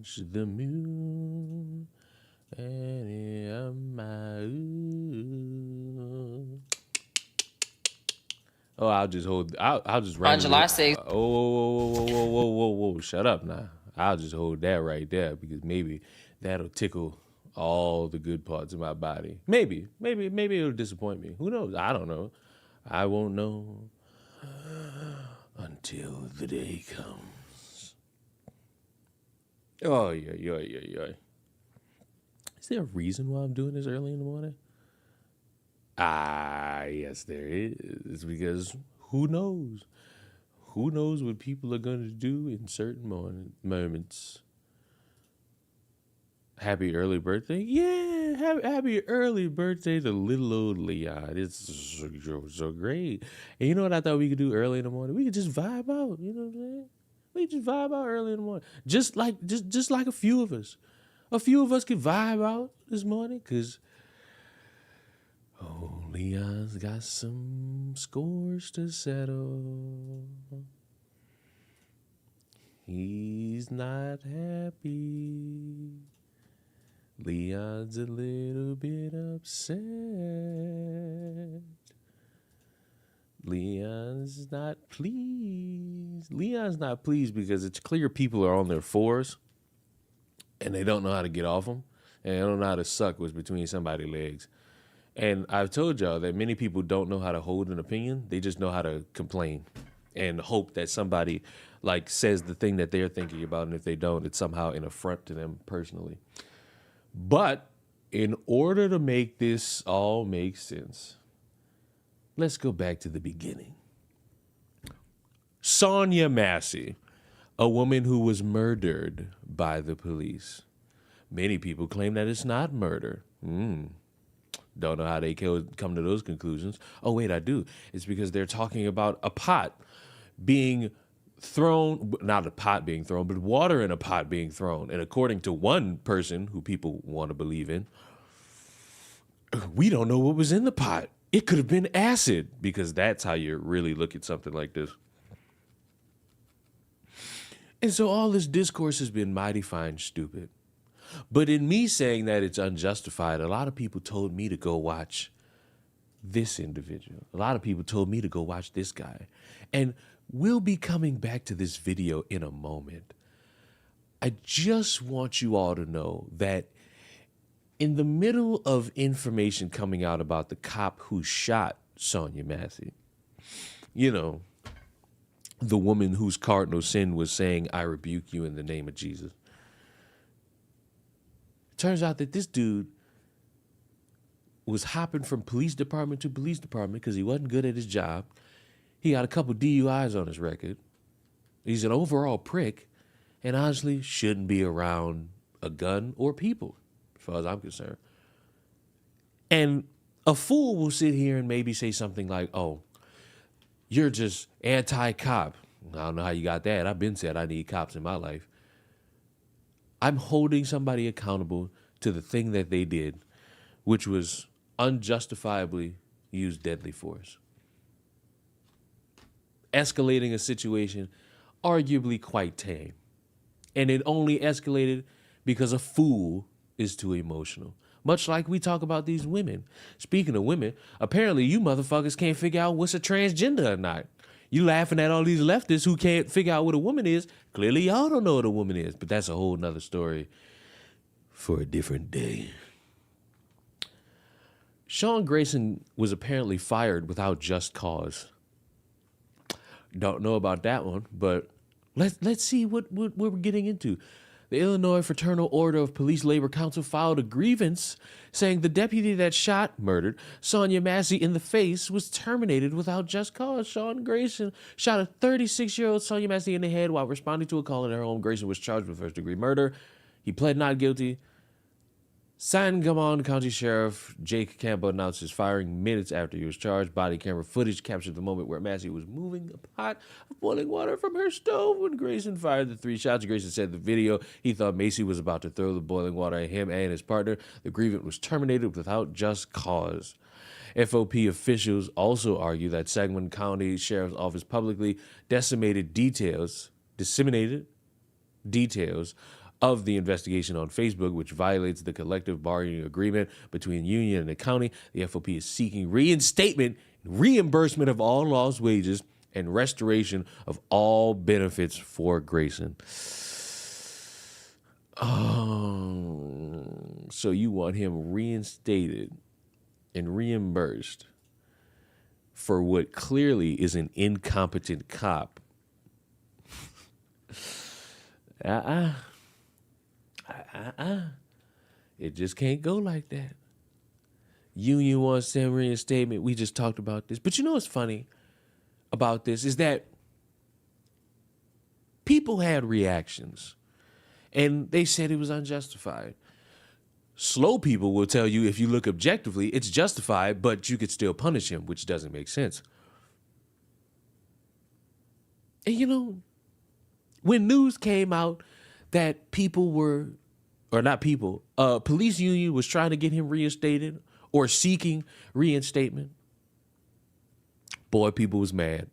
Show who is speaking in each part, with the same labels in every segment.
Speaker 1: touch the moon. And oh, I'll just
Speaker 2: On
Speaker 1: randomly.
Speaker 2: July 6th.
Speaker 1: Whoa. Shut up now. I'll just hold that right there because maybe that'll tickle all the good parts of my body. Maybe it'll disappoint me. Who knows? I don't know. I won't know until the day comes. Oh, yeah. Is there a reason why I'm doing this early in the morning? Yes, there is. It's because who knows? Who knows what people are going to do in certain moments? Happy early birthday. Yeah, happy early birthday to little old Leon. It's so great. And you know what I thought we could do early in the morning? We could just vibe out. You know what I'm saying? We could just vibe out early in the morning. Just like a few of us. A few of us could vibe out this morning because Leon's got some scores to settle. He's not happy. Leon's a little bit upset. Leon's not pleased. Leon's not pleased because it's clear people are on their fours and they don't know how to get off them. And they don't know how to suck what's between somebody's legs. And I've told y'all that many people don't know how to hold an opinion. They just know how to complain and hope that somebody like says the thing that they're thinking about. And if they don't, it's somehow an affront to them personally. But in order to make this all make sense, let's go back to the beginning. Sonya Massey, a woman who was murdered by the police. Many people claim that it's not murder. Don't know how they come to those conclusions. Oh, wait, I do. It's because they're talking about a pot being thrown, not a pot being thrown, but water in a pot being thrown. And according to one person who people want to believe in, we don't know what was in the pot. It could have been acid, because that's how you really look at something like this. And so all this discourse has been mighty fine stupid. But in me saying that it's unjustified, a lot of people told me to go watch this individual. A lot of people told me to go watch this guy. And we'll be coming back to this video in a moment. I just want you all to know that in the middle of information coming out about the cop who shot Sonya Massey, you know, the woman whose cardinal sin was saying, "I rebuke you in the name of Jesus." Turns out that this dude was hopping from police department to police department because he wasn't good at his job. He got a couple DUIs on his record. He's an overall prick and honestly shouldn't be around a gun or people, as far as I'm concerned. And a fool will sit here and maybe say something like, "Oh, you're just anti-cop." I don't know how you got that. I've been said I need cops in my life. I'm holding somebody accountable to the thing that they did, which was unjustifiably use deadly force. Escalating a situation arguably quite tame. And it only escalated because a fool is too emotional. Much like we talk about these women. Speaking of women, apparently you motherfuckers can't figure out what's a transgender or not. You laughing at all these leftists who can't figure out what a woman is. Clearly y'all don't know what a woman is, but that's a whole nother story for a different day. Sean Grayson was apparently fired without just cause. Don't know about that one, but let's see what we're getting into. The Illinois Fraternal Order of Police Labor Council filed a grievance saying the deputy that murdered Sonya Massey in the face was terminated without just cause. Sean Grayson shot a 36-year-old Sonya Massey in the head while responding to a call at her home. Grayson was charged with first-degree murder. He pled not guilty. Sangamon County Sheriff Jake Campbell announced his firing minutes after he was charged. Body camera footage captured the moment where Massey was moving a pot of boiling water from her stove when Grayson fired the 3 shots. Grayson said in the video he thought Massey was about to throw the boiling water at him and his partner. The grievance was terminated without just cause. FOP officials also argue that Sangamon County Sheriff's Office publicly disseminated details of the investigation on Facebook, which violates the collective bargaining agreement between union and the county. The FOP is seeking reinstatement, reimbursement of all lost wages, and restoration of all benefits for Grayson. Oh, so you want him reinstated and reimbursed for what clearly is an incompetent cop. It just can't go like that. Union wants some reinstatement. We just talked about this. But you know what's funny about this is that people had reactions and they said it was unjustified. Slow people will tell you if you look objectively, it's justified, but you could still punish him, which doesn't make sense. And you know, when news came out that people were, or not people, police union was trying to get him reinstated or seeking reinstatement, boy, people was mad.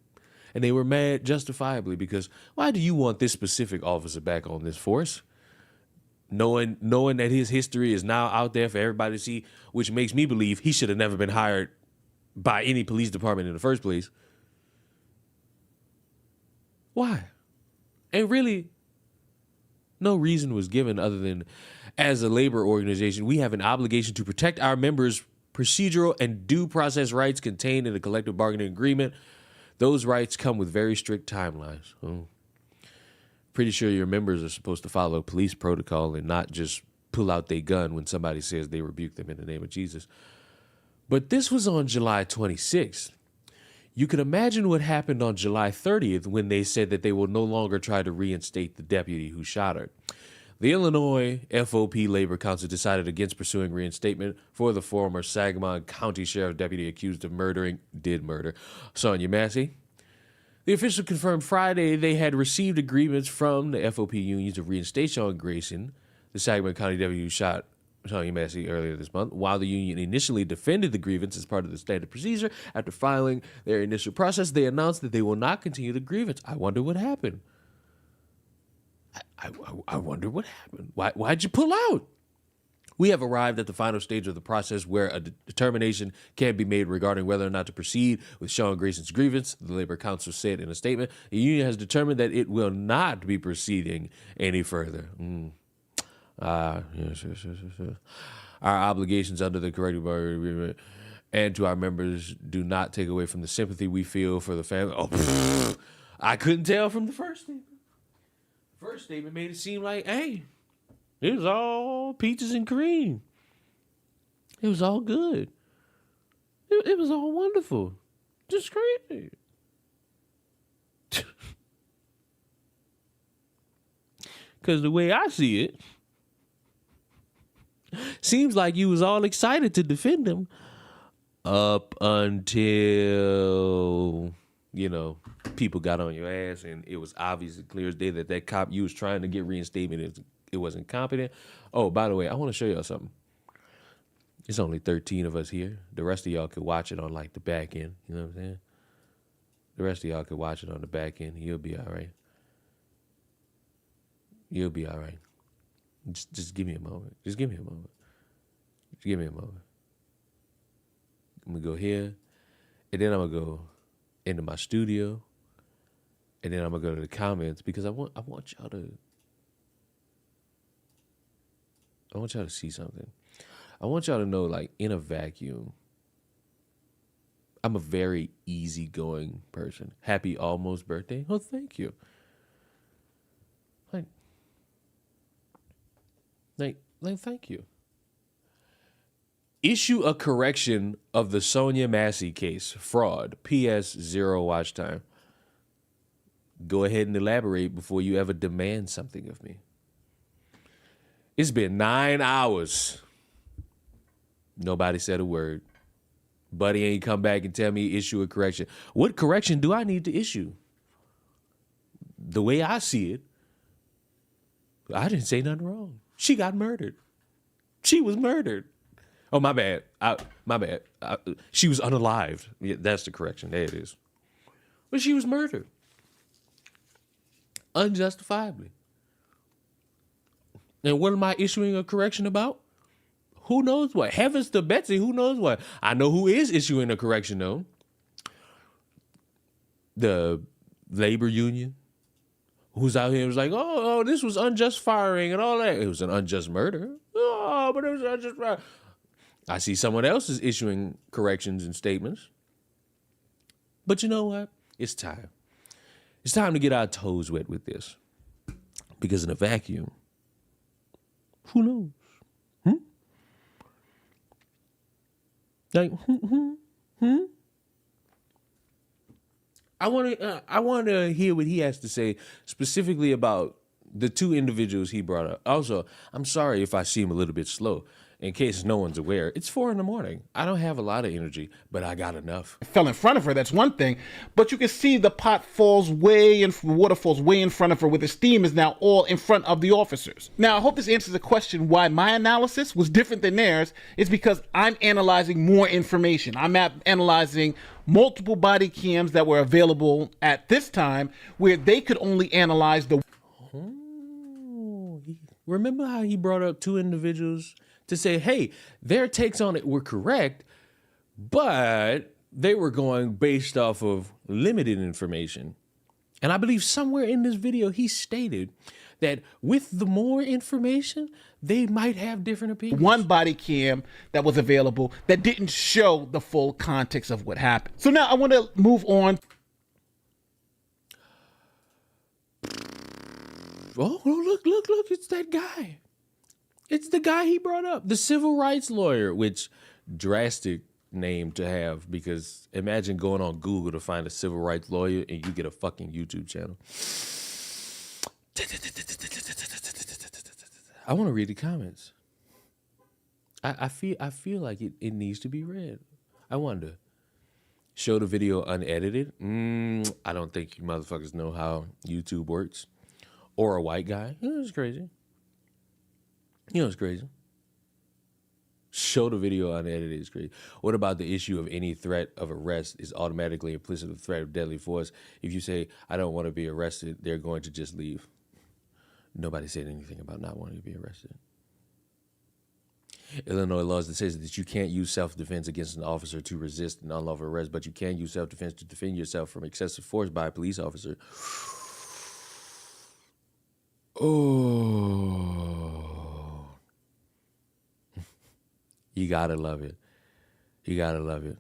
Speaker 1: And they were mad justifiably because why do you want this specific officer back on this force? Knowing that his history is now out there for everybody to see, which makes me believe he should have never been hired by any police department in the first place. Why? And really, no reason was given other than, as a labor organization, we have an obligation to protect our members' procedural and due process rights contained in the collective bargaining agreement. Those rights come with very strict timelines. Pretty sure your members are supposed to follow police protocol and not just pull out their gun when somebody says they rebuke them in the name of Jesus. But this was on July 26th. You can imagine what happened on July 30th when they said that they will no longer try to reinstate the deputy who shot her. The Illinois FOP Labor Council decided against pursuing reinstatement for the former Sangamon County Sheriff deputy accused of did murder Sonya Massey. The official confirmed Friday they had received agreements from the FOP unions to reinstate Sean Grayson, the Sangamon County deputy who shot Sonya Massey earlier this month. While the union initially defended the grievance as part of the standard procedure, after filing their initial process, they announced that they will not continue the grievance. I wonder what happened. I wonder what happened. Why'd you pull out? We have arrived at the final stage of the process where a determination can be made regarding whether or not to proceed with Sean Grayson's grievance, the Labor Council said in a statement. The union has determined that it will not be proceeding any further. Yes. Our obligations under the collective bargaining agreement and to our members do not take away from the sympathy we feel for the family. Oh, I couldn't tell from the first statement. The first statement made it seem like, hey, it was all peaches and cream. It was all good. It was all wonderful. Just crazy. Because the way I see it, seems like you was all excited to defend him up until, people got on your ass and it was obvious and clear as day that cop you was trying to get reinstatement, it wasn't competent. Oh, by the way, I want to show y'all something. It's only 13 of us here. The rest of y'all could watch it on like the back end. You know what I'm saying? The rest of y'all could watch it on the back end. You'll be all right. You'll be all right. Just give me a moment. Just give me a moment. Just give me a moment. I'm going to go here, and then I'm going to go into my studio, and then I'm going to go to the comments because I want y'all to see something. I want y'all to know, like, in a vacuum, I'm a very easygoing person. Happy almost birthday. Oh, thank you. Like, thank you. Issue a correction of the Sonya Massey case. Fraud. P.S. 0 watch time. Go ahead and elaborate before you ever demand something of me. It's been 9 hours. Nobody said a word. Buddy ain't come back and tell me issue a correction. What correction do I need to issue? The way I see it, I didn't say nothing wrong. She got murdered. She was murdered. Oh, my bad. My bad. She was unalived. Yeah, that's the correction. There it is. But she was murdered. Unjustifiably. And what am I issuing a correction about? Who knows what? Heavens to Betsy, who knows what? I know who is issuing a correction, though. The labor union, who's out here was like, oh, this was unjust firing and all that. It was an unjust murder. Oh, but it was unjust firing. I see someone else is issuing corrections and statements. But you know what? It's time. It's time to get our toes wet with this. Because in a vacuum, who knows? Like, I want to hear what he has to say specifically about the two individuals he brought up. Also, I'm sorry if I seem a little bit slow. In case no one's aware, it's 4 a.m. I don't have a lot of energy, but I got enough.
Speaker 2: Fell in front of her, that's one thing. But you can see the pot falls way in, water falls way in front of her, where the steam is now all in front of the officers. Now, I hope this answers the question why my analysis was different than theirs. It's because I'm analyzing more information. I'm analyzing multiple body cams that were available at this time, where they could only analyze the...
Speaker 1: Remember how he brought up two individuals to say, hey, their takes on it were correct, but they were going based off of limited information. And I believe somewhere in this video, he stated that with the more information, they might have different opinions.
Speaker 2: One body cam that was available that didn't show the full context of what happened. So now I want to move on.
Speaker 1: Oh, look, it's that guy. It's the guy he brought up, the civil rights lawyer, which drastic name to have, because imagine going on Google to find a civil rights lawyer and you get a fucking YouTube channel. I want to read the comments. I feel like it needs to be read. I wonder. Show the video unedited? I don't think you motherfuckers know how YouTube works. Or a white guy. It's crazy. It's crazy. Show the video unedited is crazy. What about the issue of any threat of arrest is automatically implicit of threat of deadly force? If you say, I don't want to be arrested, they're going to just leave. Nobody said anything about not wanting to be arrested. Illinois laws that says that you can't use self-defense against an officer to resist an unlawful arrest, but you can use self-defense to defend yourself from excessive force by a police officer. Oh. You gotta love it. You gotta love it.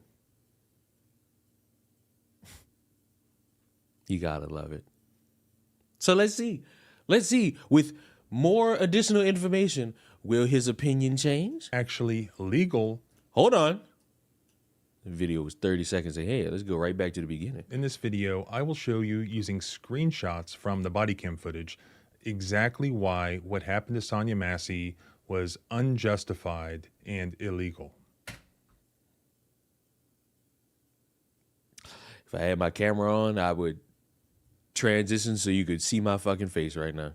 Speaker 1: You gotta love it. So let's see. Let's see. With more additional information, will his opinion change?
Speaker 3: Actually legal.
Speaker 1: Hold on. The video was 30 seconds ahead. Let's go right back to the beginning.
Speaker 3: In this video, I will show you using screenshots from the body cam footage exactly why what happened to Sonya Massey was unjustified and illegal.
Speaker 1: If I had my camera on, I would transition so you could see my fucking face right now.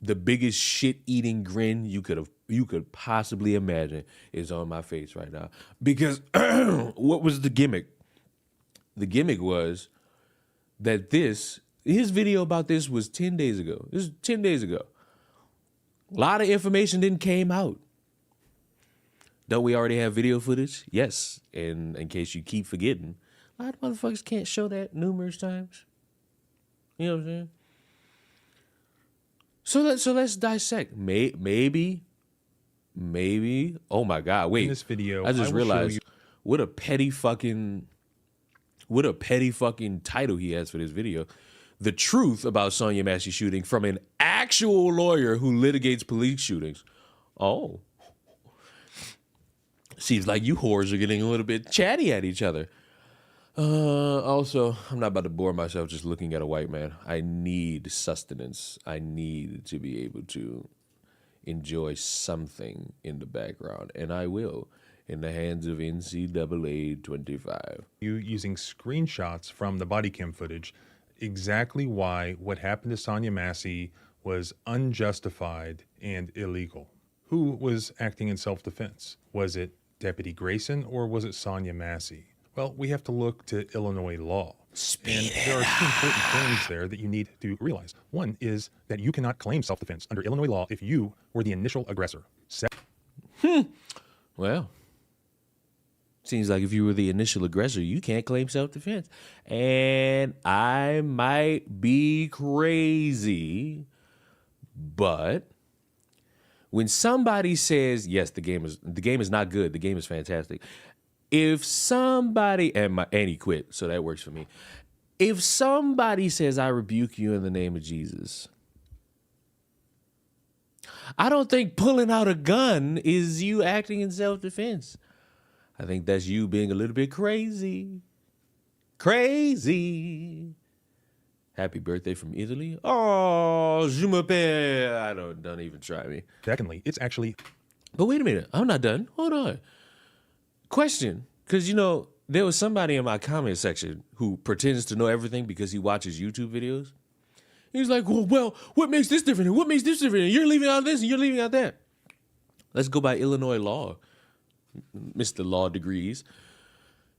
Speaker 1: The biggest shit-eating grin you could possibly imagine is on my face right now. Because what was the gimmick? The gimmick was that his video about this was 10 days ago. This is 10 days ago. A lot of information didn't came out. Don't we already have video footage? Yes. And in case you keep forgetting, a lot of motherfuckers can't show that numerous times. You know what I'm saying? So let's dissect. Maybe. Oh my God! Wait.
Speaker 3: In this video,
Speaker 1: I just realized what a petty fucking title he has for this video. The truth about Sonya Massey shooting from an actual lawyer who litigates police shootings. Oh. Seems like you whores are getting a little bit chatty at each other. Also, I'm not about to bore myself just looking at a white man. I need sustenance. I need to be able to enjoy something in the background, and I will, in the hands of NCAA 25.
Speaker 3: You using screenshots from the body cam footage exactly why what happened to Sonya Massey was unjustified and illegal. Who was acting in self-defense? Was it Deputy Grayson or was it Sonya Massey? Well, we have to look to Illinois law. And there are two important things there that you need to realize. One is that you cannot claim self-defense under Illinois law if you were the initial aggressor.
Speaker 1: Well, seems like if you were the initial aggressor, you can't claim self-defense. And I might be crazy, but when somebody says, yes, the game is not good, the game is fantastic. If somebody, and he quit, so that works for me. If somebody says, I rebuke you in the name of Jesus, I don't think pulling out a gun is you acting in self-defense. I think that's you being a little bit crazy. Crazy. Happy birthday from Italy. Oh, je m'appelle. Don't even try me.
Speaker 3: Secondly, it's actually...
Speaker 1: But wait a minute. I'm not done. Hold on. Question. Because, there was somebody in my comment section who pretends to know everything because he watches YouTube videos. He's like, well, what makes this different? And what makes this different? And you're leaving out this and you're leaving out that. Let's go by Illinois law, Mr. Law Degrees.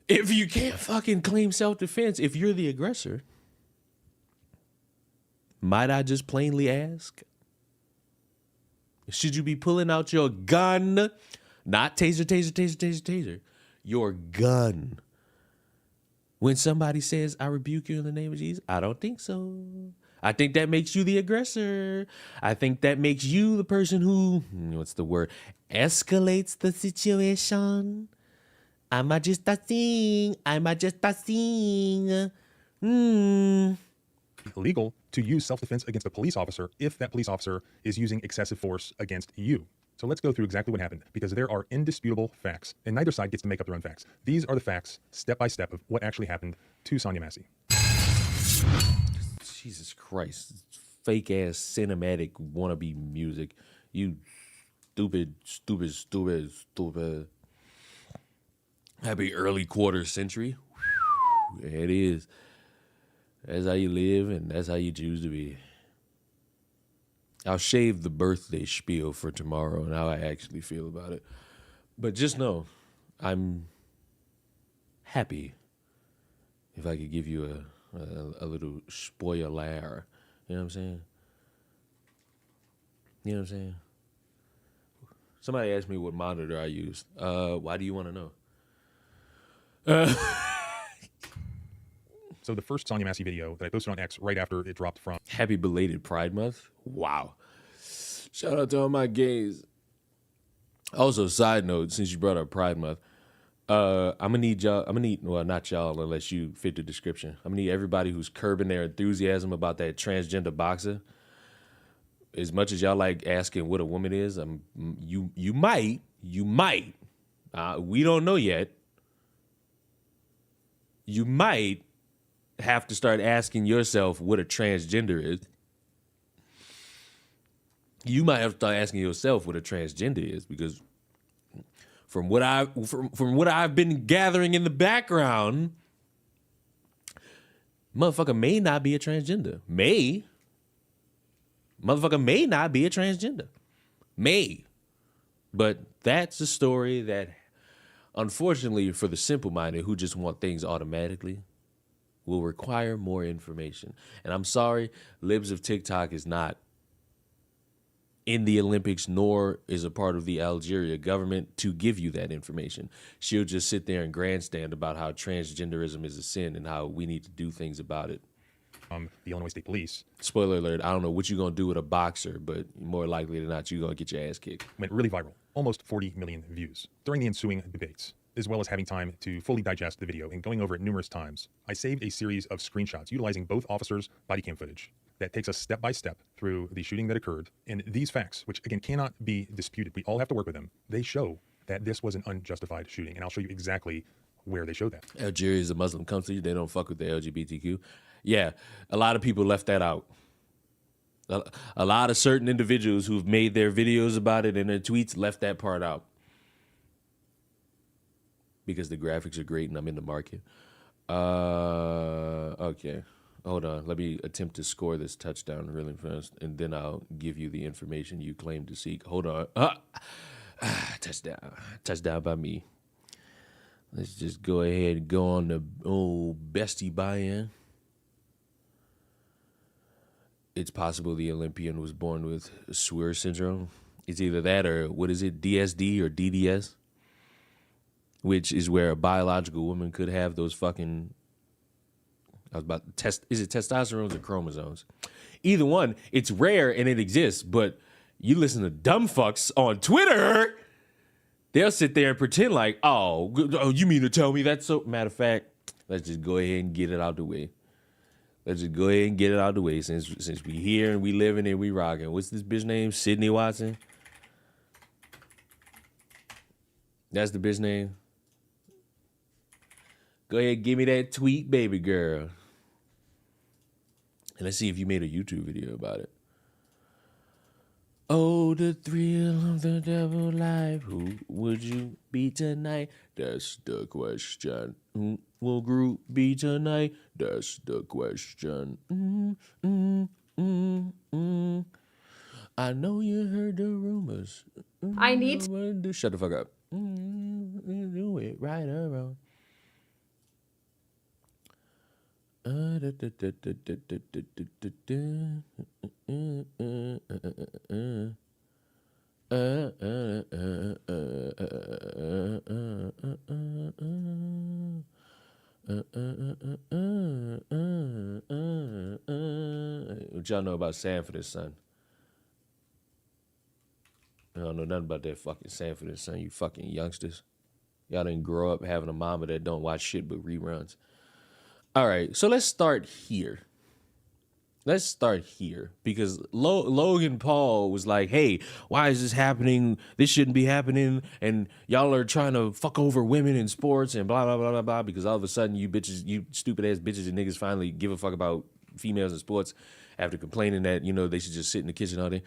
Speaker 1: If you can't fucking claim self-defense, if you're the aggressor, might I just plainly ask, should you be pulling out your gun? Not taser, your gun. When somebody says, I rebuke you in the name of Jesus, I don't think so. I think that makes you the aggressor. I think that makes you the person who, what's the word, escalates the situation. I'm just a thing.
Speaker 3: Illegal to use self-defense against a police officer if that police officer is using excessive force against you. So let's go through exactly what happened, because there are indisputable facts, and neither side gets to make up their own facts. These are the facts, step by step, of what actually happened to Sonya Massey.
Speaker 1: Jesus Christ. Fake ass cinematic wannabe music. You stupid. Happy early quarter century. It is. That's how you live, and that's how you choose to be. I'll shave the birthday spiel for tomorrow and how I actually feel about it. But just know, I'm happy if I could give you a little spoiler. You know what I'm saying? You know what I'm saying? Somebody asked me what monitor I use. Why do you want to know?
Speaker 3: So the first Sonya Massey video that I posted on X right after it dropped from...
Speaker 1: Happy belated Pride Month. Wow. Shout out to all my gays. Also, side note, since you brought up Pride Month, I'm gonna need y'all. Well, not y'all, unless you fit the description. I'm gonna need everybody who's curbing their enthusiasm about that transgender boxer. As much as y'all like asking what a woman is, you might. We don't know yet. You might have to start asking yourself what a transgender is. You might have to start asking yourself what a transgender is, because from what I've been gathering in the background, motherfucker may not be a transgender. Motherfucker may not be a transgender. But that's a story that, unfortunately, for the simple-minded who just want things automatically, will require more information. And I'm sorry, Libs of TikTok is not in the Olympics, nor is a part of the Algeria government to give you that information. She'll just sit there and grandstand about how transgenderism is a sin and how we need to do things about it.
Speaker 3: The Illinois State Police.
Speaker 1: Spoiler alert, I don't know what you're going to do with a boxer, but more likely than not, you're going to get your ass kicked.
Speaker 3: Went really viral, almost 40 million views. During the ensuing debates, as well as having time to fully digest the video and going over it numerous times, I saved a series of screenshots utilizing both officers' body cam footage that takes us step by step through the shooting that occurred. And these facts, which again cannot be disputed, we all have to work with them, they show that this was an unjustified shooting. And I'll show you exactly where they show that.
Speaker 1: Algeria is a Muslim country. They don't fuck with the LGBTQ. Yeah, a lot of people left that out. A lot of certain individuals who've made their videos about it and their tweets left that part out. Because the graphics are great and I'm in the market. Okay. Hold on. Let me attempt to score this touchdown really fast, and then I'll give you the information you claim to seek. Hold on. Touchdown. Touchdown by me. Let's just go ahead and go on the old bestie buy-in. It's possible the Olympian was born with Swir syndrome. It's either that or, what is it, DSD or DDS? Which is where a biological woman could have those fucking, I was about to test, is it testosterone or chromosomes? Either one, it's rare and it exists, but you listen to dumb fucks on Twitter, they'll sit there and pretend like, oh, you mean to tell me that's so? Matter of fact, let's just go ahead and get it out the way. Let's just go ahead and get it out the way since we here and we living and we rocking. What's this bitch name? Sydney Watson? That's the bitch name? Go ahead, give me that tweet, baby girl. And let's see if you made a YouTube video about it. Oh, the thrill of the devil life. Who would you be tonight? That's the question. Who will Groot be tonight? That's the question. I know you heard the rumors.
Speaker 4: I need to...
Speaker 1: Shut the fuck up. Do it right or wrong. What y'all know about Sanford and Son? I don't know nothing about that fucking Sanford and Son, you fucking youngsters. Y'all didn't grow up having a mama that don't watch shit but reruns. All right, so let's start here. Let's start here because Logan Paul was like, hey, why is this happening? This shouldn't be happening. And y'all are trying to fuck over women in sports and blah, blah, blah, blah, blah. Because all of a sudden you bitches, you stupid ass bitches and niggas finally give a fuck about females in sports after complaining that, you know, they should just sit in the kitchen all day.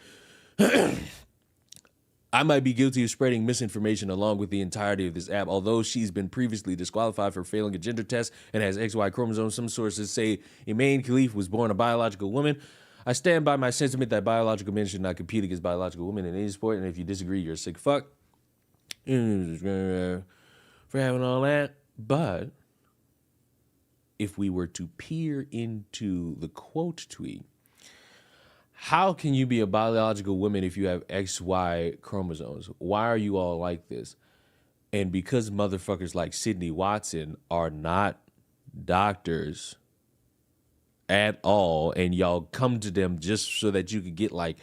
Speaker 1: I might be guilty of spreading misinformation along with the entirety of this app. Although she's been previously disqualified for failing a gender test and has XY chromosomes, some sources say Iman Khalif was born a biological woman. I stand by my sentiment that biological men should not compete against biological women in any sport. And if you disagree, you're a sick fuck. For having all that. But if we were to peer into the quote tweet, how can you be a biological woman if you have XY chromosomes? Why are you all like this? And because motherfuckers like Sydney Watson are not doctors at all, and y'all come to them just so that you could get like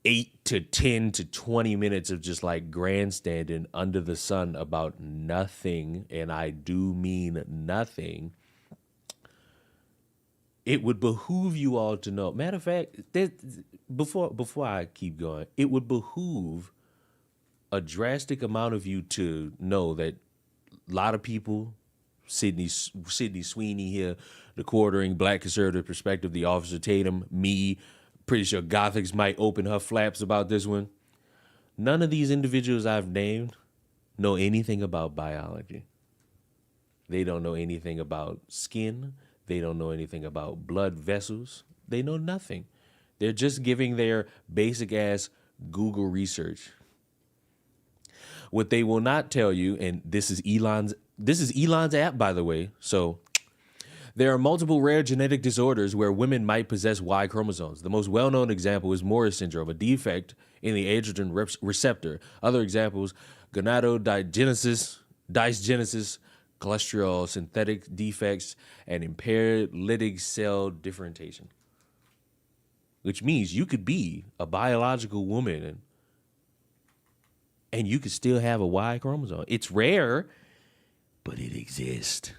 Speaker 1: 8 to 10 to 20 minutes of just like grandstanding under the sun about nothing, and I do mean nothing, it would behoove you all to know. Matter of fact, before I keep going, it would behoove a drastic amount of you to know that a lot of people, Sydney Sweeney here, the quartering black conservative perspective, the Officer Tatum, me, pretty sure Gothics might open her flaps about this one. None of these individuals I've named know anything about biology. They don't know anything about skin. They don't know anything about blood vessels. They know nothing. They're just giving their basic ass Google research. What they will not tell you, and this is Elon's app, by the way. So there are multiple rare genetic disorders where women might possess Y chromosomes. The most well-known example is Morris syndrome, a defect in the androgen receptor. Other examples, gonadodysgenesis, cholesterol synthetic defects, and impaired lytic cell differentiation. Which means you could be a biological woman and you could still have a Y chromosome. It's rare, but it exists.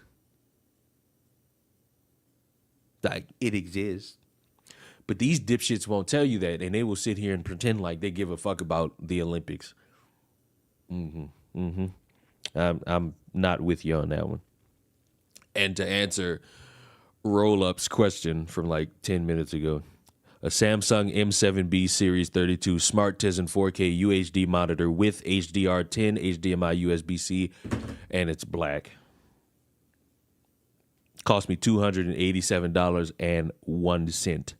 Speaker 1: Like, it exists. But these dipshits won't tell you that, and they will sit here and pretend like they give a fuck about the Olympics. I'm not with you on that one. And to answer Roll-Up's question from like 10 minutes ago, a Samsung M7B Series 32 Smart Tizen 4K UHD monitor with HDR10, HDMI USB-C, and it's black. Cost me $287.01.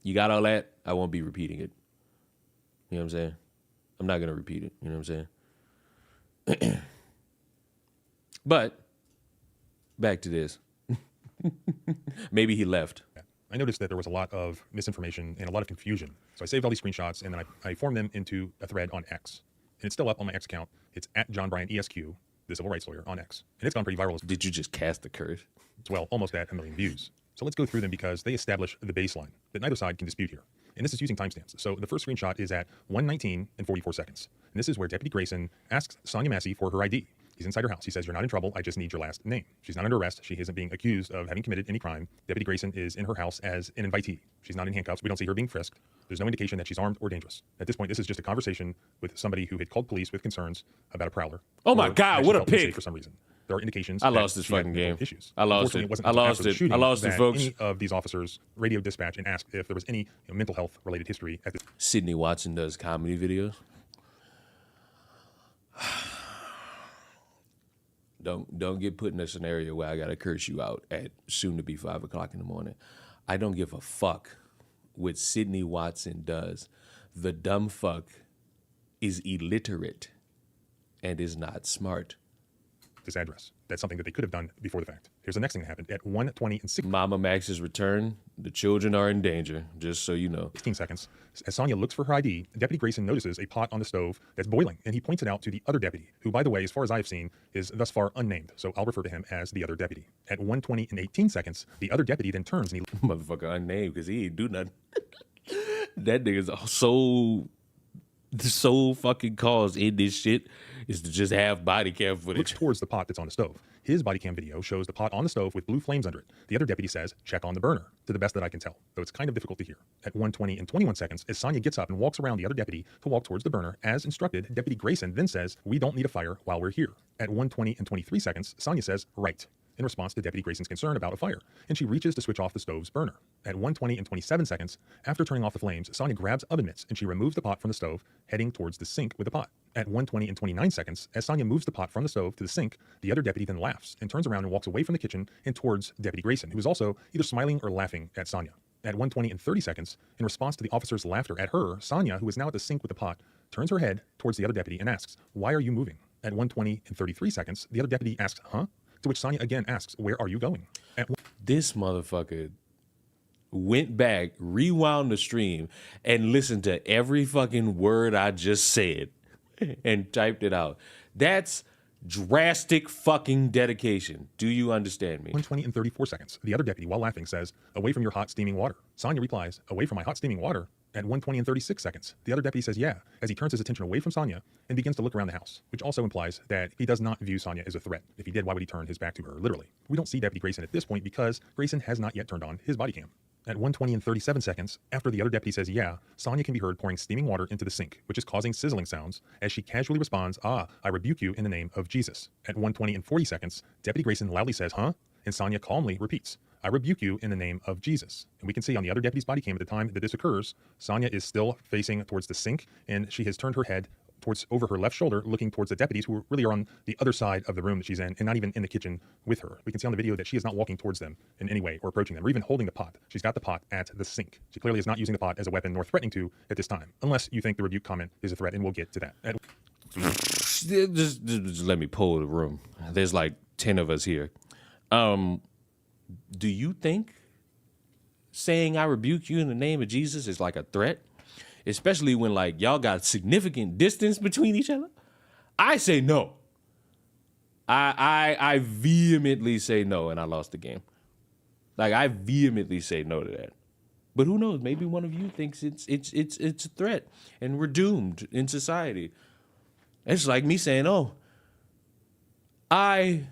Speaker 1: You got all that? I won't be repeating it. You know what I'm saying? I'm not going to repeat it. You know what I'm saying? But back to this. Maybe he left.
Speaker 3: I noticed that there was a lot of misinformation and a lot of confusion. So I saved all these screenshots and then I formed them into a thread on X. And it's still up on my X account. It's at John Bryant ESQ, the civil rights lawyer, on X. And it's gone pretty viral.
Speaker 1: Did you just cast the curse?
Speaker 3: It's, well, almost at 1 million views. So let's go through them because they establish the baseline that neither side can dispute here. And this is using timestamps. So the first screenshot is at 1:19 and 44 seconds. And this is where Deputy Grayson asks Sonya Massey for her ID. He's inside her house. He says, "You're not in trouble. I just need your last name." She's not under arrest. She isn't being accused of having committed any crime. Deputy Grayson is in her house as an invitee. She's not in handcuffs. We don't see her being frisked. There's no indication that she's armed or dangerous. At this point, this is just a conversation with somebody who had called police with concerns about a prowler.
Speaker 1: Oh my God, what a pig.
Speaker 3: For some reason. There are indications
Speaker 1: I
Speaker 3: that
Speaker 1: lost this
Speaker 3: she had
Speaker 1: fucking
Speaker 3: mental
Speaker 1: game.
Speaker 3: issues.
Speaker 1: I lost
Speaker 3: Unfortunately,
Speaker 1: it.
Speaker 3: wasn't
Speaker 1: I
Speaker 3: until
Speaker 1: lost
Speaker 3: after the
Speaker 1: it.
Speaker 3: shooting
Speaker 1: I lost it,
Speaker 3: that
Speaker 1: folks.
Speaker 3: Any of these officers radio dispatch and asked if there was any mental health related history at this.
Speaker 1: Sidney Watson does comedy videos. Don't get put in a scenario where I gotta curse you out at soon to be 5 o'clock in the morning. I don't give a fuck what Sidney Watson does. The dumb fuck is illiterate and is not smart.
Speaker 3: This address. That's something that they could have done before the fact. Here's the next thing that happened at 1:20 and 16
Speaker 1: Mama Max's return. The children are in danger, just so you know.
Speaker 3: seconds. As Sonya looks for her ID, Deputy Grayson notices a pot on the stove that's boiling, and he points it out to the other deputy, who, by the way, as far as I've seen, is thus far unnamed. So I'll refer to him as the other deputy. At 1:20 and 18 seconds, the other deputy then turns and he
Speaker 1: Motherfucker unnamed because he ain't do nothing. That nigga's so fucking cause in this shit is to just have body cam
Speaker 3: looks
Speaker 1: footage.
Speaker 3: towards the pot that's on the stove. His body cam video shows the pot on the stove with blue flames under it. The other deputy says, "Check on the burner," to the best that I can tell, though it's kind of difficult to hear. At 1:20 and 21 seconds, as Sonya gets up and walks around the other deputy to walk towards the burner, as instructed, Deputy Grayson then says, "We don't need a fire while we're here." At 1:20 and 23 seconds, Sonya says, "Right," in response to Deputy Grayson's concern about a fire, and she reaches to switch off the stove's burner. At 1:20 and 27 seconds, after turning off the flames, Sonya grabs oven mitts and she removes the pot from the stove, heading towards the sink with the pot. At 1:20 and 29 seconds, as Sonya moves the pot from the stove to the sink, the other deputy then laughs and turns around and walks away from the kitchen and towards Deputy Grayson, who is also either smiling or laughing at Sonya. At 1:20 and 30 seconds, in response to the officer's laughter at her, Sonya, who is now at the sink with the pot, turns her head towards the other deputy and asks, "Why are you moving?" At 1:20 and 33 seconds, the other deputy asks, "Huh?" To which Sonya again asks, "Where are you going?"
Speaker 1: This motherfucker went back, rewound the stream, and listened to every fucking word I just said and typed it out. That's drastic fucking dedication. Do you understand me?
Speaker 3: 1:20 and 34 seconds, the other deputy, while laughing, says, "Away from your hot steaming water." Sonya replies, "Away from my hot steaming water?" At 1:20 and 36 seconds, the other deputy says, "Yeah," as he turns his attention away from Sonya and begins to look around the house, which also implies that he does not view Sonya as a threat. If he did, why would he turn his back to her, literally? We don't see Deputy Grayson at this point because Grayson has not yet turned on his body cam. At 1:20 and 37 seconds, after the other deputy says, "Yeah," Sonya can be heard pouring steaming water into the sink, which is causing sizzling sounds, as she casually responds, "Ah, I rebuke you in the name of Jesus." At 1:20 and 40 seconds, Deputy Grayson loudly says, "Huh?" And Sonya calmly repeats, "I rebuke you in the name of Jesus." And we can see on the other deputy's body cam at the time that this occurs, Sonya is still facing towards the sink, and she has turned her head towards over her left shoulder, looking towards the deputies who really are on the other side of the room that she's in, and not even in the kitchen with her. We can see on the video that she is not walking towards them in any way or approaching them, or even holding the pot. She's got the pot at the sink. She clearly is not using the pot as a weapon, nor threatening to at this time, unless you think the rebuke comment is a threat, and we'll get to that.
Speaker 1: Just let me poll the room. There's like 10 of us here. Do you think saying "I rebuke you in the name of Jesus" is like a threat? Especially when like y'all got significant distance between each other? I say no. I vehemently say no, and I lost the game. Like I vehemently say no to that. But who knows? Maybe one of you thinks it's a threat, and we're doomed in society. It's like me saying, "Oh, I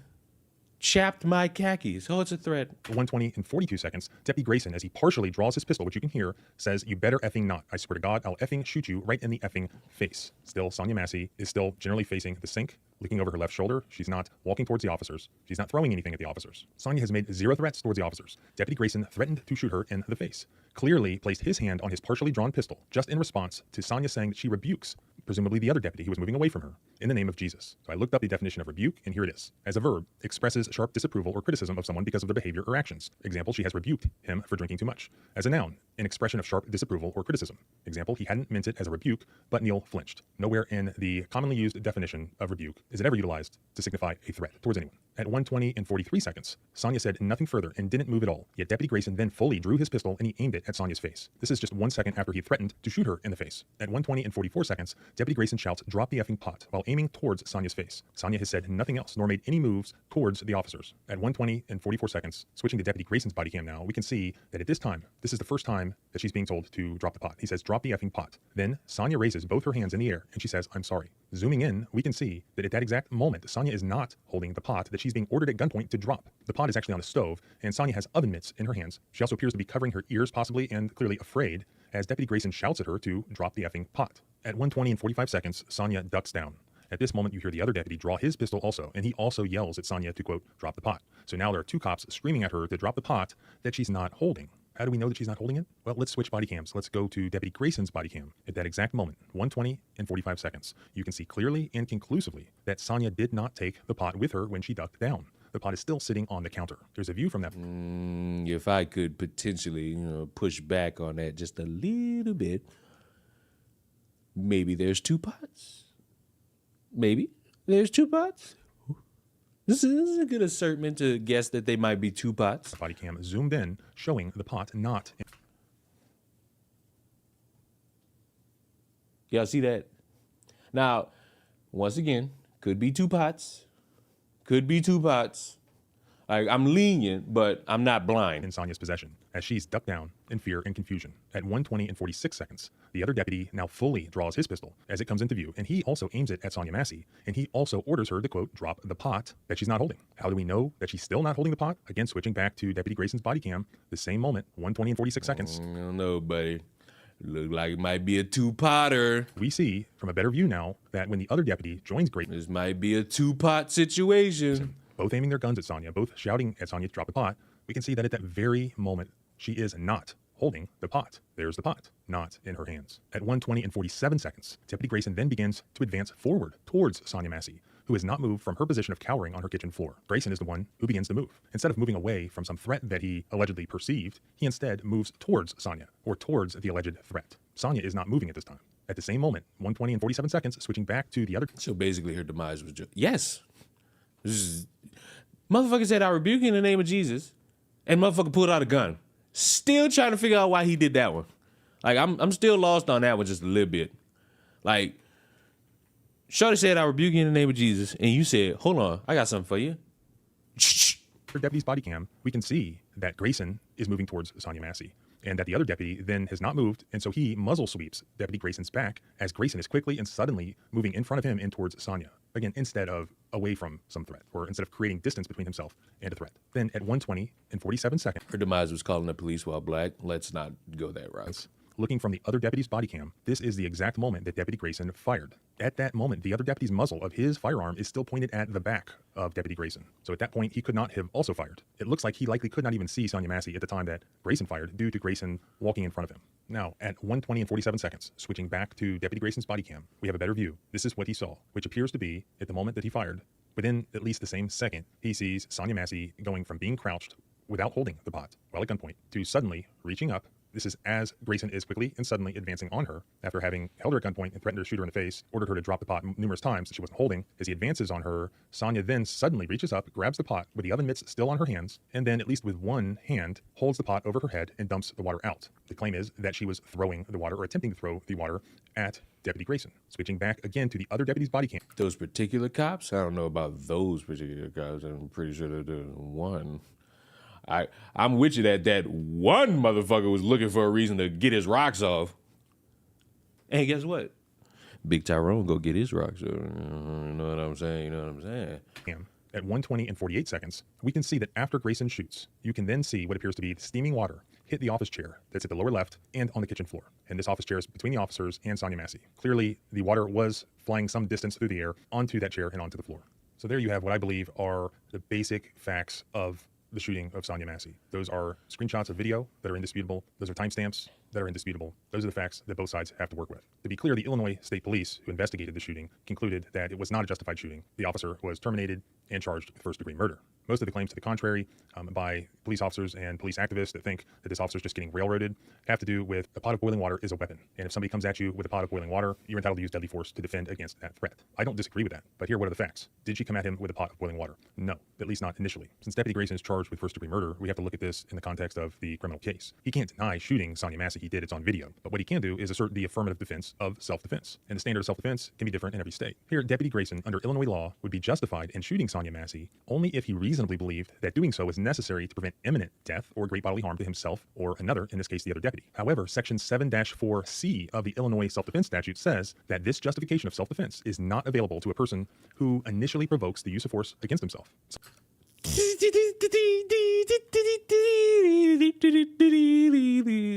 Speaker 1: chapped my khakis." Oh, it's a threat.
Speaker 3: 1:20 and 42 seconds, Deputy Grayson, as he partially draws his pistol, which you can hear, says, "You better effing not. I swear to God, I'll effing shoot you right in the effing face." Still, Sonya Massey is still generally facing the sink looking over her left shoulder. She's not walking towards the officers. She's not throwing anything at the officers. Sonya has made zero threats towards the officers. Deputy Grayson threatened to shoot her in the face, clearly placed his hand on his partially drawn pistol, just in response to Sonya saying that she rebukes, presumably the other deputy who was moving away from her, in the name of Jesus. So I looked up the definition of rebuke, and here it is. As a verb, expresses sharp disapproval or criticism of someone because of their behavior or actions. Example, she has rebuked him for drinking too much. As a noun, an expression of sharp disapproval or criticism. Example, he hadn't meant it as a rebuke, but Neil flinched. Nowhere in the commonly used definition of rebuke is it ever utilized to signify a threat towards anyone. At 1:20 and 43 seconds, Sonya said nothing further and didn't move at all. Yet Deputy Grayson then fully drew his pistol and he aimed it at Sonya's face. This is just 1 second after he threatened to shoot her in the face. At 1:20 and 44 seconds, Deputy Grayson shouts, "Drop the effing pot," while aiming towards Sonya's face. Sonya has said nothing else nor made any moves towards the officers. At 1:20 and 44 seconds, switching to Deputy Grayson's body cam now, we can see that at this time, this is the first time that she's being told to drop the pot. He says, "Drop the effing pot." Then Sonya raises both her hands in the air and she says, "I'm sorry." Zooming in, we can see that at that exact moment, Sonya is not holding the pot that she's being ordered at gunpoint to drop. The pot is actually on a stove, and Sonya has oven mitts in her hands. She also appears to be covering her ears possibly and clearly afraid as Deputy Grayson shouts at her to drop the effing pot. At 1:20 and 45 seconds, Sonya ducks down. At this moment, you hear the other deputy draw his pistol also, and he also yells at Sonya to, quote, "drop the pot." So now there are two cops screaming at her to drop the pot that she's not holding. How do we know that she's not holding it? Well, let's switch body cams. Let's go to Deputy Grayson's body cam. At that exact moment, 1:20 and 45 seconds, you can see clearly and conclusively that Sonya did not take the pot with her when she ducked down. The pot is still sitting on the counter. There's a view from that.
Speaker 1: If I could potentially, push back on that just a little bit, maybe there's two pots. Maybe there's two pots. This is a good assertion to guess that they might be two pots.
Speaker 3: Body cam zoomed in, showing the pot not.
Speaker 1: Y'all see that? Now, once again, could be two pots. Could be two pots. I'm lenient, but I'm not blind.
Speaker 3: In Sonya's possession, as she's ducked down in fear and confusion. At 1:20 and 46 seconds, the other deputy now fully draws his pistol as it comes into view, and he also aims it at Sonya Massey, and he also orders her to, quote, "drop the pot" that she's not holding. How do we know that she's still not holding the pot? Again, switching back to Deputy Grayson's body cam, the same moment, 1:20 and 46 seconds.
Speaker 1: I don't know, buddy. Look like it might be a two-potter.
Speaker 3: We see from a better view now that when the other deputy joins Grayson,
Speaker 1: This might be a two-pot situation.
Speaker 3: both aiming their guns at Sonya, both shouting at Sonya to drop the pot, we can see that at that very moment, she is not holding the pot. There's the pot, not in her hands. At 1:20 and 47 seconds, Deputy Grayson then begins to advance forward towards Sonya Massey, who has not moved from her position of cowering on her kitchen floor. Grayson is the one who begins to move. Instead of moving away from some threat that he allegedly perceived, he instead moves towards Sonya, or towards the alleged threat. Sonya is not moving at this time. At the same moment, 1:20 and 47 seconds, switching back to the other.
Speaker 1: So basically her demise was just, yes. Motherfucker said, "I rebuke you in the name of Jesus," and motherfucker pulled out a gun. Still trying to figure out why he did that one. Like, I'm still lost on that one just a little bit. Like, Shorty said, "I rebuke you in the name of Jesus," and you said, "Hold on, I got something for you."
Speaker 3: For deputy's body cam, we can see that Grayson is moving towards Sonya Massey, and that the other deputy then has not moved, and so he muzzle sweeps Deputy Grayson's back as Grayson is quickly and suddenly moving in front of him and towards Sonya. Again, instead of away from some threat, or instead of creating distance between himself and a threat. Then at 1:20 and 47 seconds,
Speaker 1: Her demise was calling the police while black. Let's not go that route.
Speaker 3: looking from the other deputy's body cam, this is the exact moment that Deputy Grayson fired. At that moment, the other deputy's muzzle of his firearm is still pointed at the back of Deputy Grayson. So at that point, he could not have also fired. It looks like he likely could not even see Sonya Massey at the time that Grayson fired due to Grayson walking in front of him. Now, at 1:20 and 47 seconds, switching back to Deputy Grayson's body cam, we have a better view. This is what he saw, which appears to be, at the moment that he fired, within at least the same second, he sees Sonya Massey going from being crouched without holding the pot while at gunpoint to suddenly reaching up. This is as Grayson is quickly and suddenly advancing on her after having held her at gunpoint and threatened to shoot her in the face, ordered her to drop the pot numerous times that she wasn't holding. As he advances on her, Sonya then suddenly reaches up, grabs the pot with the oven mitts still on her hands, and then, at least with one hand, holds the pot over her head and dumps the water out. The claim is that she was throwing the water, or attempting to throw the water, at Deputy Grayson. Switching back again to the other deputy's body cam.
Speaker 1: Those particular cops? I don't know about those particular cops. I'm pretty sure they're the one. I'm with you that one motherfucker was looking for a reason to get his rocks off. And guess what? Big Tyrone go get his rocks off. You know what I'm saying?
Speaker 3: Cam at 1:20 and 48 seconds, we can see that after Grayson shoots, you can then see what appears to be steaming water hit the office chair that's at the lower left and on the kitchen floor. And this office chair is between the officers and Sonya Massey. Clearly, the water was flying some distance through the air onto that chair and onto the floor. So there you have what I believe are the basic facts of the shooting of Sonya Massey. Those are screenshots of video that are indisputable. Those are timestamps that are indisputable. Those are the facts that both sides have to work with. To be clear, the Illinois State Police, who investigated the shooting, concluded that it was not a justified shooting. The officer was terminated and charged with first-degree murder. Most of the claims to the contrary by police officers and police activists that think that this officer is just getting railroaded have to do with a pot of boiling water is a weapon. And if somebody comes at you with a pot of boiling water, you're entitled to use deadly force to defend against that threat. I don't disagree with that, but here what are the facts? Did she come at him with a pot of boiling water? No, at least not initially. Since Deputy Grayson is charged with first-degree murder, we have to look at this in the context of the criminal case. He can't deny shooting Sonya Massey. He did. It's on video. But what he can do is assert the affirmative defense of self-defense. And the standard of self-defense can be different in every state. Here, Deputy Grayson, under Illinois law, would be justified in shooting Sonya Massey only if he reasonably believed that doing so was necessary to prevent imminent death or great bodily harm to himself or another, in this case the other deputy. However, Section 7-4C of the Illinois self-defense statute says that this justification of self-defense is not available to a person who initially provokes the use of force against himself.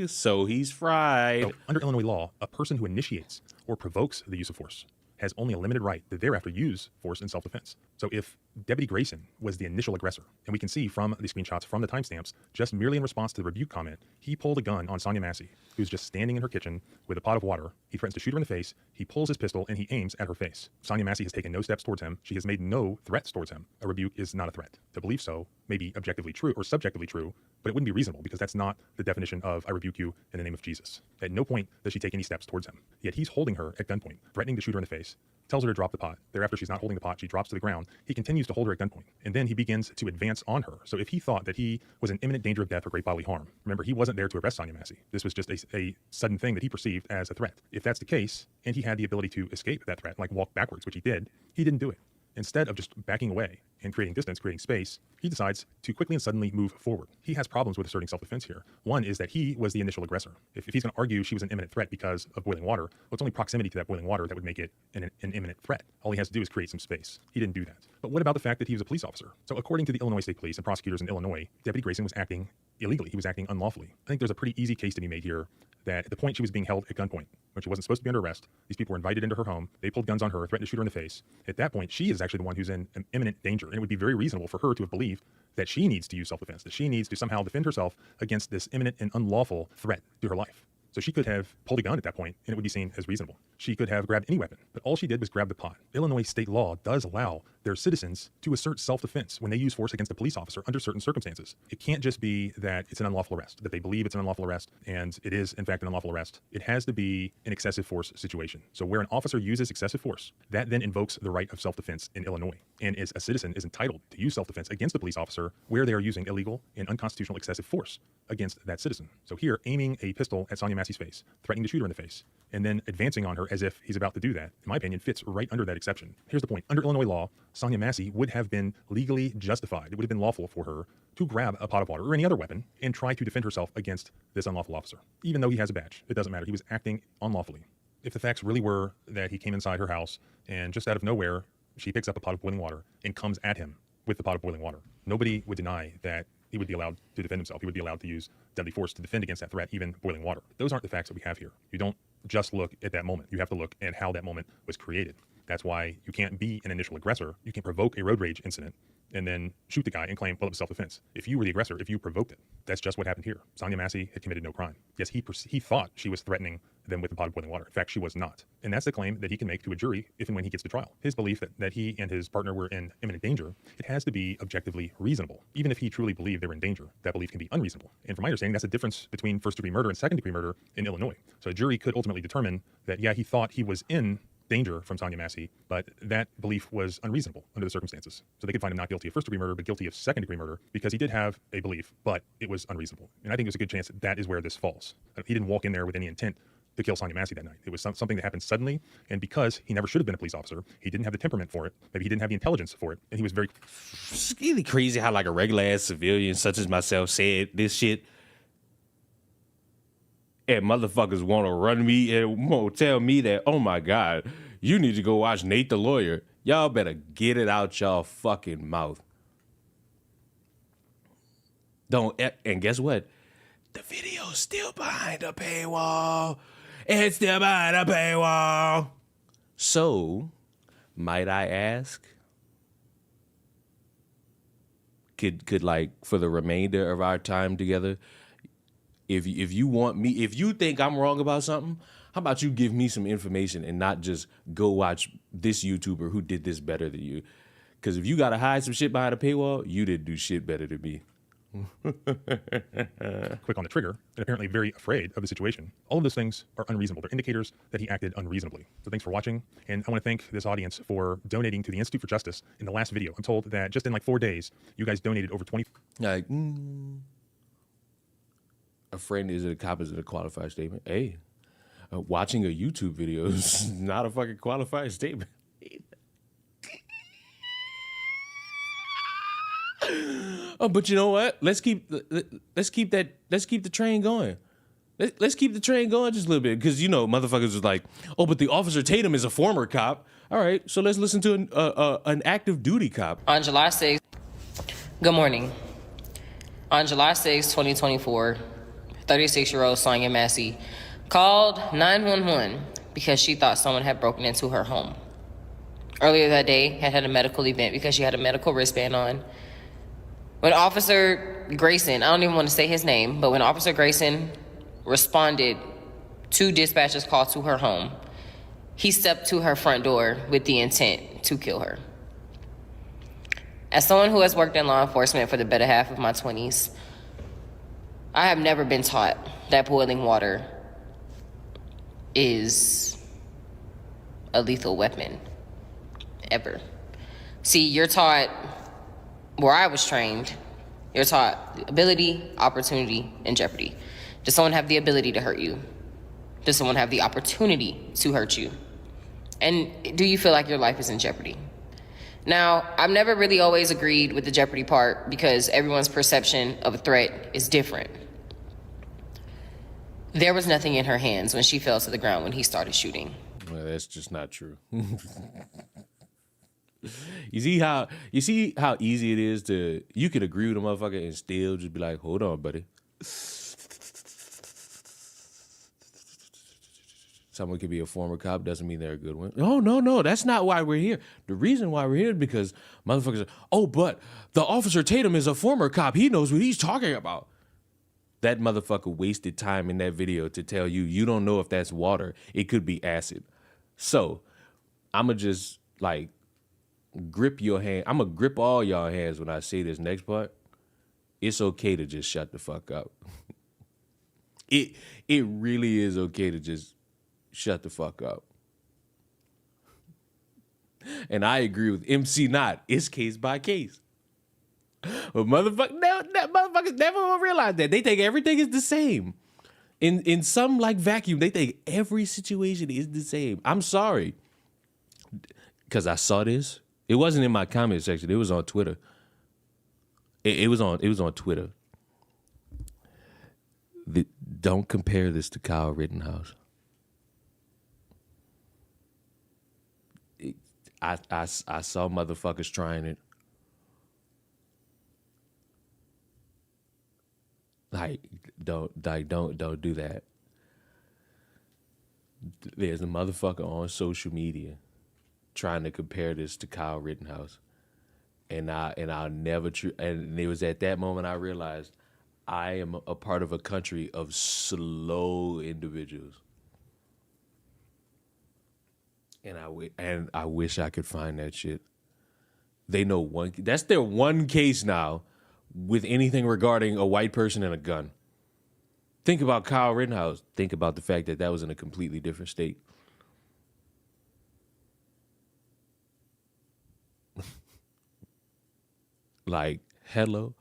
Speaker 1: So he's fried.
Speaker 3: So, under Illinois law, a person who initiates or provokes the use of force has only a limited right to thereafter use force in self-defense. So if Deputy Grayson was the initial aggressor, and we can see from the screenshots from the timestamps, just merely in response to the rebuke comment, he pulled a gun on Sonya Massey, who's just standing in her kitchen with a pot of water. He threatens to shoot her in the face. He pulls his pistol and he aims at her face. Sonya Massey has taken no steps towards him. She has made no threats towards him. A rebuke is not a threat. To believe so may be objectively true or subjectively true, but it wouldn't be reasonable because that's not the definition of I rebuke you in the name of Jesus. At no point does she take any steps towards him. Yet he's holding her at gunpoint, threatening to shoot her in the face, tells her to drop the pot. Thereafter, she's not holding the pot. She drops to the ground. He continues to hold her at gunpoint. And then he begins to advance on her. So if he thought that he was in imminent danger of death or great bodily harm, remember, he wasn't there to arrest Sonya Massey. This was just a sudden thing that he perceived as a threat. If that's the case, and he had the ability to escape that threat, like walk backwards, which he didn't do it. Instead of just backing away and creating distance, creating space, he decides to quickly and suddenly move forward. He has problems with asserting self-defense here. One is that he was the initial aggressor. If he's going to argue she was an imminent threat because of boiling water, well, it's only proximity to that boiling water that would make it an imminent threat. All he has to do is create some space. He didn't do that. But what about the fact that he was a police officer? So according to the Illinois State Police and prosecutors in Illinois, Deputy Grayson was acting illegally. He was acting unlawfully. I think there's a pretty easy case to be made here that at the point she was being held at gunpoint, when she wasn't supposed to be under arrest, these people were invited into her home, they pulled guns on her, threatened to shoot her in the face. At that point, she is actually the one who's in imminent danger, and it would be very reasonable for her to have believed that she needs to use self-defense, that she needs to somehow defend herself against this imminent and unlawful threat to her life. So she could have pulled a gun at that point, and it would be seen as reasonable. She could have grabbed any weapon, but all she did was grab the pot. Illinois state law does allow their citizens to assert self-defense when they use force against a police officer under certain circumstances. It can't just be that it's an unlawful arrest, that they believe it's an unlawful arrest, and it is, in fact, an unlawful arrest. It has to be an excessive force situation. So where an officer uses excessive force, that then invokes the right of self-defense in Illinois, and a citizen is entitled to use self-defense against a police officer where they are using illegal and unconstitutional excessive force against that citizen. So here, aiming a pistol at Sonya Massey's face, threatening to shoot her in the face, and then advancing on her as if he's about to do that, in my opinion, fits right under that exception. Here's the point. Under Illinois law, Sonya Massey would have been legally justified. It would have been lawful for her to grab a pot of water or any other weapon and try to defend herself against this unlawful officer. Even though he has a badge, it doesn't matter. He was acting unlawfully. If the facts really were that he came inside her house and just out of nowhere, she picks up a pot of boiling water and comes at him with the pot of boiling water, nobody would deny that he would be allowed to defend himself. He would be allowed to use deadly force to defend against that threat, even boiling water. Those aren't the facts that we have here. You don't just look at that moment. You have to look at how that moment was created. That's why you can't be an initial aggressor. You can provoke a road rage incident and then shoot the guy and claim, well, it was self-defense. If you were the aggressor, if you provoked it, that's just what happened here. Sonya Massey had committed no crime. Yes, he thought she was threatening them with a pot of boiling water. In fact, she was not. And that's the claim that he can make to a jury if and when he gets to trial. His belief that he and his partner were in imminent danger, it has to be objectively reasonable. Even if he truly believed they were in danger, that belief can be unreasonable. And from my understanding, that's the difference between first-degree murder and second-degree murder in Illinois. So a jury could ultimately determine that, yeah, he thought he was in danger from Sonya Massey, but that belief was unreasonable under the circumstances. So they could find him not guilty of first-degree murder, but guilty of second-degree murder because he did have a belief, but it was unreasonable. And I think there's a good chance that is where this falls. He didn't walk in there with any intent to kill Sonya Massey that night. It was something that happened suddenly, and because he never should have been a police officer, he didn't have the temperament for it, maybe he didn't have the intelligence for it, and he was very...
Speaker 1: It's really crazy how like a regular ass civilian such as myself said this shit, and motherfuckers want to run me and want to tell me that, oh my God, you need to go watch Nate the Lawyer. Y'all better get it out y'all fucking mouth. And guess what? The video's still behind a paywall. It's still behind a paywall. So, might I ask, could like for the remainder of our time together, if you want me, if you think I'm wrong about something, how about you give me some information and not just go watch this YouTuber who did this better than you? Because if you got to hide some shit behind a paywall, you didn't do shit better than me.
Speaker 3: Quick on the trigger, and apparently very afraid of the situation. All of those things are unreasonable. They're indicators that he acted unreasonably. So thanks for watching, and I want to thank this audience for donating to the Institute for Justice in the last video. I'm told that just in like 4 days, you guys donated over 20.
Speaker 1: Like, a friend is a cop is a qualified statement. Hey, watching a YouTube video is not a fucking qualified statement. Oh, but you know what? Let's keep the train going. Let's keep the train going just a little bit, because motherfuckers was like, oh, but the Officer Tatum is a former cop. All right, so let's listen to an active duty cop.
Speaker 4: On July 6th, good morning. On July 6th, 2024, 36-year-old Sonya Massey called 911 because she thought someone had broken into her home. Earlier that day, had a medical event because she had a medical wristband on. When Officer Grayson, I don't even want to say his name, but when Officer Grayson responded to dispatcher's call to her home, he stepped to her front door with the intent to kill her. As someone who has worked in law enforcement for the better half of my 20s, I have never been taught that boiling water is a lethal weapon, ever. See, you're taught, where I was trained, you're taught ability, opportunity, and jeopardy. Does someone have the ability to hurt you? Does someone have the opportunity to hurt you? And do you feel like your life is in jeopardy? Now, I've never really always agreed with the jeopardy part because everyone's perception of a threat is different. There was nothing in her hands when she fell to the ground when he started shooting.
Speaker 1: Well, that's just not true. You see how easy it is you could agree with a motherfucker and still just be like, hold on, buddy. Someone could be a former cop, doesn't mean they're a good one. No, that's not why we're here. The reason why we're here is because motherfuckers are, oh, but the Officer Tatum is a former cop. He knows what he's talking about. That motherfucker wasted time in that video to tell you don't know if that's water. It could be acid. So I'ma just like grip your hand. I'm going to grip all y'all hands when I say this next part. It's okay to just shut the fuck up. It really is okay to just shut the fuck up. And I agree with MC Not. It's case by case. But motherfuckers never will realize that. They think everything is the same. In some like vacuum, they think every situation is the same. I'm sorry. Because I saw this. It wasn't in my comment section. It was on Twitter. It was on Twitter. Don't compare this to Kyle Rittenhouse. I saw motherfuckers trying it. Don't do that. There's a motherfucker on social media trying to compare this to Kyle Rittenhouse, and I'll never. And it was at that moment I realized I am a part of a country of slow individuals, and I wish I could find that shit. They know one. That's their one case now with anything regarding a white person and a gun. Think about Kyle Rittenhouse. Think about the fact that was in a completely different state. Like, hello?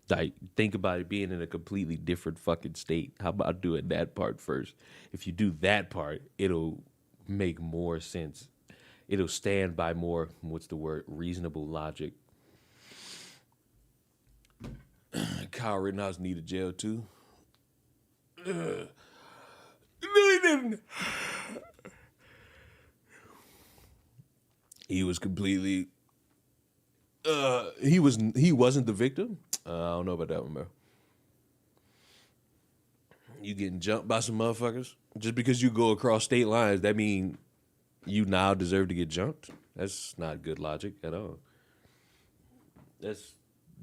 Speaker 1: Like, think about it being in a completely different fucking state. How about doing that part first? If you do that part, it'll make more sense. It'll stand by more, reasonable logic. Kyle Rittenhouse needed jail too. No, he didn't. He was completely. He wasn't the victim. I don't know about that one, bro. You getting jumped by some motherfuckers just because you go across state lines? That mean you now deserve to get jumped? That's not good logic at all. That's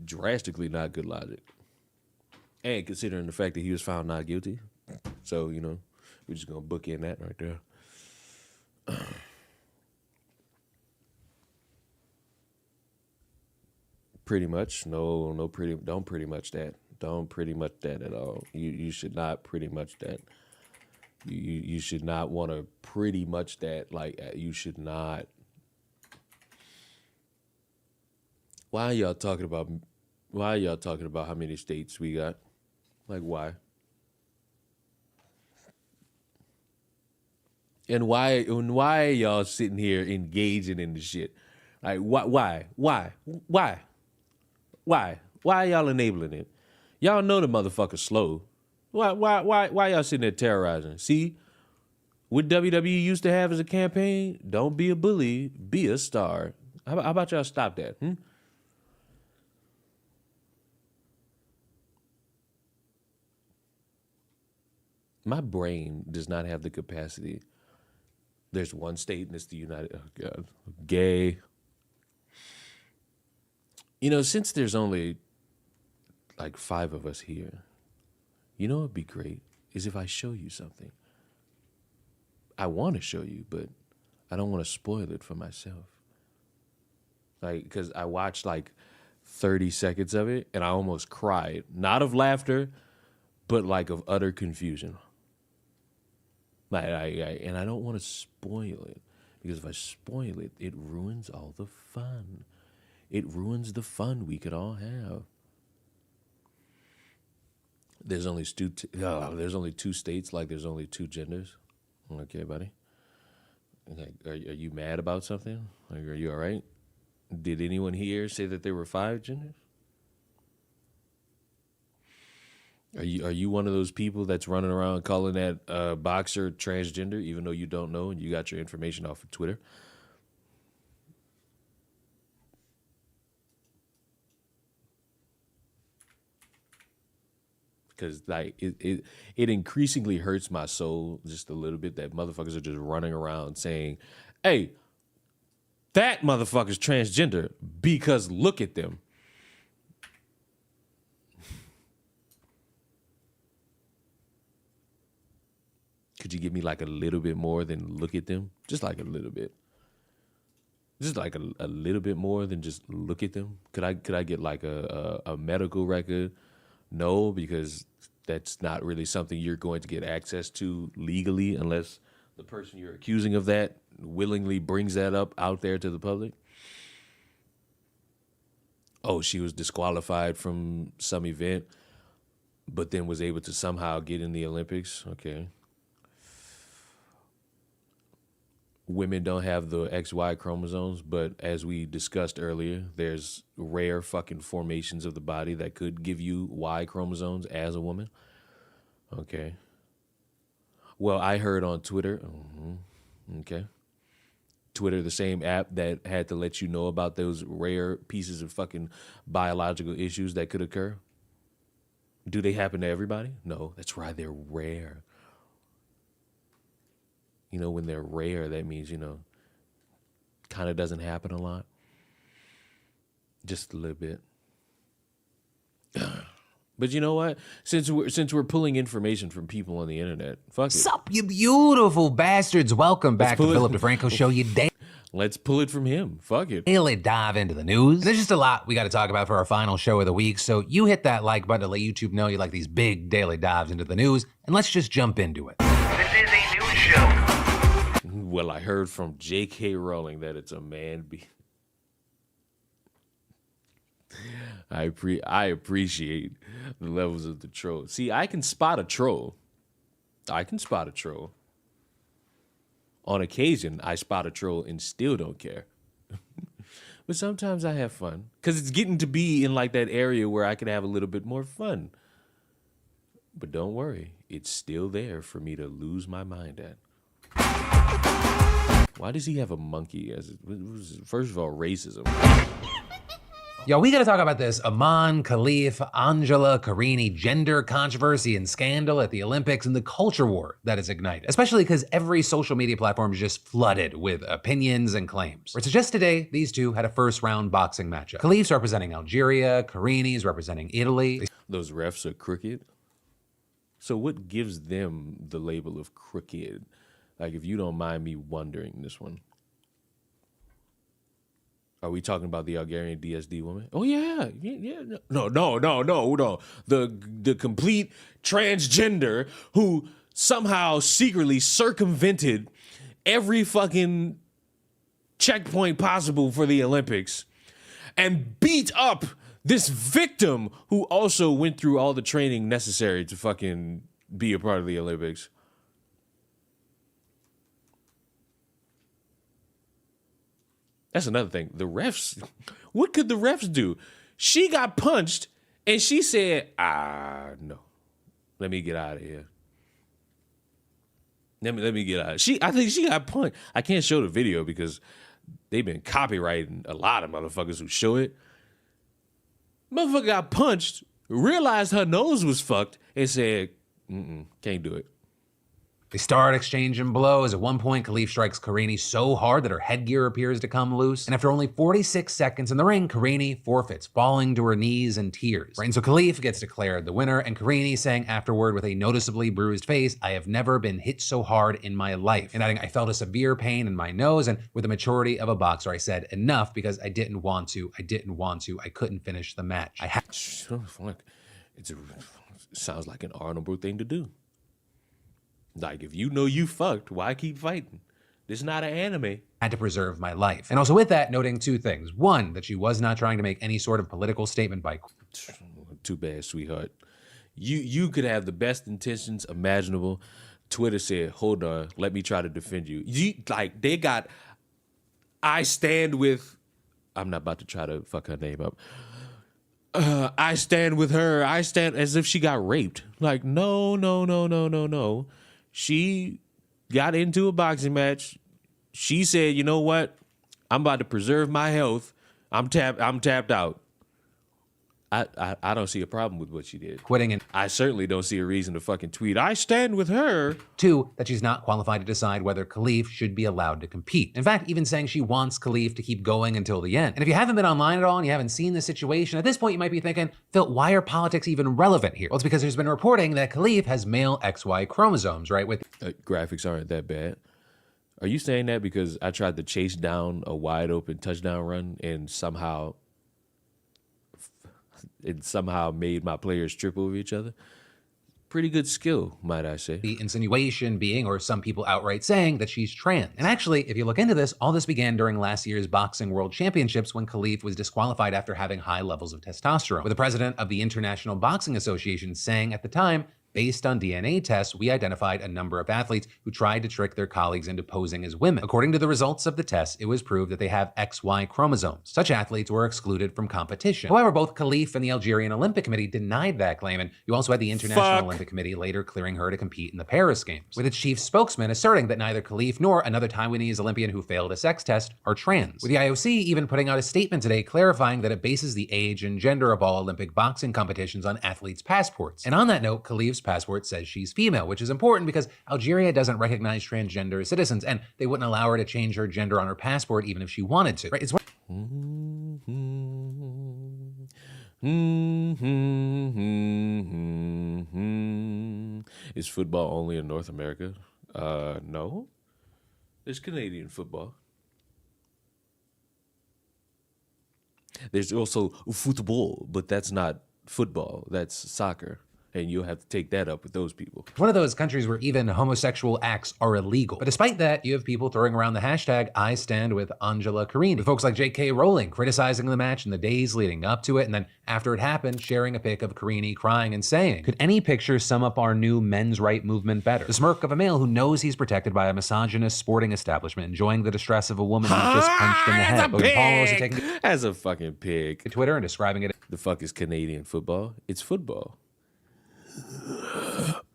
Speaker 1: drastically not good logic. And considering the fact that he was found not guilty, so we're just gonna bookend that right there. Pretty much, no, don't pretty much that. Don't pretty much that at all. You should not pretty much that. You should not want to pretty much that. Like, you should not. Why are y'all talking about how many states we got? Like, why? And why are y'all sitting here engaging in the shit? Like, why? Why are y'all enabling it? Y'all know the motherfucker's slow. Why y'all sitting there terrorizing? See, what WWE used to have as a campaign, don't be a bully, be a star. How about y'all stop that? My brain does not have the capacity. There's one state and it's the United, oh God, gay. Since there's only like 5 of us here, what would be great is if I show you something. I want to show you, but I don't want to spoil it for myself. Like, because I watched like 30 seconds of it and I almost cried. Not of laughter, but like of utter confusion. And I don't want to spoil it, because if I spoil it, it ruins all the fun. It ruins the fun we could all have. There's only 2 states, like there's only 2 genders. Okay, buddy. Like, are you mad about something? Like, are you all right? Did anyone here say that there were 5 genders? Are you one of those people that's running around calling that boxer transgender, even though you don't know and you got your information off of Twitter? Because like it increasingly hurts my soul just a little bit that motherfuckers are just running around saying, "Hey, that motherfucker's transgender because look at them." Could you give me like a little bit more than look at them? Just like a little bit. Just like a little bit more than just look at them. Could I get like a medical record? No, because that's not really something you're going to get access to legally unless the person you're accusing of that willingly brings that up out there to the public. Oh, she was disqualified from some event, but then was able to somehow get in the Olympics. Okay. Women don't have the XY chromosomes, but as we discussed earlier, there's rare fucking formations of the body that could give you Y chromosomes as a woman. Okay. Well, I heard on Twitter, okay, Twitter, the same app that had to let you know about those rare pieces of fucking biological issues that could occur. Do they happen to everybody? No, that's right, they're rare. When they're rare, that means, kind of doesn't happen a lot. Just a little bit. But you know what? Since we're pulling information from people on the internet, fuck it.
Speaker 5: Sup, you beautiful bastards. Welcome back to the Philip DeFranco Show. You
Speaker 1: Let's pull it from him. Fuck it.
Speaker 5: daily dive into the news. And there's just a lot we got to talk about for our final show of the week. So you hit that like button to let YouTube know you like these big daily dives into the news. And let's just jump into it.
Speaker 6: This is a news show.
Speaker 1: Well, I heard from J.K. Rowling that it's a man. I appreciate the levels of the troll. See, I can spot a troll. On occasion, I spot a troll and still don't care. But sometimes I have fun because it's getting to be in like that area where I can have a little bit more fun. But don't worry, it's still there for me to lose my mind at. Why does he have a monkey as first of all, racism?
Speaker 5: Yo, we gotta talk about this Aman, Khalif, Angela, Karini gender controversy and scandal at the Olympics and the culture war that is ignited, especially because every social media platform is just flooded with opinions and claims. Where it's just today, these two had a first round boxing matchup. Khalif's representing Algeria, Karini's representing Italy.
Speaker 1: Those refs are crooked. So what gives them the label of crooked? Like, if you don't mind me wondering this one. Are we talking about the Algerian DSD woman? Oh yeah. No. The complete transgender who somehow secretly circumvented every fucking checkpoint possible for the Olympics and beat up this victim who also went through all the training necessary to fucking be a part of the Olympics. That's another thing. The refs, what could the refs do? She got punched and she said, no, let me get out of here. Let me get out. I think she got punched. I can't show the video because they've been copyrighting a lot of motherfuckers who show it. Motherfucker got punched, realized her nose was fucked, and said, can't do it.
Speaker 5: They start exchanging blows. At one point, Khalif strikes Karini so hard that her headgear appears to come loose. And after only 46 seconds in the ring, Karini forfeits, falling to her knees in tears. Right? And so Khalif gets declared the winner, and Karini saying afterward with a noticeably bruised face, "I have never been hit so hard in my life." And adding, "I felt a severe pain in my nose, and with the maturity of a boxer, I said enough because I didn't want to. I couldn't finish the match.
Speaker 1: It sounds like an honorable thing to do. Like, if you know you fucked, why keep fighting? This is not an anime.
Speaker 5: Had to preserve my life." And also with that, noting two things. One, that she was not trying to make any sort of political statement by...
Speaker 1: Too bad, sweetheart. You could have the best intentions imaginable. Twitter said, hold on, let me try to defend you. They got, I stand with... I'm not about to try to fuck her name up. I stand with her. I stand as if she got raped. Like, no. She got into a boxing match. She said, you know what? I'm about to preserve my health. I'm tapped out. I don't see a problem with what she did.
Speaker 5: Quitting and...
Speaker 1: I certainly don't see a reason to fucking tweet, I stand with her.
Speaker 5: Two, that she's not qualified to decide whether Khalif should be allowed to compete. In fact, even saying she wants Khalif to keep going until the end. And if you haven't been online at all and you haven't seen this situation, at this point you might be thinking, Phil, why are politics even relevant here? Well, it's because there's been reporting that Khalif has male XY chromosomes, right? With
Speaker 1: graphics aren't that bad. Are you saying that because I tried to chase down a wide open touchdown run and somehow made my players trip over each other? Pretty good skill, might I say.
Speaker 5: The insinuation being, or some people outright saying, that she's trans. And actually, if you look into this, all this began during last year's Boxing World Championships when Khalif was disqualified after having high levels of testosterone, with the president of the International Boxing Association saying at the time, "Based on DNA tests, we identified a number of athletes who tried to trick their colleagues into posing as women. According to the results of the tests, it was proved that they have XY chromosomes. Such athletes were excluded from competition." However, both Khalif and the Algerian Olympic Committee denied that claim, and you also had the International Olympic Committee later clearing her to compete in the Paris Games, with its chief spokesman asserting that neither Khalif nor another Taiwanese Olympian who failed a sex test are trans. With the IOC even putting out a statement today clarifying that it bases the age and gender of all Olympic boxing competitions on athletes' passports. And on that note, Khalif's passport says she's female, which is important because Algeria doesn't recognize transgender citizens, and they wouldn't allow her to change her gender on her passport even if she wanted to. Right? It's
Speaker 1: Is football only in North America? No. There's Canadian football. There's also football, but that's not football. That's soccer. And you'll have to take that up with those people.
Speaker 5: One of those countries where even homosexual acts are illegal. But despite that, you have people throwing around the hashtag I stand with Angela Karini. With folks like J.K. Rowling criticizing the match in the days leading up to it, and then after it happened, sharing a pic of Karini crying and saying, "Could any picture sum up our new men's right movement better?" The smirk of a male who knows he's protected by a misogynist sporting establishment, enjoying the distress of a woman who's just punched in the head. Logan Paul also taking
Speaker 1: as a fucking pig.
Speaker 5: Twitter and describing it.
Speaker 1: The fuck is Canadian football? It's football.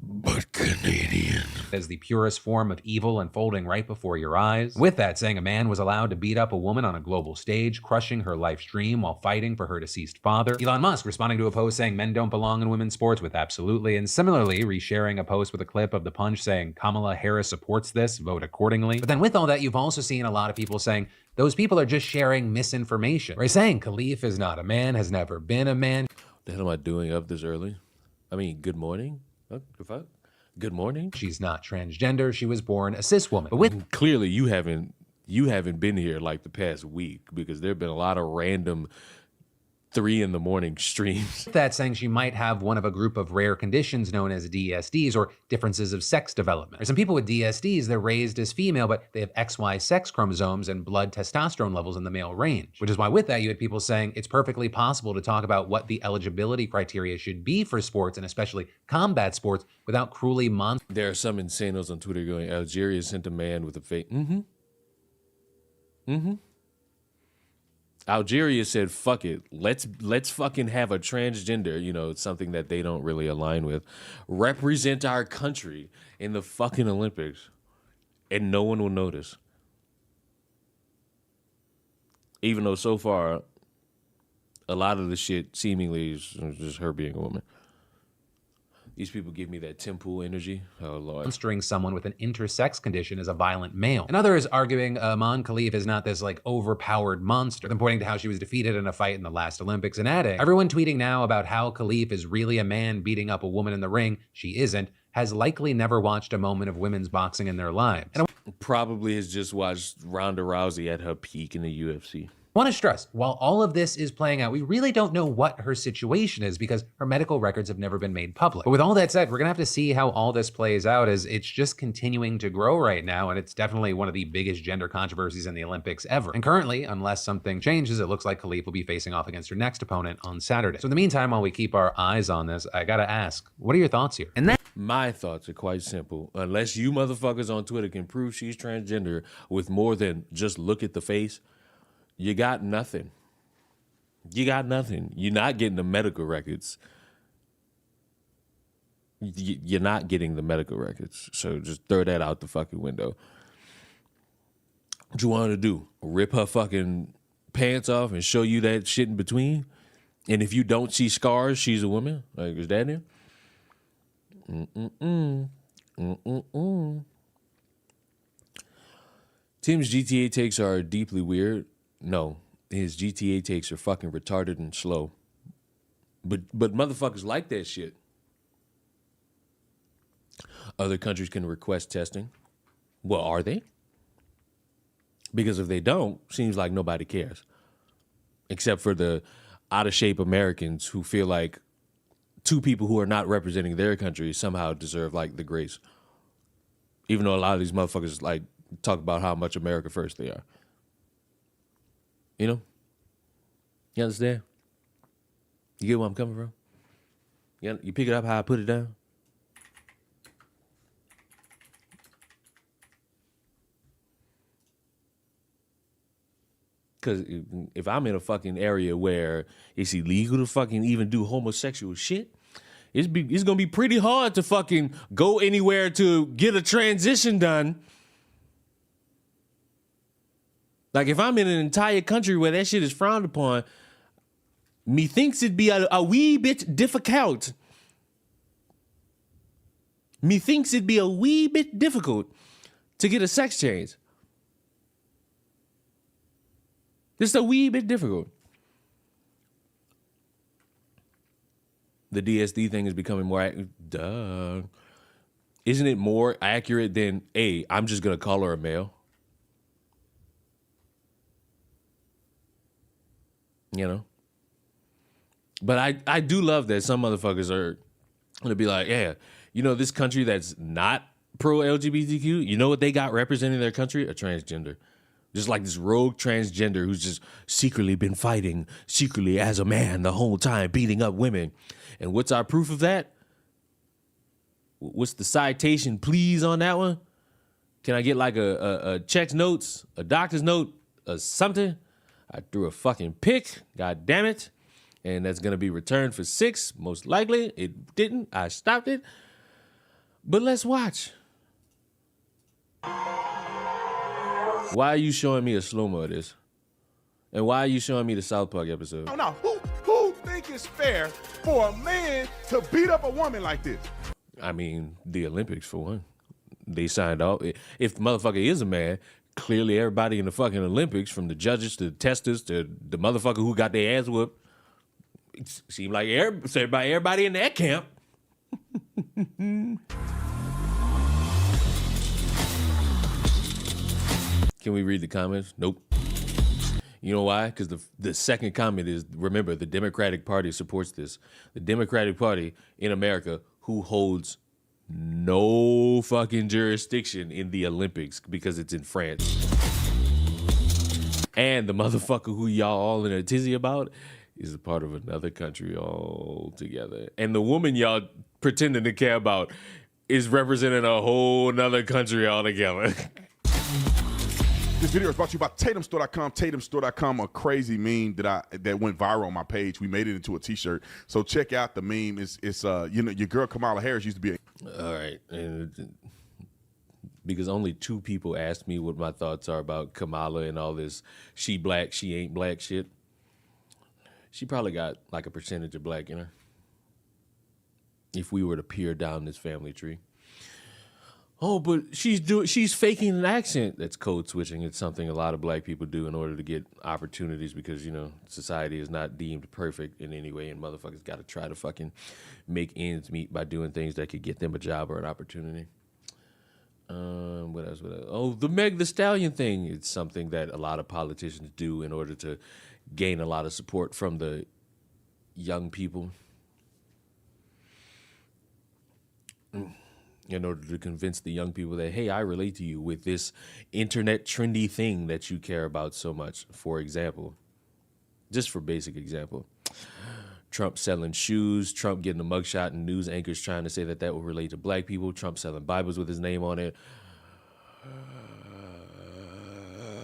Speaker 1: But Not Canadian.
Speaker 5: As the purest form of evil unfolding right before your eyes. With that, saying a man was allowed to beat up a woman on a global stage, crushing her life's dream while fighting for her deceased father. Elon Musk responding to a post saying men don't belong in women's sports with absolutely, and similarly resharing a post with a clip of The Punch saying Kamala Harris supports this, vote accordingly. But then with all that, you've also seen a lot of people saying those people are just sharing misinformation. Or saying Khalif is not a man, has never been a man.
Speaker 1: What the hell am I doing up this early? I mean, good morning? What the fuck? Good morning?
Speaker 5: She's not transgender. She was born a cis woman. But with
Speaker 1: Clearly, you haven't been here like the past week, because there have been a lot of random 3 a.m. streams.
Speaker 5: that, saying she might have one of a group of rare conditions known as DSDs, or differences of sex development. For some people with DSDs, they're raised as female, but they have XY sex chromosomes and blood testosterone levels in the male range. Which is why with that, you had people saying it's perfectly possible to talk about what the eligibility criteria should be for sports, and especially combat sports, without cruelly
Speaker 1: There are some insanos on Twitter going, Algeria sent a man with a fake. Algeria said, fuck it. Let's fucking have a transgender, you know, something that they don't really align with, represent our country in the fucking Olympics, and no one will notice. Even though so far, a lot of the shit seemingly is just her being a woman. These people give me that Tim Pool energy. Oh, Lord.
Speaker 5: monstering someone with an intersex condition as a violent male. And others arguing Iman Khalif is not this like overpowered monster. Then pointing to how she was defeated in a fight in the last Olympics and adding, everyone tweeting now about how Khalif is really a man beating up a woman in the ring. She isn't. Has likely never watched a moment of women's boxing in their lives. And
Speaker 1: Probably has just watched Ronda Rousey at her peak in the UFC.
Speaker 5: I want to stress, while all of this is playing out, we really don't know what her situation is because her medical records have never been made public. But with all that said, we're gonna have to see how all this plays out, as it's just continuing to grow right now, and it's definitely one of the biggest gender controversies in the Olympics ever. And currently, unless something changes, it looks like Khalif will be facing off against her next opponent on Saturday. So in the meantime, while we keep our eyes on this, I gotta ask, what are your thoughts here? And then
Speaker 1: My thoughts are quite simple. Unless you motherfuckers on Twitter can prove she's transgender with more than just look at the face, you got nothing. You got nothing. You're not getting the medical records. You're not getting the medical records. So just throw that out the fucking window. What you want her to do? Rip her fucking pants off and show you that shit in between? And if you don't see scars, she's a woman? Like, is that it? Tim's GTA takes are deeply weird. No, his GTA takes are fucking retarded and slow. But motherfuckers like that shit. Other countries can request testing. Well, are they? Because if they don't, seems like nobody cares. Except for the out-of-shape Americans who feel like two people who are not representing their country somehow deserve, like, the grace. Even though a lot of these motherfuckers, like, talk about how much America first they are. You know? You understand? You get where I'm coming from? You pick it up how I put it down? Because if I'm in a fucking area where it's illegal to fucking even do homosexual shit, it's going to be pretty hard to fucking go anywhere to get a transition done. Like, if I'm in an entire country where that shit is frowned upon, methinks it'd be a wee bit difficult. Methinks it'd be a wee bit difficult to get a sex change. Just a wee bit difficult. The DSD thing is becoming more... Duh. Isn't it more accurate than, hey, I'm just going to call her a male? You know? But I do love that some motherfuckers are going to be like, yeah, you know, this country that's not pro-LGBTQ, you know what they got representing their country? A transgender. Just like this rogue transgender who's just secretly been fighting secretly as a man the whole time, beating up women. And what's our proof of that? What's the citation, please, on that one? Can I get like a check's notes, a doctor's note, or something? I threw a fucking pick, god damn it. And that's going to be returned for 6, most likely. It didn't. I stopped it. But let's watch. Why are you showing me a slow-mo of this? And why are you showing me the South Park episode?
Speaker 7: Now, who think it's fair for a man to beat up a woman like this?
Speaker 1: I mean, the Olympics, for one. They signed off. If the motherfucker is a man, clearly everybody in the fucking Olympics, from the judges to the testers to the motherfucker who got their ass whooped, it seemed like everybody in that camp. Can we read the comments? Nope. You know why? Because the second comment is, remember, the Democratic Party supports this. The Democratic Party in America, who holds no fucking jurisdiction in the Olympics because it's in France. And the motherfucker who y'all all in a tizzy about is a part of another country altogether. And the woman y'all pretending to care about is representing a whole nother country altogether.
Speaker 7: This video is brought to you by TatumStore.com. TatumStore.com, a crazy meme that went viral on my page. We made it into a T-shirt, so check out the meme. It's your girl Kamala Harris used to be.
Speaker 1: All right, and because only 2 people asked me what my thoughts are about Kamala and all this she black, she ain't black shit. She probably got like a percentage of black in her. If we were to peer down this family tree. Oh, but she's faking an accent. That's code switching. It's something a lot of black people do in order to get opportunities because, you know, society is not deemed perfect in any way, and motherfuckers got to try to fucking make ends meet by doing things that could get them a job or an opportunity. What else? Oh, the Meg Thee Stallion thing. It's something that a lot of politicians do in order to gain a lot of support from the young people. In order to convince the young people that, hey, I relate to you with this internet trendy thing that you care about so much. For example, just for basic example, Trump selling shoes, Trump getting a mugshot and news anchors trying to say that will relate to black people, Trump selling Bibles with his name on it,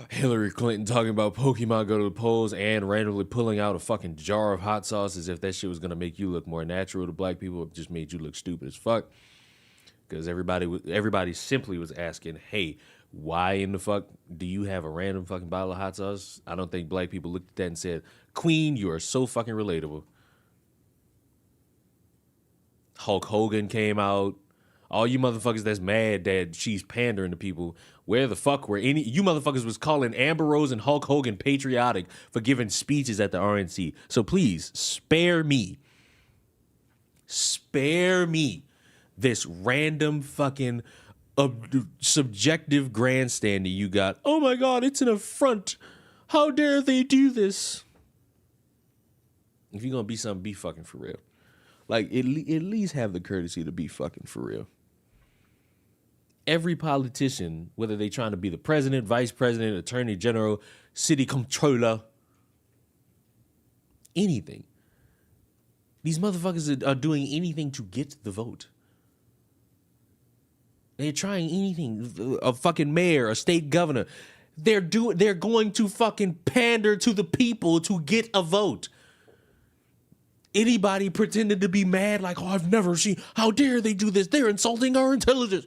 Speaker 1: Hillary Clinton talking about Pokemon go to the polls and randomly pulling out a fucking jar of hot sauce as if that shit was going to make you look more natural to black people. It just made you look stupid as fuck. Because everybody simply was asking, hey, why in the fuck do you have a random fucking bottle of hot sauce? I don't think black people looked at that and said, Queen, you are so fucking relatable. Hulk Hogan came out. All you motherfuckers that's mad that she's pandering to people, where the fuck were any? You motherfuckers was calling Amber Rose and Hulk Hogan patriotic for giving speeches at the RNC. So please, spare me. Spare me this random fucking subjective grandstanding you got. Oh my God, it's an affront. How dare they do this? If you're going to be something, be fucking for real. Like, at least have the courtesy to be fucking for real. Every politician, whether they trying to be the president, vice president, attorney general, city controller, anything. These motherfuckers are doing anything to get the vote. They're trying anything. A fucking mayor, a state governor. They're going to fucking pander to the people to get a vote. Anybody pretended to be mad like, oh, I've never seen, how dare they do this? They're insulting our intelligence.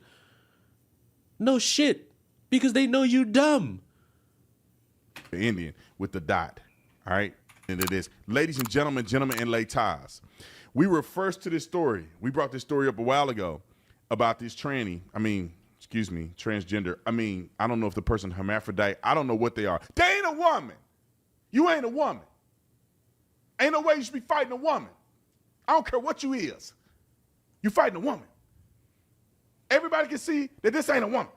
Speaker 1: No shit, because they know you dumb.
Speaker 7: The Indian with the dot, all right? And it is, ladies and gentlemen and ladies, we were first to this story. We brought this story up a while ago about this transgender. I don't know if the person hermaphrodite. I don't know what they are. They ain't a woman. You ain't a woman. Ain't no way you should be fighting a woman. I don't care what you is. You fighting a woman. Everybody can see that this ain't a woman.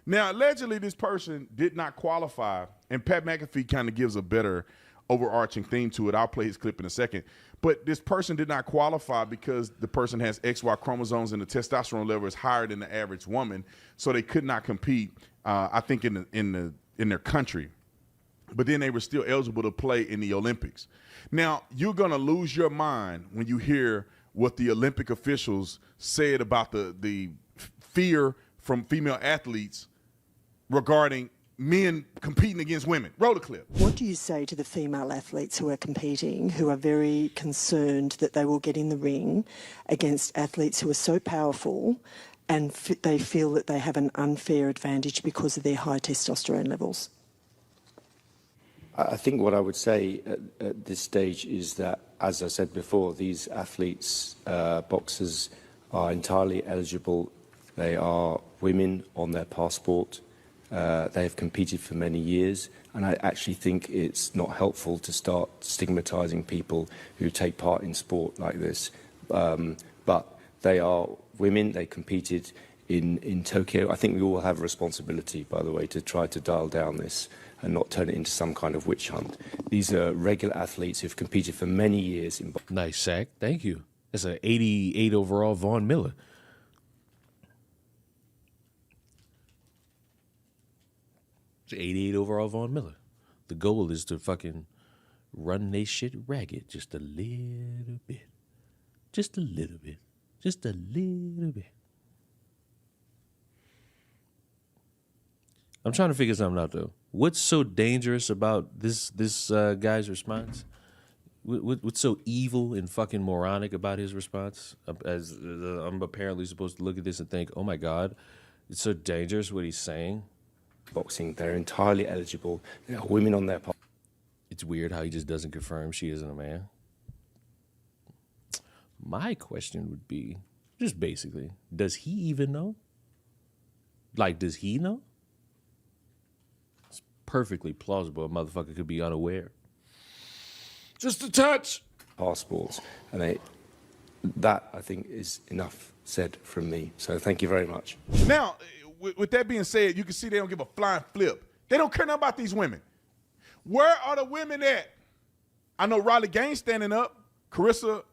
Speaker 7: Now, allegedly, this person did not qualify, and Pat McAfee kind of gives a better overarching theme to it. I'll play his clip in a second. But this person did not qualify because the person has XY chromosomes and the testosterone level is higher than the average woman, so they could not compete, I think, in their country. But then they were still eligible to play in the Olympics. Now, you're going to lose your mind when you hear what the Olympic officials said about the fear from female athletes regarding men competing against women. Roll the clip.
Speaker 8: What do you say to the female athletes who are competing, who are very concerned that they will get in the ring against athletes who are so powerful and they feel that they have an unfair advantage because of their high testosterone levels?
Speaker 9: I think what I would say at this stage is that, as I said before, these athletes, boxers, are entirely eligible. They are women on their passport. They have competed for many years, and I actually think it's not helpful to start stigmatizing people who take part in sport like this. But they are women. They competed in Tokyo. I think we all have a responsibility, by the way, to try to dial down this and not turn it into some kind of witch hunt. These are regular athletes who've competed for many years in boxing.
Speaker 1: Nice sack. Thank you. That's an 88 overall Vaughn Miller. It's an 88 overall Vaughn Miller. The goal is to fucking run they shit ragged just a little bit. Just a little bit. Just a little bit. I'm trying to figure something out, though. What's so dangerous about this guy's response? What's so evil and fucking moronic about his response? As I'm apparently supposed to look at this and think, oh my God, it's so dangerous what he's saying.
Speaker 9: Boxing, they're entirely eligible. There are women on their passport.
Speaker 1: It's weird how he just doesn't confirm she isn't a man. My question would be, just basically, does he even know? Like, does he know? It's perfectly plausible a motherfucker could be unaware. Just a touch.
Speaker 9: Passports, and that I think is enough said from me. So thank you very much.
Speaker 7: Now, with that being said, you can see they don't give a flying flip. They don't care nothing about these women. Where are the women at? I know Riley Gaines standing up. Carissa,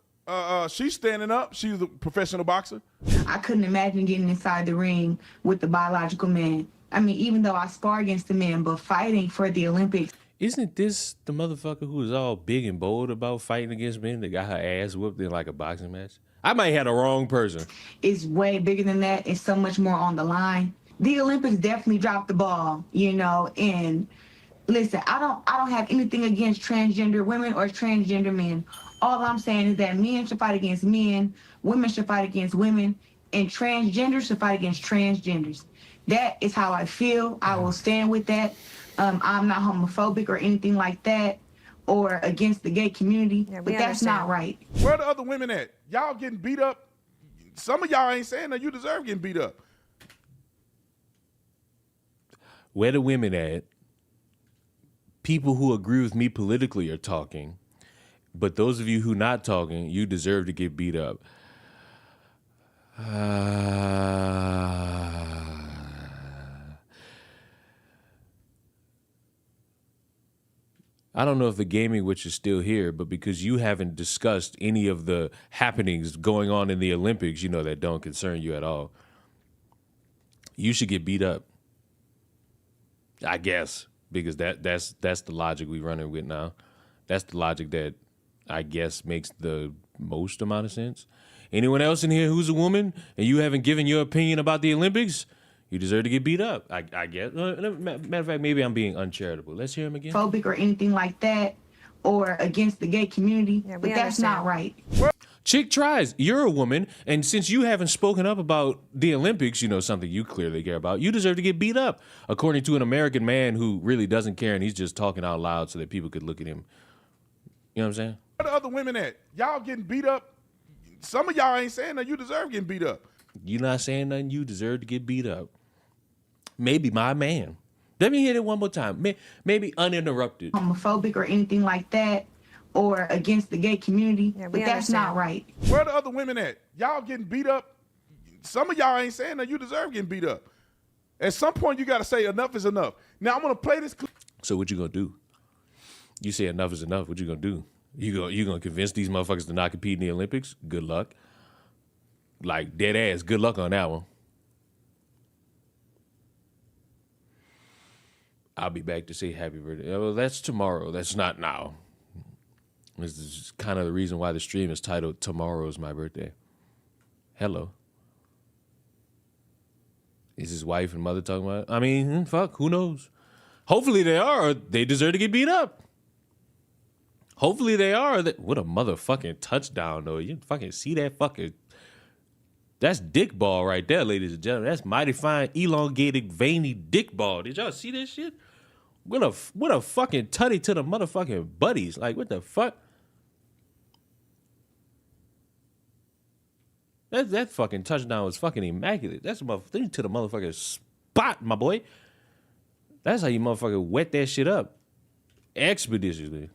Speaker 7: she's standing up. She's a professional boxer.
Speaker 10: I couldn't imagine getting inside the ring with the biological man. I mean, even though I spar against the men, but fighting for the Olympics.
Speaker 1: Isn't this the motherfucker who is all big and bold about fighting against men that got her ass whooped in like a boxing match? I might have the wrong person.
Speaker 10: It's way bigger than that. It's so much more on the line. The Olympics definitely dropped the ball, you know, and listen, I don't have anything against transgender women or transgender men. All I'm saying is that men should fight against men, women should fight against women, and transgenders should fight against transgenders. That is how I feel. I will stand with that. I'm not homophobic or anything like that or against the gay community, but that's not right.
Speaker 7: Where are the other women at? Y'all getting beat up. Some of y'all ain't saying that you deserve getting beat up.
Speaker 1: Where the women at? People who agree with me politically are talking, but those of you who not talking, you deserve to get beat up. I don't know if the gaming witch is still here, but because you haven't discussed any of the happenings going on in the Olympics, you know, that don't concern you at all, you should get beat up. I guess, because that's the logic we running with now. That's the logic that I guess makes the most amount of sense. Anyone else in here who's a woman and you haven't given your opinion about the Olympics, you deserve to get beat up, I guess. Matter of fact, maybe I'm being uncharitable. Let's hear him again.
Speaker 10: Phobic or anything like that or against the gay community, but that's not right.
Speaker 1: Chick tries. You're a woman, and since you haven't spoken up about the Olympics, you know, something you clearly care about, you deserve to get beat up, according to an American man who really doesn't care, and he's just talking out loud so that people could look at him. You know what I'm saying?
Speaker 7: Where the other women at? Y'all getting beat up. Some of y'all ain't saying that you deserve getting beat up.
Speaker 1: You not saying nothing, you deserve to get beat up. Maybe my man. Let me hear it one more time. Maybe uninterrupted.
Speaker 10: Homophobic or anything like that or against the gay community, but that's not right.
Speaker 7: Where are the other women at? Y'all getting beat up. Some of y'all ain't saying that you deserve getting beat up. At some point, you got to say enough is enough. Now, I'm going to play this clip.
Speaker 1: So what you going to do? You say enough is enough. What you going to do? You going to convince these motherfuckers to not compete in the Olympics? Good luck. Like, dead ass. Good luck on that one. I'll be back to say happy birthday. Well, that's tomorrow. That's not now. This is kind of the reason why the stream is titled Tomorrow's My Birthday. Hello. Is his wife and mother talking about it? I mean, fuck, who knows? Hopefully they are, or they deserve to get beat up. Hopefully they are. What a motherfucking touchdown, though. You fucking see that fucking... That's dick ball right there, ladies and gentlemen. That's mighty fine, elongated, veiny dick ball. Did y'all see that shit? What a fucking tutty to the motherfucking buddies. Like, what the fuck? That fucking touchdown was fucking immaculate. That's a motherfucker to the motherfucking spot, my boy. That's how you motherfucker wet that shit up. Expeditiously.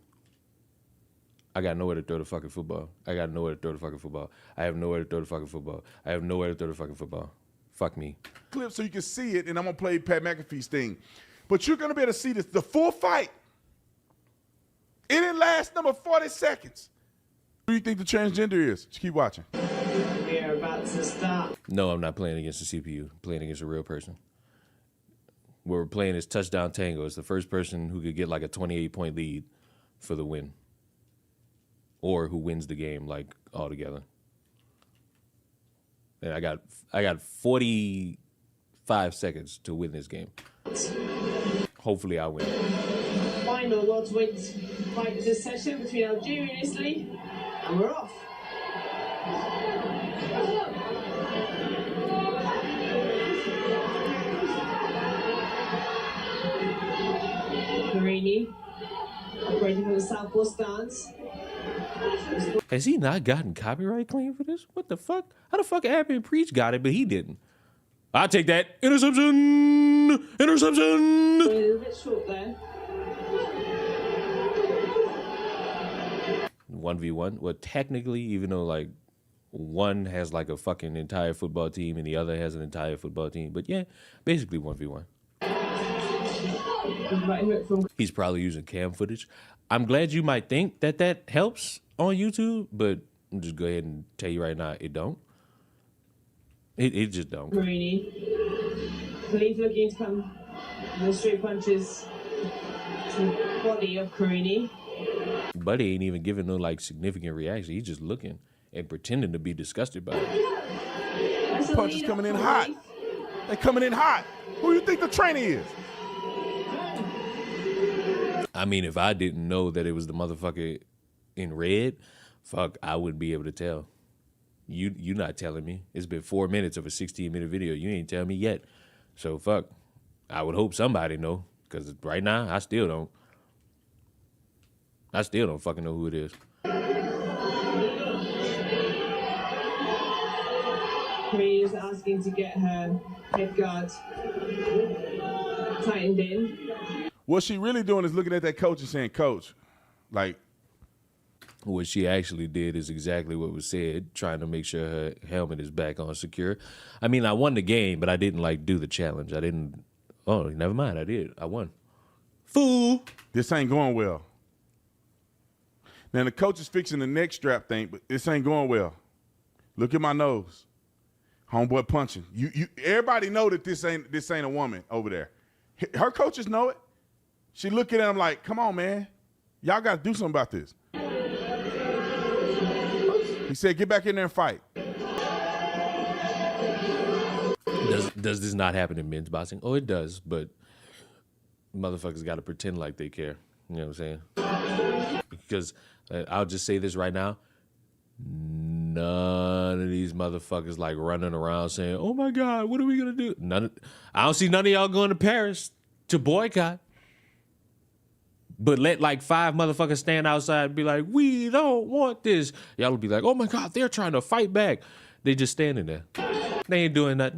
Speaker 1: I got nowhere to throw the fucking football. I got nowhere to throw the fucking football. I have nowhere to throw the fucking football. I have nowhere to throw the fucking football. Fuck me.
Speaker 7: Clip so you can see it, and I'm going to play Pat McAfee's thing. But you're going to be able to see this, the full fight. It didn't last number 40 seconds. Who do you think the transgender is? Just keep watching.
Speaker 11: We're about to stop.
Speaker 1: No, I'm not playing against the CPU. I'm playing against a real person. What we're playing is touchdown tango. It's the first person who could get like a 28-point lead for the win. Or who wins the game, like, altogether. And I got 45 seconds to win this game. Hopefully I win.
Speaker 11: Final welterweight fight of this session between Algeria and Italy. And we're off. Marini, operating from the southpaw stance.
Speaker 1: Has he not gotten copyright claim for this? What the fuck? How the fuck Admin Preach got it, but he didn't? I'll take that. Interception! Interception!
Speaker 11: A little bit short there.
Speaker 1: 1v1? Well, technically, even though, like, one has, like, a fucking entire football team and the other has an entire football team. But, yeah, basically 1v1. He's probably using cam footage. I'm glad you might think that helps on YouTube, but I'm just go ahead and tell you right now, it don't. It just don't.
Speaker 11: Marini. Khalif looking to come with straight punches to the body of Carini.
Speaker 1: Buddy ain't even giving no like significant reaction. He's just looking and pretending to be disgusted by it.
Speaker 7: Punches coming in hot. They coming in hot. Who you think the trainer is?
Speaker 1: I mean, if I didn't know that it was the motherfucker in red, fuck, I wouldn't be able to tell. You not telling me. It's been 4 minutes of a 16-minute video. You ain't telling me yet. So, fuck. I would hope somebody know, because right now, I still don't. I still don't fucking know who it is.
Speaker 11: Carini is asking to get her head guard tightened in.
Speaker 7: What she really doing is looking at that coach and saying, Coach, like,
Speaker 1: what she actually did is exactly what was said, trying to make sure her helmet is back on secure. I mean, I won the game, but I didn't, like, do the challenge. I didn't. Oh, never mind. I did. I won. Fool.
Speaker 7: This ain't going well. Now, the coach is fixing the neck strap thing, but this ain't going well. Look at my nose. Homeboy punching. Everybody know that this ain't a woman over there. Her coaches know it. She looking at him like, come on, man. Y'all got to do something about this. He said, get back in there and fight.
Speaker 1: Does this not happen in men's boxing? Oh, it does, but motherfuckers got to pretend like they care. You know what I'm saying? Because I'll just say this right now. None of these motherfuckers like running around saying, oh, my God, what are we going to do? I don't see none of y'all going to Paris to boycott. But let like 5 motherfuckers stand outside and be like, we don't want this. Y'all will be like, oh my God, they're trying to fight back. They just standing there. They ain't doing nothing.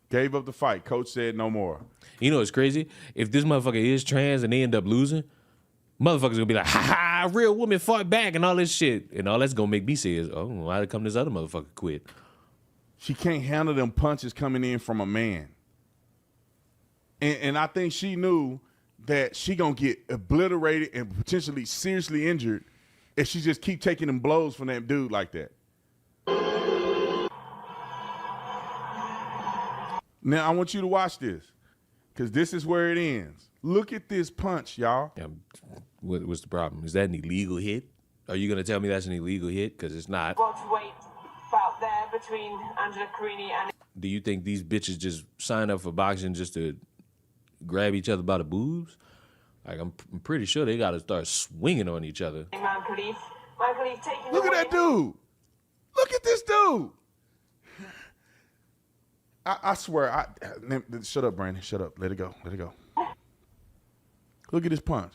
Speaker 7: Gave up the fight. Coach said no more.
Speaker 1: You know what's crazy? If this motherfucker is trans and they end up losing, motherfuckers gonna be like, ha ha, real woman fought back and all this shit. And all that's gonna make me say is, oh, why did come this other motherfucker quit?
Speaker 7: She can't handle them punches coming in from a man. And I think she knew that she gonna get obliterated and potentially seriously injured if she just keep taking them blows from that dude like that. Now I want you to watch this, because this is where it ends. Look at this punch, y'all.
Speaker 1: Yeah, what's the problem? Is that an illegal hit? Are you gonna tell me that's an illegal hit? Because it's not.
Speaker 11: Welterweight bout there between Angela Carini and
Speaker 1: Do you think these bitches just sign up for boxing just to grab each other by the boobs? Like, I'm pretty sure they got to start swinging on each other.
Speaker 7: Look at that dude. Look at this dude. I swear. Shut up, Brandon. Shut up. Let it go. Let it go. Look at this punch.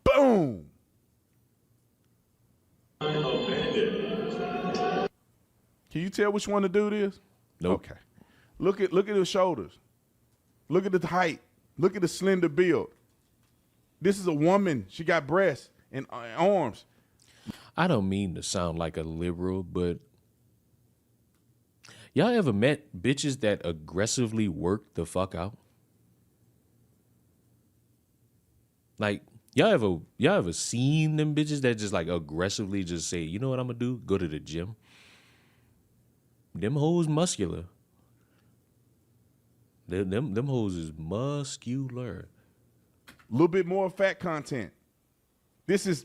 Speaker 7: Boom. Can you tell which one the dude is?
Speaker 1: Nope.
Speaker 7: Okay. Look at his shoulders. Look at the height. Look at the slender build. This is a woman. She got breasts and arms.
Speaker 1: I don't mean to sound like a liberal, but y'all ever met bitches that aggressively work the fuck out? Like, y'all ever seen them bitches that just like aggressively just say, you know what I'm gonna do? Go to the gym. Them hoes muscular. Them hoes is muscular.
Speaker 7: A little bit more fat content. This is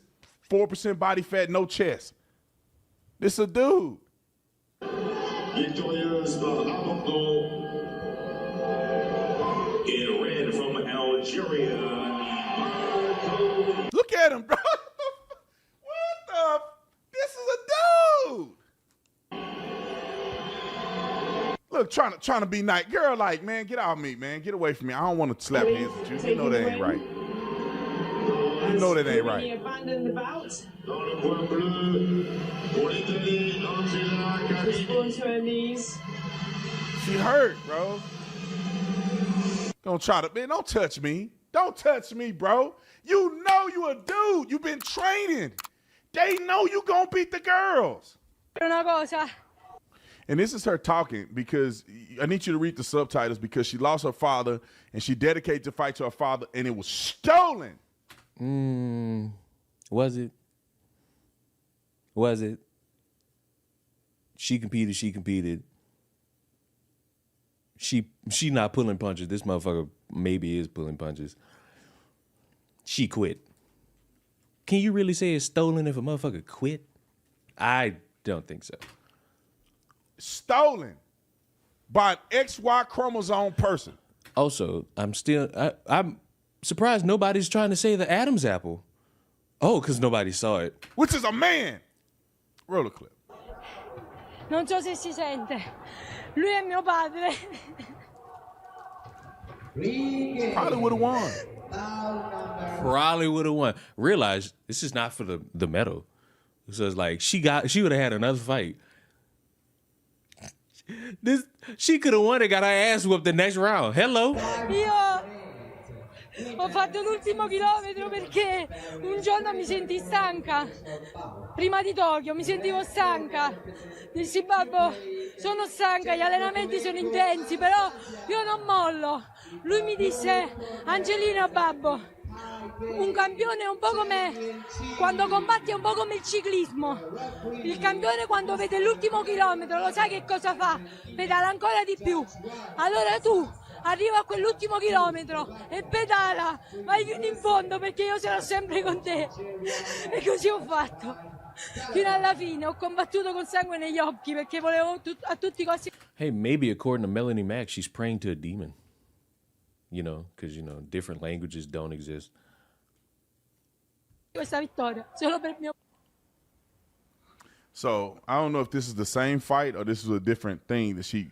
Speaker 7: 4% body fat, no chest. This a dude.
Speaker 12: Victorieuse par Abdo. In red from Algeria.
Speaker 7: Look at him, bro. What the? This is a dude. Look, trying to be nice. Girl, like, man, get off me, man. Get away from me. I don't want to slap hands with you. You know that ain't right. You know that ain't right.
Speaker 11: Abandon the bout.
Speaker 12: Dans le coin bleu, pour l'Italie, Angela
Speaker 11: Respond to her knees.
Speaker 7: She hurt, bro. Don't try to, man, don't touch me. Don't touch me, bro. You know you a dude. You been training. They know you gonna beat the girls.
Speaker 13: Una cosa.
Speaker 7: And this is her talking because I need you to read the subtitles because she lost her father and she dedicated the fight to her father and it was stolen.
Speaker 1: Was it? Was it? She competed. She not pulling punches. This motherfucker maybe is pulling punches. She quit. Can you really say it's stolen if a motherfucker quit? I don't think so.
Speaker 7: Stolen by an XY chromosome person.
Speaker 1: Also, I'm surprised nobody's trying to say the Adam's apple. Oh, because nobody saw it.
Speaker 7: Which is a man. Roll a clip.
Speaker 13: Non so se si sente. Lui è mio padre.
Speaker 7: Probably would have won.
Speaker 1: Probably would have won. Realize this is not for the medal. So it's like she would have had another fight. She could have won and got her ass whooped the next round. Hello.
Speaker 13: Io ho fatto l'ultimo chilometro perché un giorno mi sentii stanca. Prima di Tokyo mi sentivo stanca. Dissi babbo, sono stanca, gli allenamenti sono intensi, però io non mollo. Lui mi disse, Angelina babbo, un campione è un po' come quando combatti, è un po' come il ciclismo. Il campione quando vede l'ultimo chilometro lo sai che cosa fa? Pedala ancora di più. Allora tu arriva a quell'ultimo chilometro e pedala, vai fino in fondo perché io sarò sempre con te. E così ho fatto. Fino alla fine ho combattuto col sangue negli occhi perché volevo a tutti i costi.
Speaker 1: Hey, maybe according to Melanie Mack, she's praying to a demon. You know, because, different languages don't exist.
Speaker 13: Questa vittoria, solo per mio.
Speaker 7: So I don't know if this is the same fight or this is a different thing that she.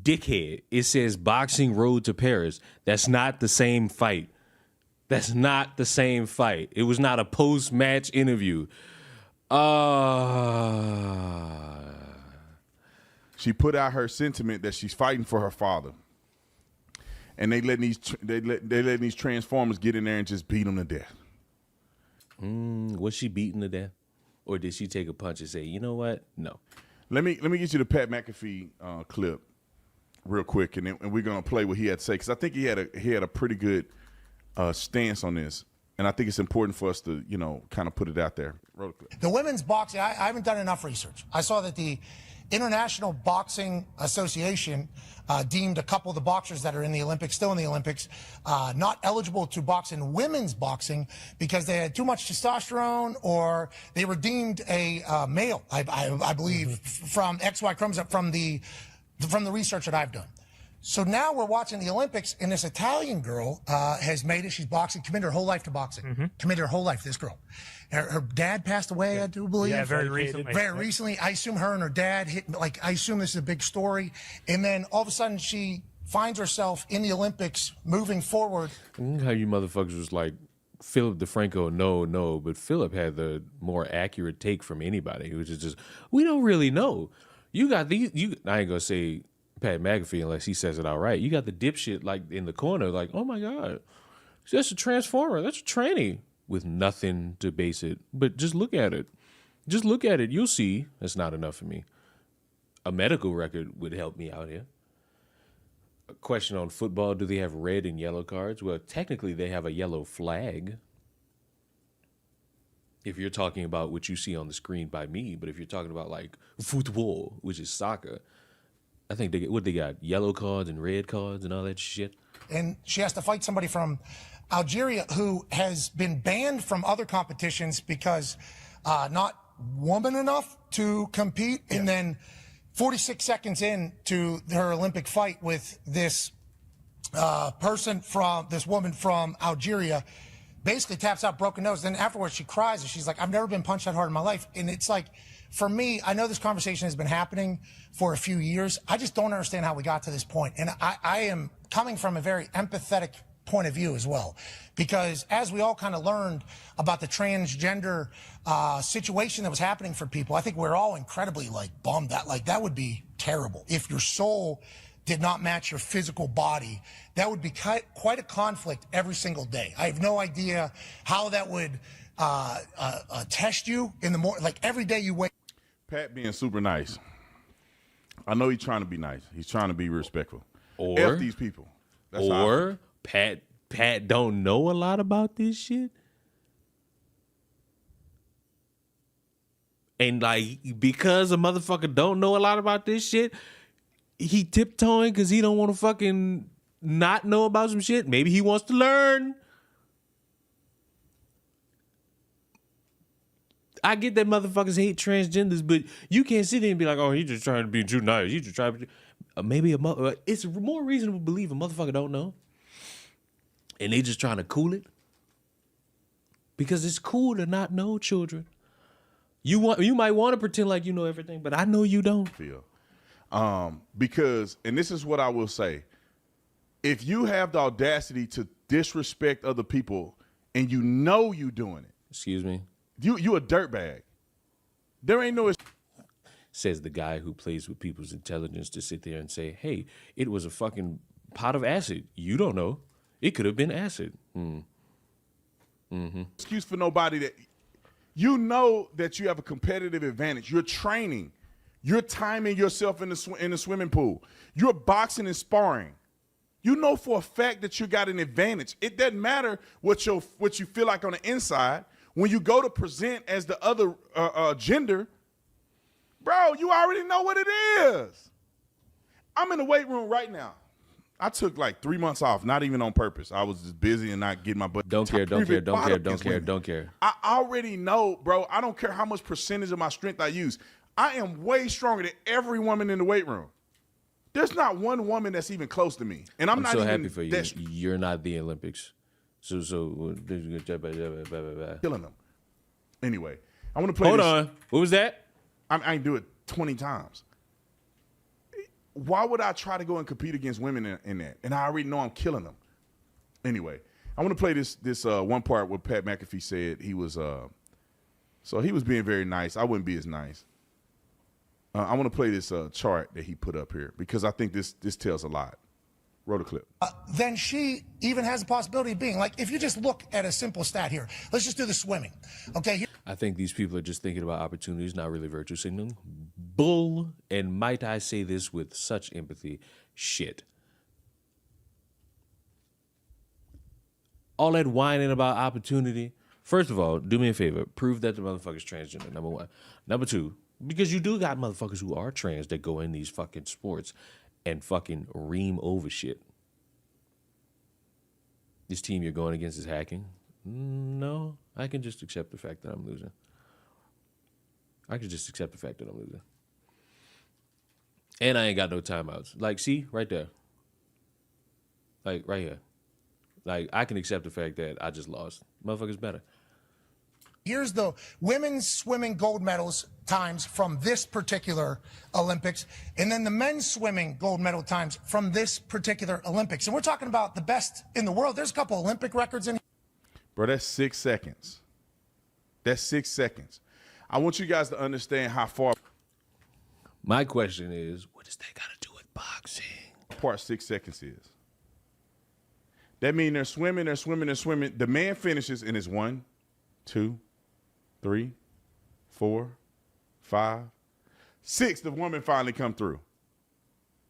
Speaker 1: Dickhead. It says boxing road to Paris. That's not the same fight. That's not the same fight. It was not a post-match interview.
Speaker 7: She put out her sentiment that she's fighting for her father. And they let these Transformers get in there and just beat them to death.
Speaker 1: Was she beaten to death? Or did she take a punch and say, you know what? No.
Speaker 7: Let me get you the Pat McAfee clip real quick, and we're gonna play what he had to say because I think he had a pretty good stance on this. And I think it's important for us to, kind of put it out there.
Speaker 14: The women's boxing, I haven't done enough research. I saw that the International Boxing Association deemed a couple of the boxers that are in the Olympics, still in the Olympics, not eligible to box in women's boxing because they had too much testosterone, or they were deemed a male, I believe, from XY chromosome, from the research that I've done. So now we're watching the Olympics, and this Italian girl has made it. She's boxing, committed her whole life to boxing. Committed her whole life, this girl. Her dad passed away, I do believe.
Speaker 15: Yeah, very recently.
Speaker 14: Very recently. I assume her and her dad I assume this is a big story. And then all of a sudden she finds herself in the Olympics moving forward.
Speaker 1: How you motherfuckers was like, Philip DeFranco, no, but Philip had the more accurate take from anybody, which is just, we don't really know. You got these, I ain't gonna say Pat McAfee unless he says it outright. You got the dipshit like in the corner, like, oh my God, that's a transformer, that's a tranny, with nothing to base it. But just look at it. Just look at it. You'll see that's not enough for me. A medical record would help me out here. A question on football, do they have red and yellow cards? Well, technically they have a yellow flag. If you're talking about what you see on the screen by me, but if you're talking about like football, which is soccer, I think they got yellow cards and red cards and all that shit.
Speaker 14: And she has to fight somebody from Algeria who has been banned from other competitions because not woman enough to compete. Yeah. And then 46 seconds into her Olympic fight with this woman from Algeria, basically taps out, broken nose. Then afterwards she cries and she's like, I've never been punched that hard in my life. And it's like, for me, I know this conversation has been happening for a few years. I just don't understand how we got to this point. And I am coming from a very empathetic point of view as well, because as we all kind of learned about the transgender situation that was happening for people, I think we're all incredibly bummed that would be terrible. If your soul did not match your physical body, that would be quite a conflict every single day. I have no idea how that would test you in the morning, every day you wake.
Speaker 7: Pat being super nice. I know he's trying to be nice. He's trying to be respectful.
Speaker 1: Or
Speaker 7: F these people. That's
Speaker 1: or Pat don't know a lot about this shit. And because a motherfucker don't know a lot about this shit, he tiptoeing because he don't want to fucking not know about some shit. Maybe he wants to learn. I get that motherfuckers hate transgenders, but you can't sit there and be like, oh, he's just trying to be too nice. He's just trying to be... Maybe it's more reasonable to believe a motherfucker don't know. And they just trying to cool it. Because it's cool to not know, children. You might want to pretend like you know everything, but I know you don't.
Speaker 7: Because, and this is what I will say, if you have the audacity to disrespect other people and you know you doing it.
Speaker 1: Excuse me?
Speaker 7: You a dirtbag. There ain't no...
Speaker 1: Says the guy who plays with people's intelligence to sit there and say, hey, it was a fucking pot of acid. You don't know. It could have been acid.
Speaker 7: Excuse for nobody that... You know that you have a competitive advantage. You're training. You're timing yourself in the swimming pool. You're boxing and sparring. You know for a fact that you got an advantage. It doesn't matter what you feel like on the inside. When you go to present as the other gender, bro, you already know what it is. I'm in the weight room right now. I took 3 months off, not even on purpose. I was just busy and not getting my butt.
Speaker 1: Don't care.
Speaker 7: I already know, bro. I don't care how much percentage of my strength I use. I am way stronger than every woman in the weight room. There's not one woman that's even close to me. And I'm not
Speaker 1: so
Speaker 7: even
Speaker 1: happy for you. You're not the Olympics. So
Speaker 7: killing them. Anyway, I want to play
Speaker 1: Hold on. What was that?
Speaker 7: I can do it 20 times. Why would I try to go and compete against women in that? And I already know I'm killing them. Anyway, I want to play this one part where Pat McAfee said he was so he was being very nice. I wouldn't be as nice. I want to play this chart that he put up here because I think this tells a lot. Roll the clip.
Speaker 14: Then she even has the possibility of being if you just look at a simple stat here. Let's just do the swimming. Okay.
Speaker 1: I think these people are just thinking about opportunities, not really virtue signaling. Bull, and might I say this with such empathy, shit. All that whining about opportunity. First of all, do me a favor. Prove that the motherfucker's transgender, number one. Number two, because you do got motherfuckers who are trans that go in these fucking sports and fucking ream over shit. This team you're going against is hacking. No, I can just accept the fact that I'm losing. I can just accept the fact that I'm losing. And I ain't got no timeouts. Like, see, right there. Like, right here. Like, I can accept the fact that I just lost. Motherfuckers better.
Speaker 14: Here's the women's swimming gold medals times from this particular Olympics, and then the men's swimming gold medal times from this particular Olympics. And we're talking about the best in the world. There's a couple Olympic records in here.
Speaker 7: Bro, that's 6 seconds. That's 6 seconds. I want you guys to understand how far.
Speaker 1: My question is, what does that got to do with boxing?
Speaker 7: Part 6 seconds is. That means they're swimming. The man finishes and it's 1, 2, 3, 4, 5, 6. The woman finally come through.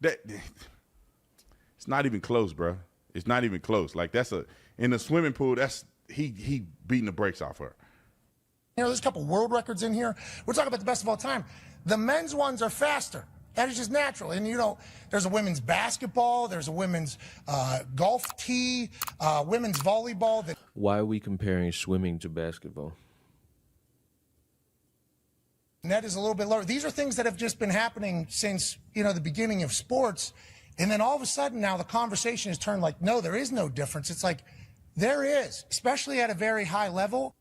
Speaker 7: It's not even close, bro. It's not even close. Like in the swimming pool. That's he beating the brakes off her.
Speaker 14: You know, there's a couple world records in here. We're talking about the best of all time. The men's ones are faster. That is just natural. And, you know, there's a women's basketball. There's a women's golf tee, women's volleyball.
Speaker 1: Why are we comparing swimming to basketball?
Speaker 14: Net is a little bit lower. These are things that have just been happening since, you know, the beginning of sports. And then all of a sudden now the conversation has turned like, no, there is no difference. It's like, there is, especially at a very high level.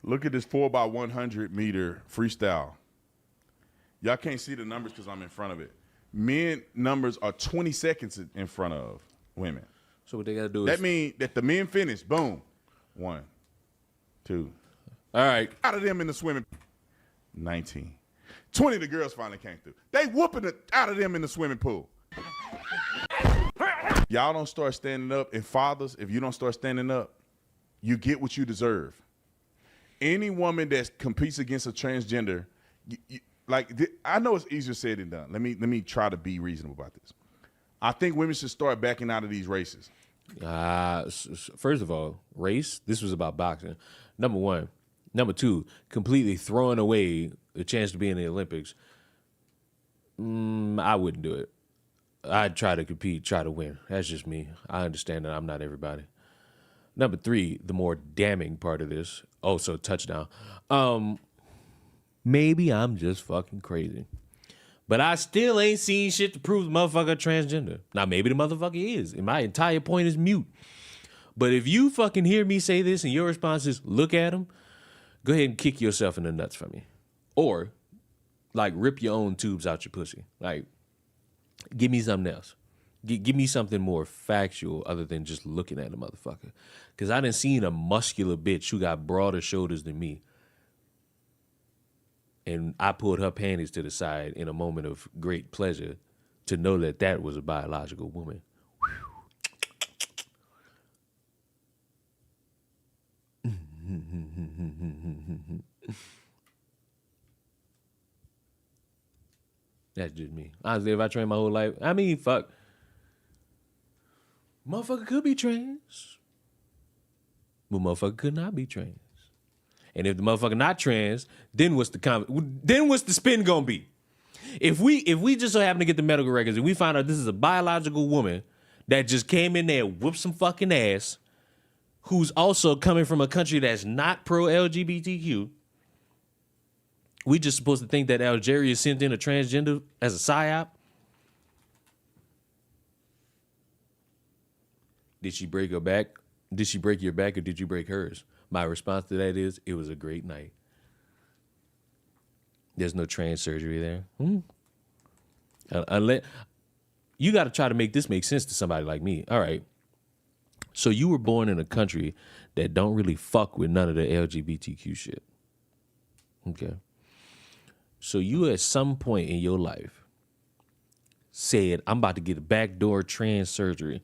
Speaker 7: Look at this 4x100 meter freestyle. Y'all can't see the numbers because I'm in front of it. Men numbers are 20 seconds in front of women.
Speaker 1: So what they got to do is...
Speaker 7: That means that the men finish, boom. 1, 2.
Speaker 1: All right.
Speaker 7: Out of them in the swimming, 19. 20 of the girls finally came through. They whooping it out of them in the swimming pool. Y'all don't start standing up. And fathers, if you don't start standing up, you get what you deserve. Any woman that competes against a transgender, I know it's easier said than done. Let me try to be reasonable about this. I think women should start backing out of these races.
Speaker 1: First of all, race, this was about boxing. Number one. Number two, completely throwing away the chance to be in the Olympics. I wouldn't do it. I'd try to compete, try to win. That's just me. I understand that I'm not everybody. Number three, the more damning part of this. Oh, so touchdown. Maybe I'm just fucking crazy. But I still ain't seen shit to prove the motherfucker transgender. Now, maybe the motherfucker is. And my entire point is mute. But if you fucking hear me say this and your response is, look at him, go ahead and kick yourself in the nuts for me. Or, like, rip your own tubes out your pussy. Like, give me something else. Give me something more factual other than just looking at the motherfucker. Because I done seen a muscular bitch who got broader shoulders than me. And I pulled her panties to the side in a moment of great pleasure to know that that was a biological woman. That's just me. Honestly, if I train my whole life, I mean, fuck. Motherfucker could be trans. But motherfucker could not be trans. And if the motherfucker not trans, then what's the spin gonna be? If we just so happen to get the medical records and we find out this is a biological woman that just came in there and whooped some fucking ass, who's also coming from a country that's not pro-LGBTQ, we just supposed to think that Algeria sent in a transgender as a psyop? Did she break her back? Did she break your back or did you break hers? My response to that is, it was a great night. There's no trans surgery there. Unless you got to try to make this make sense to somebody like me. All right. So you were born in a country that don't really fuck with none of the LGBTQ shit. Okay. So you at some point in your life said, I'm about to get a backdoor trans surgery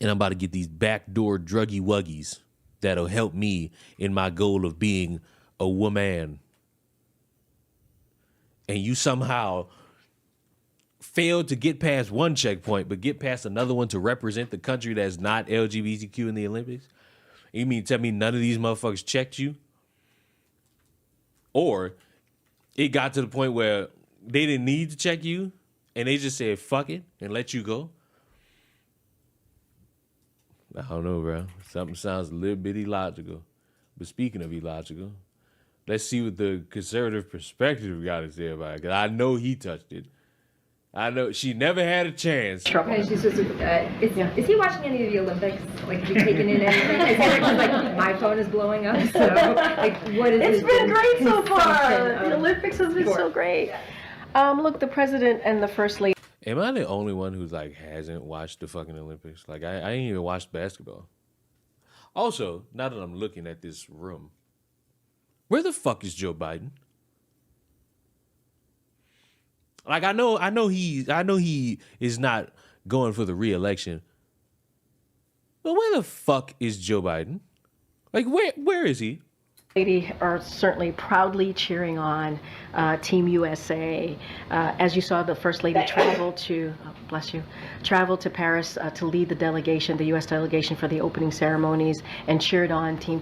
Speaker 1: and I'm about to get these backdoor druggy wuggies that'll help me in my goal of being a woman. And you somehow failed to get past one checkpoint, but get past another one to represent the country that's not LGBTQ in the Olympics? You mean tell me none of these motherfuckers checked you? Or it got to the point where they didn't need to check you and they just said fuck it and let you go? I don't know, bro. Something sounds a little bit illogical. But speaking of illogical, let's see what the conservative perspective got to say about it. Because I know he touched it. I know she never had a chance.
Speaker 15: Okay, she's just, is he watching any of the Olympics? Like, is he taking in anything? Is he like, my phone is blowing up? So, like, what is
Speaker 16: It's
Speaker 15: his
Speaker 16: been great so far.
Speaker 15: consumption
Speaker 16: The
Speaker 15: of
Speaker 16: Olympics has been so great. Look, the president and the first lady.
Speaker 1: Am I the only one who's like hasn't watched the fucking Olympics? Like I ain't even watched basketball. Also, now that I'm looking at this room, where the fuck is Joe Biden? Like I know he is not going for the re-election. But where the fuck is Joe Biden? Like where is he?
Speaker 16: Lady are certainly proudly cheering on Team USA. As you saw, the First Lady traveled to, traveled to Paris to lead the delegation, the U.S. delegation for the opening ceremonies, and cheered on Team.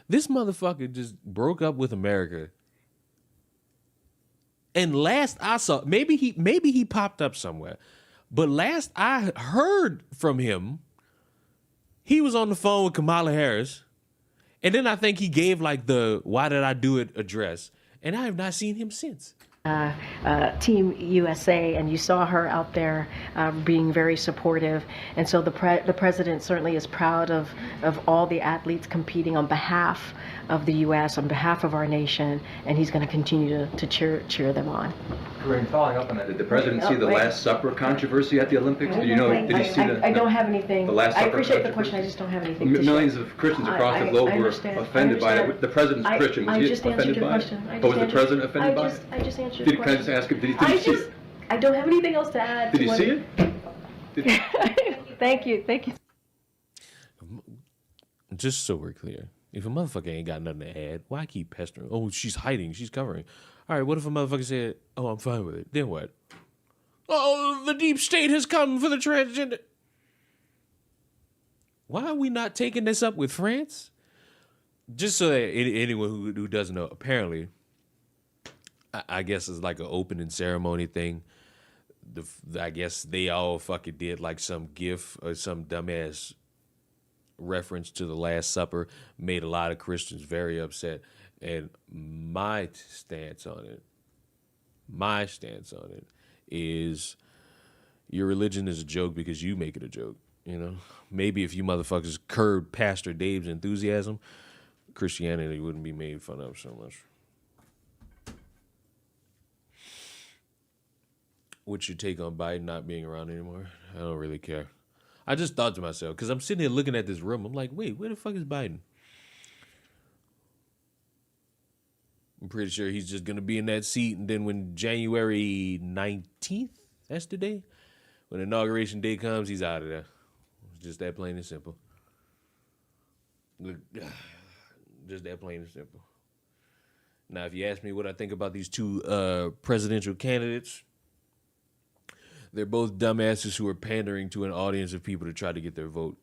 Speaker 1: This motherfucker just broke up with America. And last I saw, maybe he popped up somewhere, but last I heard from him, he was on the phone with Kamala Harris. And then I think he gave like the "Why did I do it?" address, and I have not seen him since.
Speaker 16: Team USA, and you saw her out there being very supportive. And so the president certainly is proud of all the athletes competing on behalf of the U.S., on behalf of our nation, and he's going to continue to cheer them on.
Speaker 17: Corinne, following up on that, did the president see the Last Supper controversy at the Olympics? Did you know? Did he see
Speaker 16: I don't have anything.
Speaker 17: The Last Supper
Speaker 16: I appreciate the question. I just don't have anything.
Speaker 17: Millions of Christians across the globe were offended by it. The president's Christian. Was he offended by it? But was the president offended by it?
Speaker 16: I just answered the question.
Speaker 17: Can I just ask him? Did he see it?
Speaker 16: I don't have anything else to add.
Speaker 17: Did he see it?
Speaker 16: Thank you.
Speaker 1: Just so we're clear, if a motherfucker ain't got nothing to add, why keep pestering? Oh, she's hiding. She's covering. All right, what if a motherfucker said, oh, I'm fine with it? Then what? Oh, the deep state has come for the transgender. Why are we not taking this up with France? Just so that anyone who doesn't know, apparently, I guess it's like an opening ceremony thing. I guess they all fucking did like some gif or some dumbass reference to the Last Supper, made a lot of Christians very upset. And my stance on it is your religion is a joke because you make it a joke. You know, maybe if you motherfuckers curbed Pastor Dave's enthusiasm, Christianity wouldn't be made fun of so much. What's your take on Biden not being around anymore? I don't really care. I just thought to myself, because I'm sitting here looking at this room, I'm like, wait, where the fuck is Biden? I'm pretty sure he's just going to be in that seat, and then when January 19th, that's the day, when Inauguration Day comes, he's out of there. It's just that plain and simple. Just that plain and simple. Now, if you ask me what I think about these two presidential candidates, they're both dumbasses who are pandering to an audience of people to try to get their vote.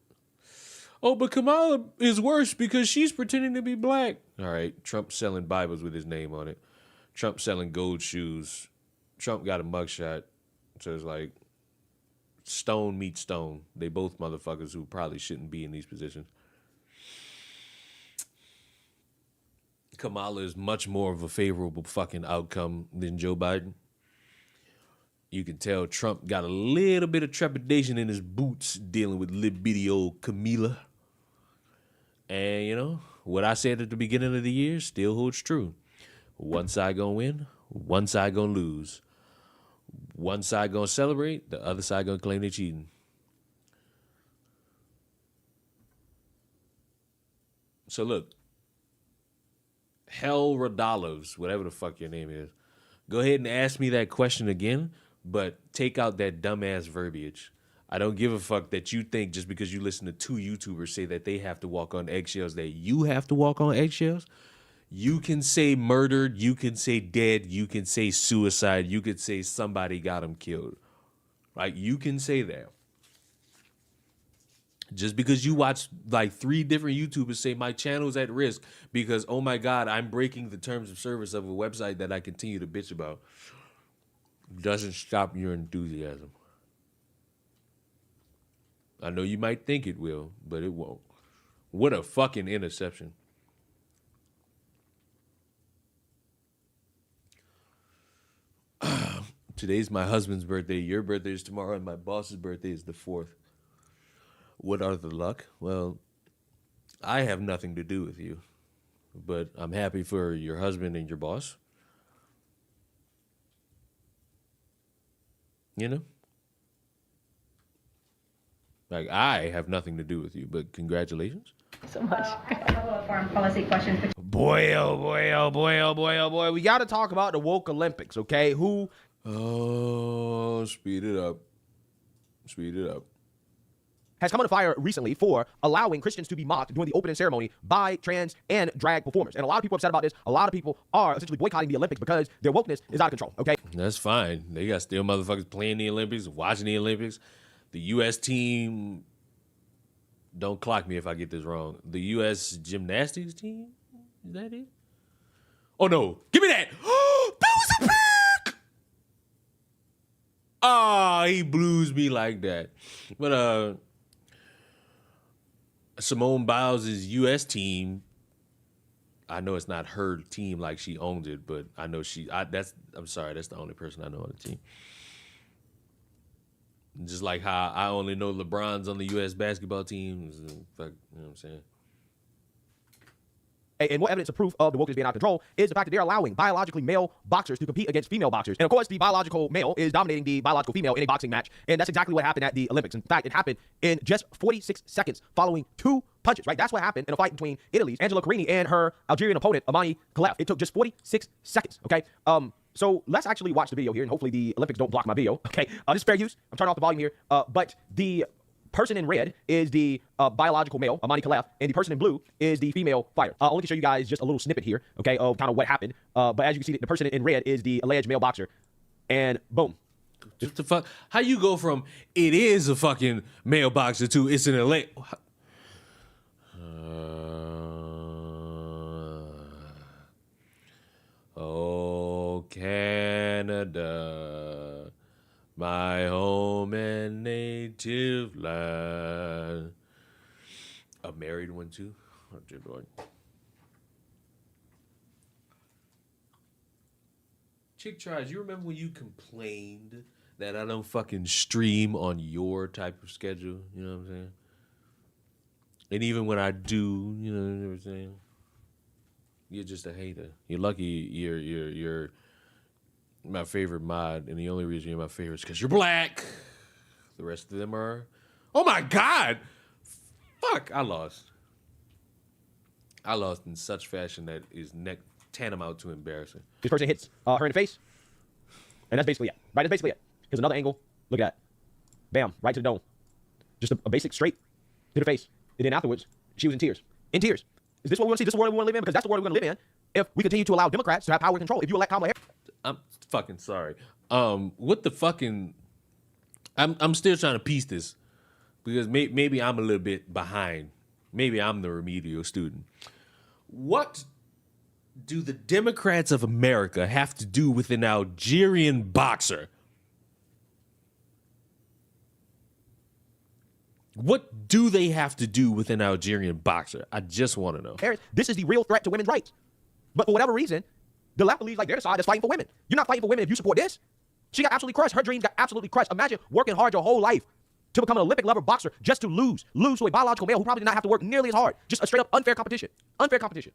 Speaker 1: Oh, but Kamala is worse because she's pretending to be black. All right, Trump selling Bibles with his name on it. Trump selling gold shoes. Trump got a mugshot. So it's like stone meets stone. They both motherfuckers who probably shouldn't be in these positions. Kamala is much more of a favorable fucking outcome than Joe Biden. You can tell Trump got a little bit of trepidation in his boots dealing with little bitty old Camila. And, you know, what I said at the beginning of the year still holds true. One side gonna win, one side gonna lose. One side gonna celebrate, the other side gonna claim they're cheating. So look, Hell Rodolphs, whatever the fuck your name is, go ahead and ask me that question again, but take out that dumbass verbiage. I don't give a fuck that you think just because you listen to two YouTubers say that they have to walk on eggshells, that you have to walk on eggshells. You can say murdered, you can say dead, you can say suicide, you could say somebody got him killed. Right? You can say that. Just because you watch like 3 different YouTubers say my channel's at risk because, oh my God, I'm breaking the terms of service of a website that I continue to bitch about, doesn't stop your enthusiasm. I know you might think it will, but it won't. What a fucking interception. Today's my husband's birthday. Your birthday is tomorrow, and my boss's birthday is the 4th. What are the luck? Well, I have nothing to do with you, but I'm happy for your husband and your boss. You know? Like, I have nothing to do with you, but congratulations.
Speaker 15: So much.
Speaker 18: I have a couple of foreign policy questions.
Speaker 19: Boy, oh boy, oh boy, oh boy, oh boy. We got to talk about the woke Olympics, okay?
Speaker 1: Oh, speed it up. Speed it up.
Speaker 19: Has come under fire recently for allowing Christians to be mocked during the opening ceremony by trans and drag performers. And a lot of people are upset about this. A lot of people are essentially boycotting the Olympics because their wokeness is out of control, okay?
Speaker 1: That's fine. They got still motherfuckers playing the Olympics, watching the Olympics. The U.S. team, don't clock me if I get this wrong. The U.S. gymnastics team? Is that it? Oh, no. Give me that. That was a pick. Ah, he blues me like that. But, Simone Biles' U.S. team, I know it's not her team like she owns it, but I know I'm sorry, that's the only person I know on the team. Just like how I only know LeBron's on the U.S. basketball team. You know what I'm saying?
Speaker 19: And more evidence of proof of the wokeness being out of control is the fact that they're allowing biologically male boxers to compete against female boxers. And of course, the biological male is dominating the biological female in a boxing match. And that's exactly what happened at the Olympics. In fact, it happened in just 46 seconds following 2 punches, right? That's what happened in a fight between Italy's Angela Carini and her Algerian opponent, Amani Khalef. It took just 46 seconds, okay? So let's actually watch the video here, and hopefully the Olympics don't block my video, okay? This is fair use. I'm turning off the volume here. But the person in red is the biological male, Amani Khalef, and the person in blue is the female fighter. I only can show you guys just a little snippet here, okay, of kind of what happened. But as you can see, the person in red is the alleged male boxer. And boom.
Speaker 1: Just the fuck? How you go from it is a fucking male boxer to it's an alleged... Oh, Canada, my home and native land. A married one, too? Oh, dear Lord. Chick tries, you remember when you complained that I don't fucking stream on your type of schedule? You know what I'm saying? And even when I do, you know what I'm saying? You're just a hater. You're lucky you're my favorite mod, and the only reason you're my favorite is because you're black. The rest of them are... Oh, my God! Fuck, I lost. I lost in such fashion that is tantamount to embarrassing.
Speaker 19: This person hits her in the face, and that's basically it. Right, that's basically it. Here's another angle. Look at that. Bam, right to the dome. Just a basic straight to the face. And then afterwards, she was in tears. In tears. Is this what we want to see? This is the world we want to live in? Because that's the world we're going to live in if we continue to allow Democrats to have power and control. If you elect Kamala Harris.
Speaker 1: I'm fucking sorry. What the fucking... I'm still trying to piece this because maybe I'm a little bit behind. Maybe I'm the remedial student. What do the Democrats of America have to do with an Algerian boxer? What do they have to do with an Algerian boxer? I just want to know.
Speaker 19: This is the real threat to women's rights. But for whatever reason, the left believes like they're the side that's fighting for women. You're not fighting for women if you support this. She got absolutely crushed. Her dreams got absolutely crushed. Imagine working hard your whole life to become an Olympic level boxer just to lose to a biological male who probably did not have to work nearly as hard. Just a straight up unfair competition. Unfair competition.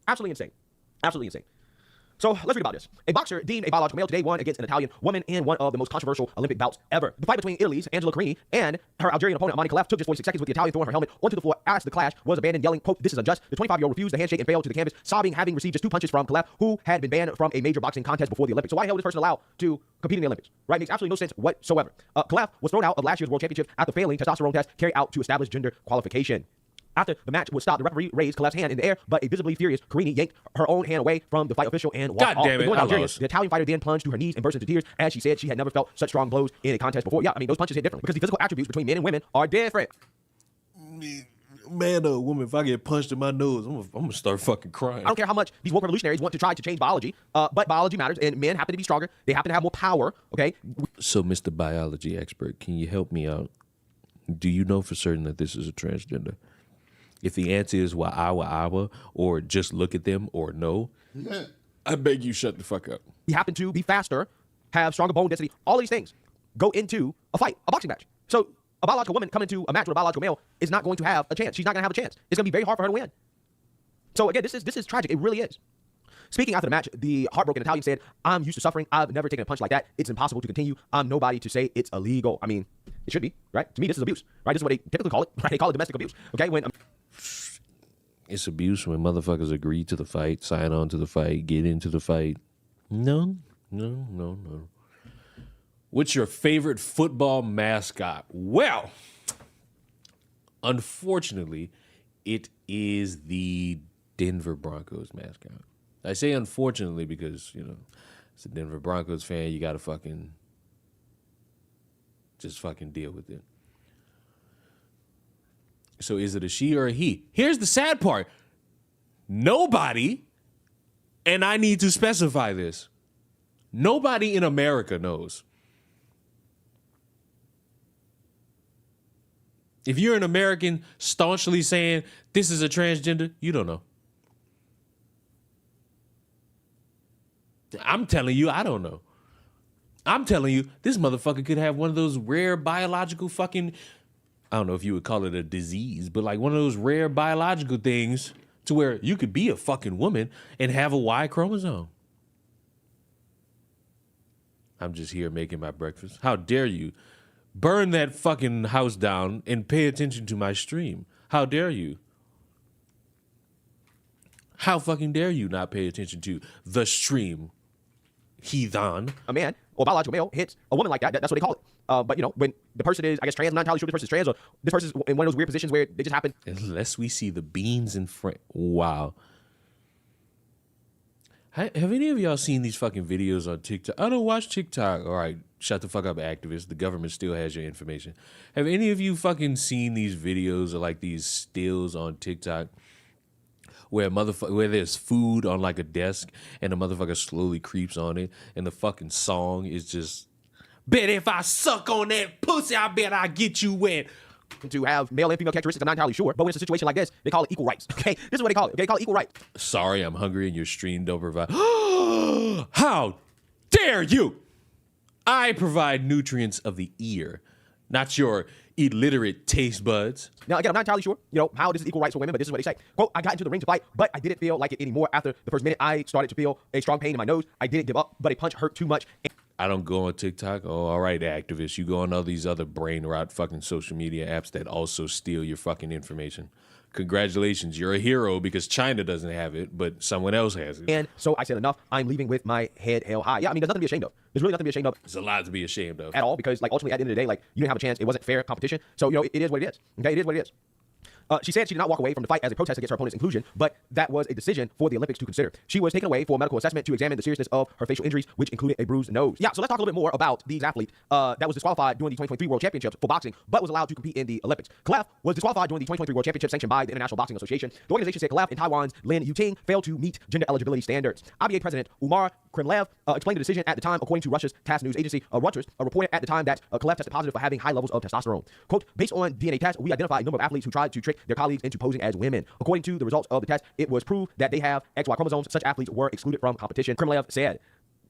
Speaker 19: Absolutely insane. Absolutely insane. So let's read about this. A boxer deemed a biological male today won against an Italian woman in one of the most controversial Olympic bouts ever. The fight between Italy's Angela Carini and her Algerian opponent Amani Khalef took just 46 seconds with the Italian throwing her helmet onto the floor as the clash was abandoned, yelling, quote, "This is unjust." The 25-year-old refused the handshake and fell to the canvas, sobbing, having received just 2 punches from Khalef, who had been banned from a major boxing contest before the Olympics. So why the hell is this person allowed to compete in the Olympics? Right? Makes absolutely no sense whatsoever. Khalef was thrown out of last year's World Championship after failing testosterone test carried out to establish gender qualification. After the match would stop, the referee raised Kalev's hand in the air, but a visibly furious Karini yanked her own hand away from the fight official and walked off.
Speaker 1: God damn it,
Speaker 19: Ignoring
Speaker 1: I
Speaker 19: Algeria,
Speaker 1: lost.
Speaker 19: the Italian fighter then plunged to her knees and burst into tears as she said she had never felt such strong blows in a contest before. Yeah, I mean, those punches hit differently because the physical attributes between men and women are different.
Speaker 1: Man or woman, if I get punched in my nose, I'm gonna start fucking crying.
Speaker 19: I don't care how much these woke revolutionaries want to try to change biology, but biology matters, and men happen to be stronger. They happen to have more power, okay?
Speaker 1: So, Mr. Biology expert, can you help me out? Do you know for certain that this is a transgender? If the answer is wa'awa, or just look at them, or no, I beg you shut the fuck up.
Speaker 19: We happen to be faster, have stronger bone density. All these things go into a fight, a boxing match. So a biological woman coming into a match with a biological male is not going to have a chance. She's not going to have a chance. It's going to be very hard for her to win. So again, this is tragic. It really is. Speaking after the match, the heartbroken Italian said, "I'm used to suffering. I've never taken a punch like that. It's impossible to continue. I'm nobody to say it's illegal." I mean, it should be, right? To me, this is abuse, right? This is what they typically call it, right? They call it domestic abuse, okay? When
Speaker 1: It's abuse when motherfuckers agree to the fight, sign on to the fight, get into the fight. No. What's your favorite football mascot? Well, unfortunately, it is the Denver Broncos mascot. I say unfortunately because, as a Denver Broncos fan, you gotta just fucking deal with it. So is it a she or a he? Here's the sad part. Nobody, and I need to specify this, nobody in America knows. If you're an American staunchly saying this is a transgender, you don't know. I'm telling you, I don't know. I'm telling you, this motherfucker could have one of those rare biological fucking, I don't know if you would call it a disease, but like one of those rare biological things to where you could be a fucking woman and have a Y chromosome. I'm just here making my breakfast. How dare you? Burn that fucking house down and pay attention to my stream. How dare you? How fucking dare you not pay attention to the stream, heathen?
Speaker 19: a man or biological male hits a woman like that, that's what they call it. But when the person is, I guess, trans, I'm not entirely sure if this person's trans or this person's in one of those weird positions where they just happen.
Speaker 1: Unless we see the beans in front. Wow. Have any of y'all seen these fucking videos on TikTok? I don't watch TikTok. All right, shut the fuck up, activists. The government still has your information. Have any of you fucking seen these videos or like these stills on TikTok where there's food on like a desk and the motherfucker slowly creeps on it and the fucking song is just, bet if I suck on that pussy, I bet I get you wet.
Speaker 19: To have male and female characteristics, I'm not entirely sure. But when it's a situation like this, they call it equal rights. Okay, this is what they call it. Okay, they call it equal rights.
Speaker 1: Sorry, I'm hungry and your stream don't provide. How dare you? I provide nutrients of the ear, not your illiterate taste buds.
Speaker 19: Now, again, I'm not entirely sure, how this is equal rights for women, but this is what they say. Quote, I got into the ring to fight, but I didn't feel like it anymore. After the first minute, I started to feel a strong pain in my nose. I didn't give up, but a punch hurt too much.
Speaker 1: I don't go on TikTok. Oh, all right, activists. You go on all these other brain rot fucking social media apps that also steal your fucking information. Congratulations, you're a hero because China doesn't have it, but someone else has it.
Speaker 19: And so I said enough. I'm leaving with my head held high. Yeah, I mean, there's nothing to be ashamed of. There's really nothing to be ashamed of.
Speaker 1: There's a lot to be ashamed of.
Speaker 19: At all, because ultimately at the end of the day, you didn't have a chance. It wasn't fair competition. So, it is what it is. Okay, it is what it is. She said she did not walk away from the fight as a protest against her opponent's inclusion, but that was a decision for the Olympics to consider. She was taken away for medical assessment to examine the seriousness of her facial injuries, which included a bruised nose. Yeah, so let's talk a little bit more about these athletes that was disqualified during the 2023 World Championships for boxing, but was allowed to compete in the Olympics. Kalev was disqualified during the 2023 World Championships sanctioned by the International Boxing Association. The organization said Kalev and Taiwan's Lin Yuting failed to meet gender eligibility standards. IBA President Umar Kremlev explained the decision at the time, according to Russia's TASS news agency. Reuters reported at the time that Kalev tested positive for having high levels of testosterone. Quote, based on DNA tests, we identified a number of athletes who tried to trick their colleagues into posing as women. According to the results of the test, it was proved that they have XY chromosomes. Such athletes were excluded from competition, Kremlev said.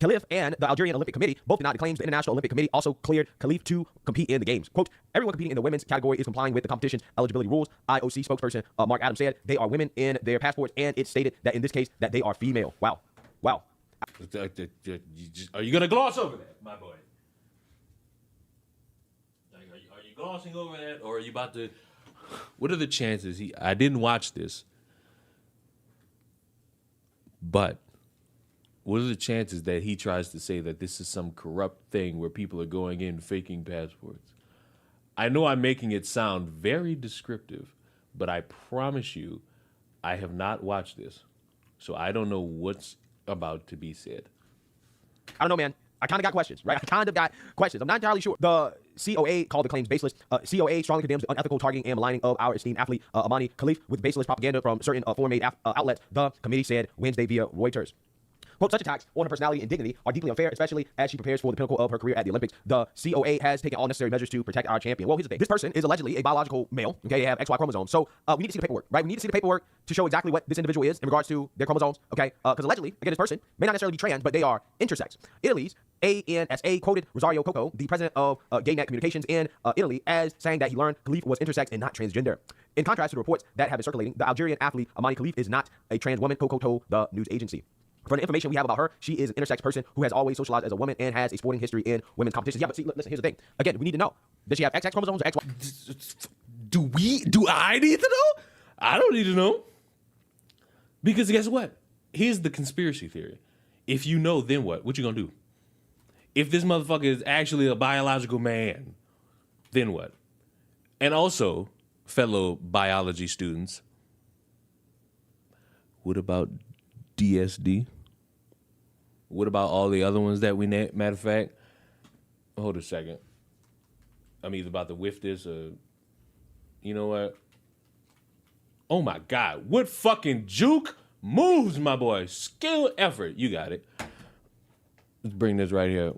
Speaker 19: Khalif and the Algerian Olympic Committee both denied the claims. The International Olympic Committee also cleared Khalif to compete in the games. Quote, everyone competing in the women's category is complying with the competition eligibility rules. IOC spokesperson Mark Adams said they are women in their passports, and it stated that in this case that they are female. Wow.
Speaker 1: Are you going to gloss over that, my boy? Are you glossing over that, or are you about to... What are the chances? I didn't watch this, but what are the chances that he tries to say that this is some corrupt thing where people are going in faking passports? I know I'm making it sound very descriptive, but I promise you, I have not watched this, so I don't know what's about to be said.
Speaker 19: I don't know, man. I kind of got questions, right? I kind of got questions. I'm not entirely sure. The COA called the claims baseless. COA strongly condemns the unethical targeting and maligning of our esteemed athlete, Amani Khalif, with baseless propaganda from certain foreign-made outlets, the committee said Wednesday via Reuters. Quote, such attacks on her personality and dignity are deeply unfair, especially as she prepares for the pinnacle of her career at the Olympics. The COA has taken all necessary measures to protect our champion. Well, here's the thing. This person is allegedly a biological male. Okay, they have XY chromosomes. So we need to see the paperwork, right? We need to see the paperwork to show exactly what this individual is in regards to their chromosomes, okay? Because allegedly, again, this person may not necessarily be trans, but they are intersex. Italy's ANSA quoted Rosario Coco, the president of GayNet Communications in Italy, as saying that he learned Khalif was intersex and not transgender. In contrast to the reports that have been circulating, the Algerian athlete Amani Khalif is not a trans woman, Coco told the news agency. For the information we have about her, she is an intersex person who has always socialized as a woman and has a sporting history in women's competitions. Yeah, but see, listen, here's the thing. Again, we need to know. Does she have XX chromosomes or XY?
Speaker 1: Do I need to know? I don't need to know. Because guess what? Here's the conspiracy theory. If you know, then what? What you gonna do? If this motherfucker is actually a biological man, then what? And also, fellow biology students, what about DSD? What about all the other ones that we name? Matter of fact, hold a second. I'm either about to whiff this or, you know what? Oh my God, what fucking juke moves, my boy. Skill, effort. You got it. Let's bring this right here.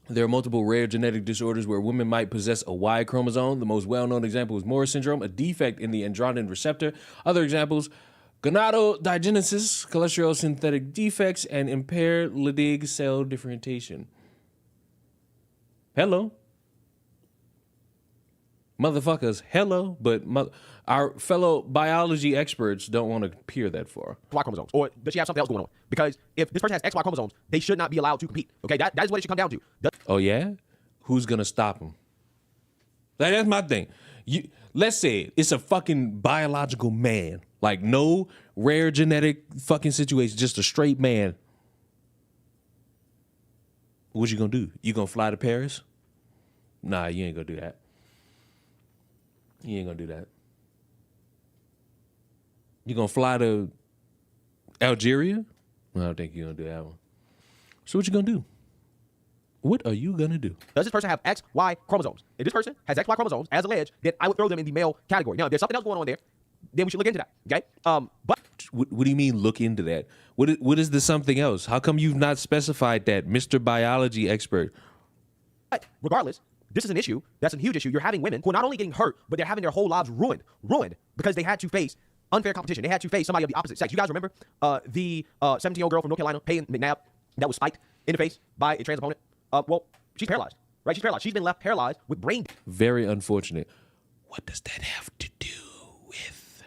Speaker 1: There are multiple rare genetic disorders where women might possess a Y chromosome. The most well-known example is Moore syndrome, a defect in the androgen receptor. Other examples, gonadodigenesis, cholesterol synthetic defects, and impaired Leydig cell differentiation. Hello. Motherfuckers, hello, but our fellow biology experts don't want to peer that far.
Speaker 19: Y chromosomes, or does she have something else going on? Because if this person has XY chromosomes, they should not be allowed to compete. Okay, that is what it should come down to.
Speaker 1: Oh yeah? Who's gonna stop them? That's my thing. Let's say it's a fucking biological man, like no rare genetic fucking situation, just a straight man. What you gonna do? You gonna fly to Paris? Nah, you ain't gonna do that. You ain't gonna do that. You gonna fly to Algeria? I don't think you're gonna do that one. So what you gonna do? What are you gonna do?
Speaker 19: Does this person have XY chromosomes? If this person has XY chromosomes, as alleged, then I would throw them in the male category. Now, if there's something else going on there, then we should look into that. Okay? But
Speaker 1: what do you mean look into that? What is the something else? How come you've not specified that, Mr. Biology expert?
Speaker 19: But regardless, this is an issue. That's a huge issue. You're having women who are not only getting hurt, but they're having their whole lives ruined because they had to face unfair competition. They had to face somebody of the opposite sex. You guys remember the 17-year-old girl from North Carolina, Payne McNabb, that was spiked in the face by a trans opponent? Well, she's paralyzed, right? She's paralyzed. She's been left paralyzed with brain.
Speaker 1: Very unfortunate. What does that have to do with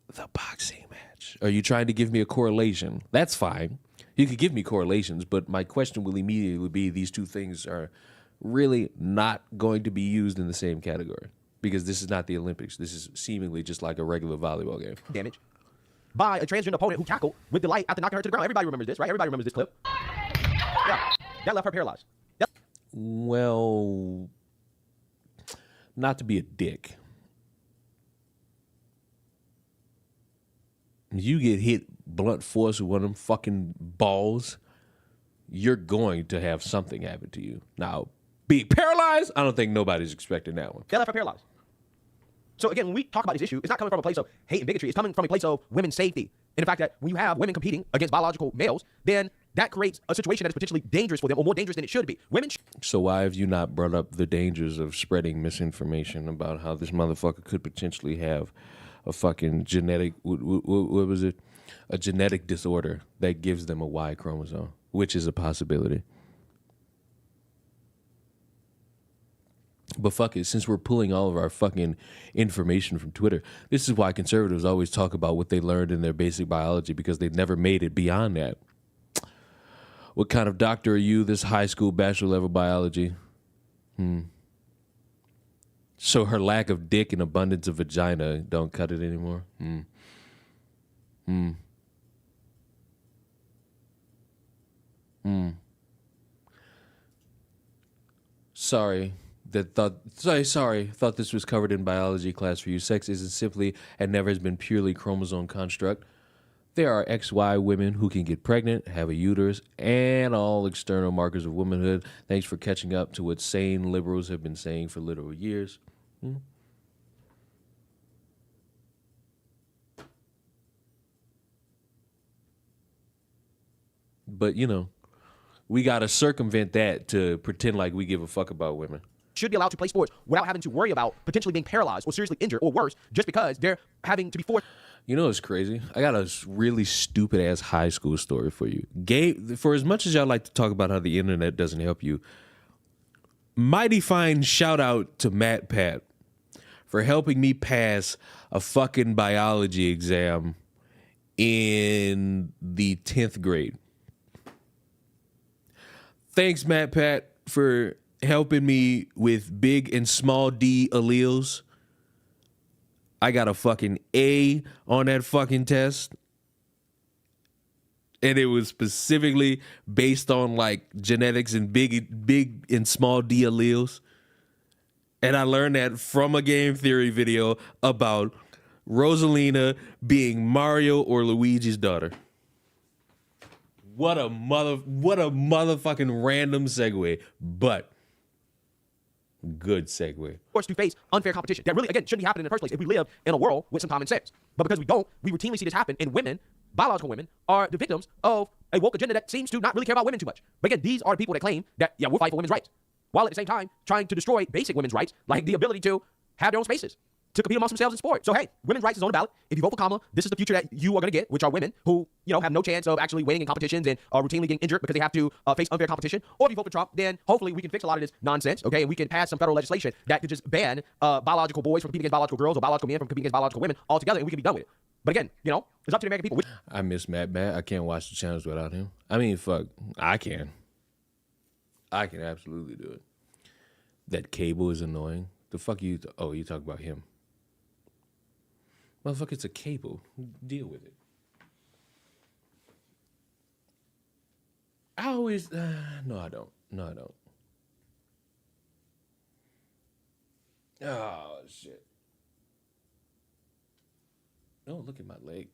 Speaker 1: the boxing match? Are you trying to give me a correlation? That's fine. You could give me correlations, but my question will immediately be these two things are really not going to be used in the same category because this is not the Olympics. This is seemingly just like a regular volleyball game.
Speaker 19: Damage by a transgender opponent who tackled with delight after knocking her to the ground. Everybody remembers this, right? Everybody remembers this clip. Yeah, that left her paralyzed. Yep.
Speaker 1: Well, not to be a dick. You get hit blunt force with one of them fucking balls, you're going to have something happen to you. Now, being paralyzed, I don't think nobody's expecting that one.
Speaker 19: They left her paralyzed. So again, when we talk about this issue, it's not coming from a place of hate and bigotry. It's coming from a place of women's safety. And the fact that when you have women competing against biological males, then that creates a situation that is potentially dangerous for them, or more dangerous than it should be.
Speaker 1: So why have you not brought up the dangers of spreading misinformation about how this motherfucker could potentially have a fucking genetic, what was it? A genetic disorder that gives them a Y chromosome, which is a possibility. But fuck it, since we're pulling all of our fucking information from Twitter, this is why conservatives always talk about what they learned in their basic biology because they've never made it beyond that. What kind of doctor are you? This high school bachelor level biology? So her lack of dick and abundance of vagina don't cut it anymore? Sorry, that thought this was covered in biology class for you. Sex isn't simply and never has been purely chromosome construct. There are XY women who can get pregnant, have a uterus, and all external markers of womanhood. Thanks for catching up to what sane liberals have been saying for literal years. But, you know, we got to circumvent that to pretend like we give a fuck about women.
Speaker 19: Should be allowed to play sports without having to worry about potentially being paralyzed or seriously injured or worse just because they're having to be forced.
Speaker 1: You know what's crazy? I got a really stupid ass high school story for you. For as much as y'all like to talk about how the internet doesn't help you, mighty fine shout out to Matt Pat for helping me pass a fucking biology exam in the 10th grade. Thanks, Matt Pat, for helping me with big and small d alleles. I got a fucking A on that fucking test. And it was specifically based on like genetics and big and small d alleles. And I learned that from a game theory video about Rosalina being Mario or Luigi's daughter. What a motherfucking random segue, but good segue.
Speaker 19: Forced to face unfair competition that really, again, shouldn't be happening in the first place if we live in a world with some common sense. But because we don't, we routinely see this happen, and women, biological women, are the victims of a woke agenda that seems to not really care about women too much. But again, these are the people that claim that, yeah, we'll fight for women's rights, while at the same time trying to destroy basic women's rights, like the ability to have their own spaces, to compete amongst themselves in sport. So hey, women's rights is on the ballot. If you vote for Kamala, this is the future that you are going to get, which are women who, you know, have no chance of actually winning in competitions and are routinely getting injured because they have to face unfair competition. Or if you vote for Trump, then hopefully we can fix a lot of this nonsense, okay? And we can pass some federal legislation that could just ban biological boys from competing against biological girls or biological men from competing against biological women altogether, and we can be done with it. But again, you know, it's up to the American people.
Speaker 1: I miss Matt Bat. I can't watch the channels without him. I mean, fuck, I can. I can absolutely do it. That cable is annoying. The fuck you talk about him. Motherfucker, it's a cable. Deal with it. I always... No, I don't. Oh, shit. Oh, look at my leg.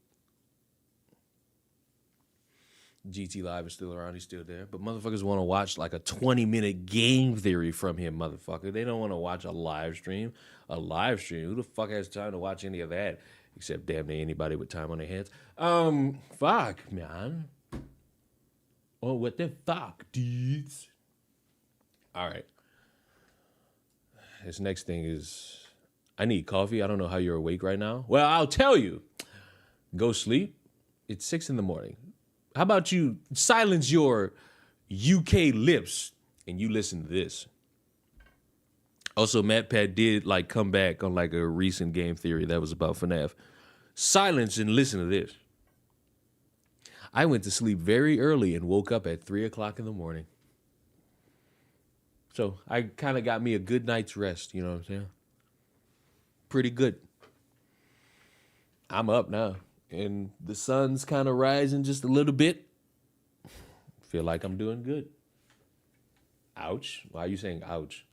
Speaker 1: GT Live is still around. He's still there. But motherfuckers want to watch like a 20-minute game theory from him, motherfucker. They don't want to watch a live stream. A live stream? Who the fuck has time to watch any of that? Except damn near anybody with time on their hands. Fuck, man. Oh, what the fuck, dudes? All right. This next thing is, I need coffee. I don't know how you're awake right now. Well, I'll tell you. Go sleep. It's 6 a.m. How about you silence your UK lips and you listen to this? Also, Matt Pat did like come back on like a recent game theory that was about FNAF. Silence and listen to this. I went to sleep very early and woke up at 3 o'clock in the morning. So I kind of got me a good night's rest, you know what I'm saying? Pretty good. I'm up now and the sun's kind of rising just a little bit. Feel like I'm doing good. Ouch. Why are you saying ouch?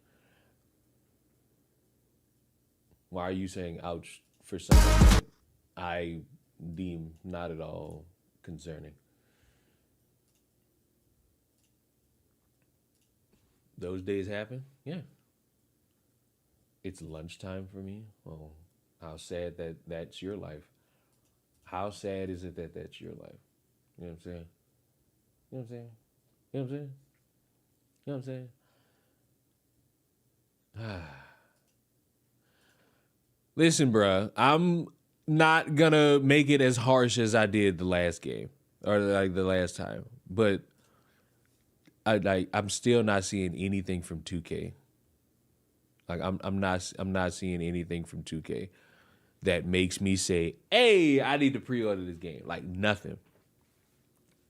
Speaker 1: Why are you saying ouch for something that I deem not at all concerning? Those days happen? Yeah. It's lunchtime for me. Oh, how sad that that's your life. How sad is it that that's your life? You know what I'm saying? You know what I'm saying? You know what I'm saying? You know what I'm saying? Listen, bruh, I'm not gonna make it as harsh as I did the last game or like the last time, but I'm still not seeing anything from 2K. Like I'm not seeing anything from 2K that makes me say, "Hey, I need to pre-order this game." Like nothing.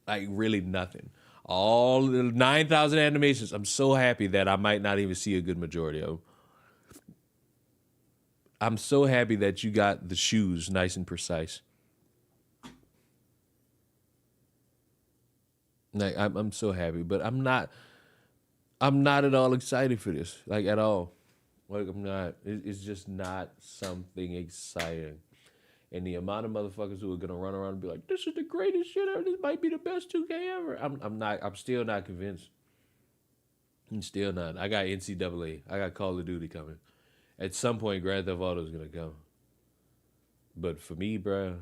Speaker 1: Like really nothing. All the 9,000 animations. I'm so happy that I might not even see a good majority of them. I'm so happy that you got the shoes nice and precise. Like I'm so happy, but I'm not at all excited for this, like at all. Like, I'm not. It's just not something exciting. And the amount of motherfuckers who are gonna run around and be like, "This is the greatest shit ever. This might be the best 2K ever." I'm not. I'm still not convinced. I'm still not. I got NCAA. I got Call of Duty coming. At some point, Grand Theft Auto is gonna come. But for me, bro,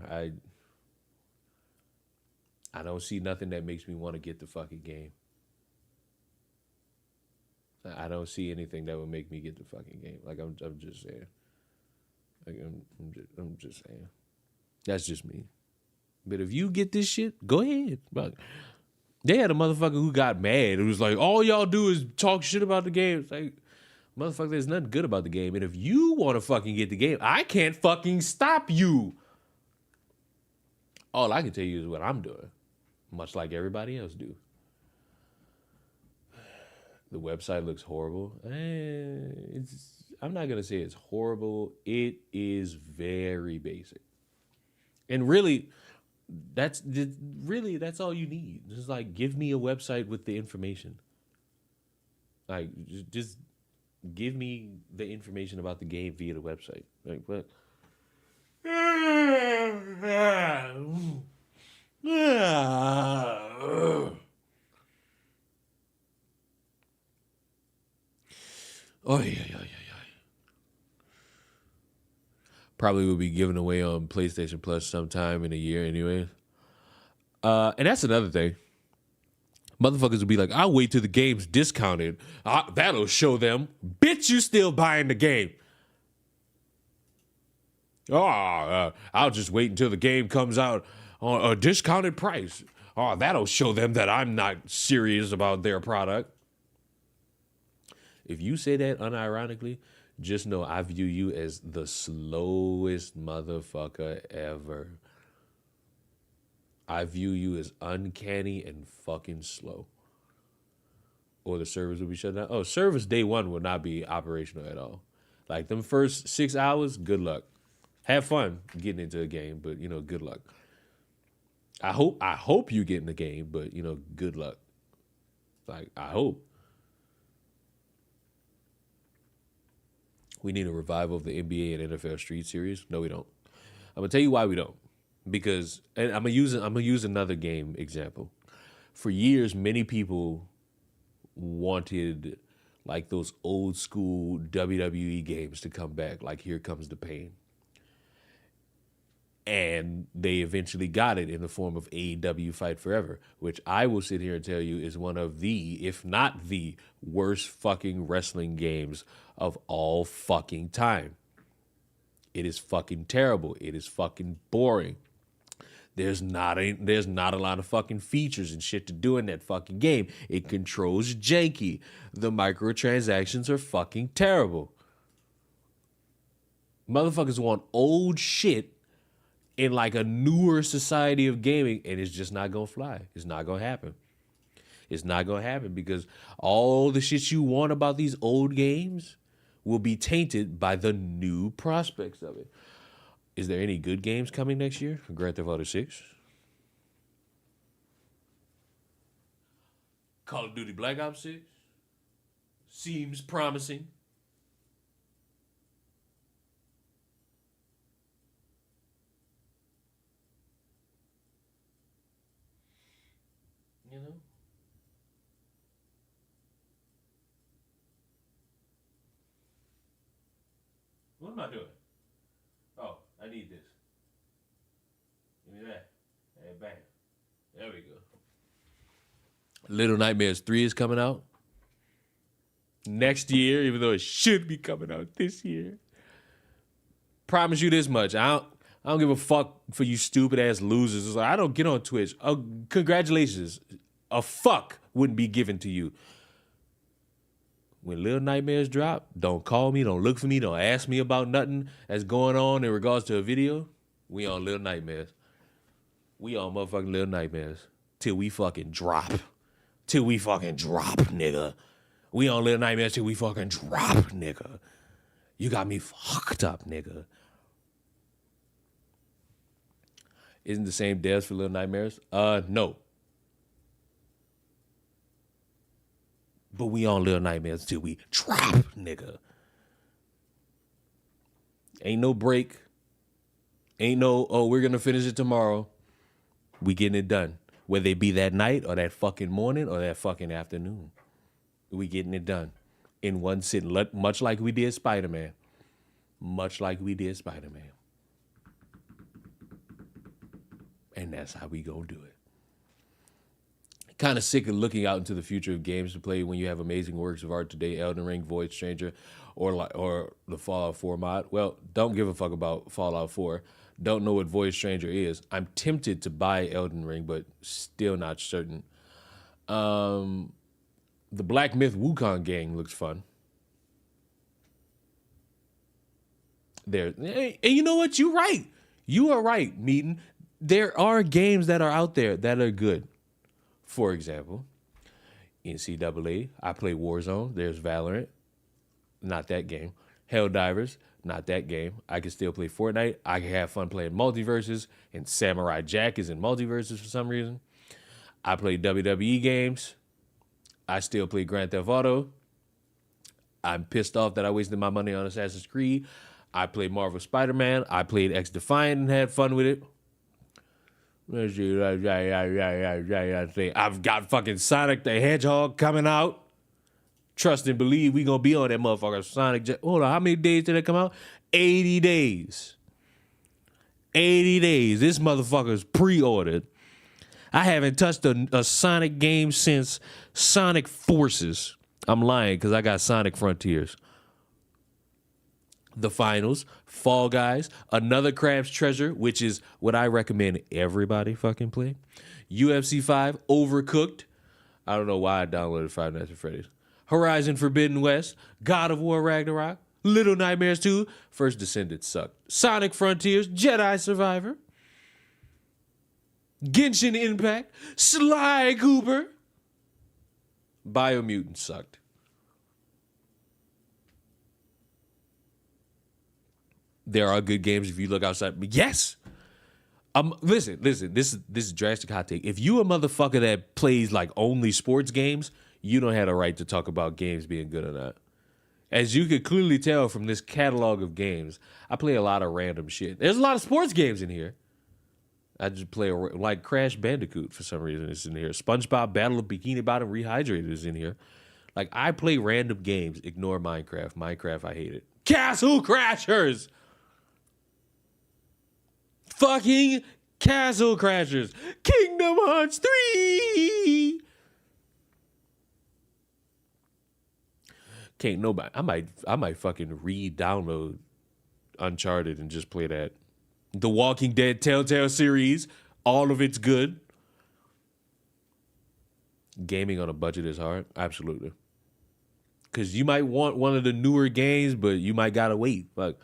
Speaker 1: I don't see nothing that makes me want to get the fucking game. I don't see anything that would make me get the fucking game. Like, I'm just saying. Like, I'm just saying. That's just me. But if you get this shit, go ahead. But they had a motherfucker who got mad. It was like, all y'all do is talk shit about the game. It's like, motherfucker, there's nothing good about the game. And if you want to fucking get the game, I can't fucking stop you. All I can tell you is what I'm doing. Much like everybody else do. The website looks horrible. I'm not going to say it's horrible. It is very basic. And really, that's all you need. Just like, give me a website with the information. Like, just give me the information about the game via the website. Like, what? Oh, yeah. Probably will be given away on PlayStation Plus sometime in a year anyway. And that's another thing. Motherfuckers will be like, I'll wait till the game's discounted. That'll show them. Bitch, you still buying the game. I'll just wait until the game comes out on a discounted price. That'll show them that I'm not serious about their product. If you say that unironically, just know I view you as the slowest motherfucker ever. I view you as uncanny and fucking slow. Or the servers will be shut down. Oh, service day one will not be operational at all. Like, them first 6 hours, good luck. Have fun getting into a game, but, good luck. I hope you get in the game, but, good luck. Like, I hope. We need a revival of the NBA and NFL Street Series. No, we don't. I'm gonna tell you why we don't. Because, and I'm gonna use another game example. For years, many people wanted like those old school WWE games to come back, like Here Comes the Pain. And they eventually got it in the form of AEW Fight Forever, which I will sit here and tell you is one of the, if not the worst fucking wrestling games of all fucking time. It is fucking terrible. It is fucking boring. There's not a lot of fucking features and shit to do in that fucking game. It controls janky. The microtransactions are fucking terrible. Motherfuckers want old shit in like a newer society of gaming, and it's just not gonna fly. It's not gonna happen. It's not gonna happen because all the shit you want about these old games will be tainted by the new prospects of it. Is there any good games coming next year? Grand Theft Auto 6? Call of Duty Black Ops 6? Seems promising. You know? What am I doing? Oh, I need this. Give me that. Hey, bang. There we go. Little Nightmares 3 is coming out next year, even though it should be coming out this year. Promise you this much. I don't give a fuck for you stupid ass losers. It's like, I don't get on Twitch. Oh, congratulations. A fuck wouldn't be given to you. When Little Nightmares drop, don't call me, don't look for me, don't ask me about nothing that's going on in regards to a video. We on Little Nightmares. We on motherfucking Little Nightmares. Till we fucking drop. Till we fucking drop, nigga. We on Little Nightmares till we fucking drop, nigga. You got me fucked up, nigga. Isn't the same devs for Little Nightmares? No. But we on Little Nightmares till we drop, nigga. Ain't no break. Ain't no, oh, we're going to finish it tomorrow. We getting it done. Whether it be that night or that fucking morning or that fucking afternoon. We getting it done in one sitting, much like we did Spider-Man. Much like we did Spider-Man. And that's how we gonna do it. Kind of sick of looking out into the future of games to play when you have amazing works of art today, Elden Ring, Void Stranger, or the Fallout 4 mod. Well, don't give a fuck about Fallout 4. Don't know what Void Stranger is. I'm tempted to buy Elden Ring, but still not certain. The Black Myth Wukong gang looks fun. There, and you know what? You're right. You are right, Meaton. There are games that are out there that are good. For example, NCAA. I play Warzone. There's Valorant. Not that game. Helldivers. Not that game. I can still play Fortnite. I can have fun playing multiverses, and Samurai Jack is in multiverses for some reason. I play WWE games. I still play Grand Theft Auto. I'm pissed off that I wasted my money on Assassin's Creed. I played Marvel Spider-Man. I played X Defiant and had fun with it. I've got fucking Sonic the Hedgehog coming out. Trust and believe we gonna be on that motherfucker Sonic. Hold on, how many days did it come out? 80 days. 80 days. This motherfucker's pre-ordered. I haven't touched a Sonic game since Sonic Forces. I'm lying because I got Sonic Frontiers. The Finals, Fall Guys, Another Crab's Treasure, which is what I recommend everybody fucking play. UFC 5, Overcooked. I don't know why I downloaded Five Nights at Freddy's. Horizon Forbidden West, God of War Ragnarok, Little Nightmares 2, First Descendant sucked. Sonic Frontiers, Jedi Survivor, Genshin Impact, Sly Cooper, Biomutant sucked. There are good games if you look outside. But yes. Listen. This is drastic hot take. If you a motherfucker that plays like only sports games, you don't have a right to talk about games being good or not. As you could clearly tell from this catalog of games, I play a lot of random shit. There's a lot of sports games in here. I just play like Crash Bandicoot for some reason. It's in here. SpongeBob Battle of Bikini Bottom Rehydrated is in here. Like I play random games. Ignore Minecraft. Minecraft, I hate it. Castle Crashers. Fucking Castle Crashers. Kingdom Hearts 3. Can't nobody. I might fucking re-download Uncharted and just play that. The Walking Dead Telltale series, all of it's good. Gaming on a budget is hard, absolutely. Because you might want one of the newer games, but you might gotta wait. Like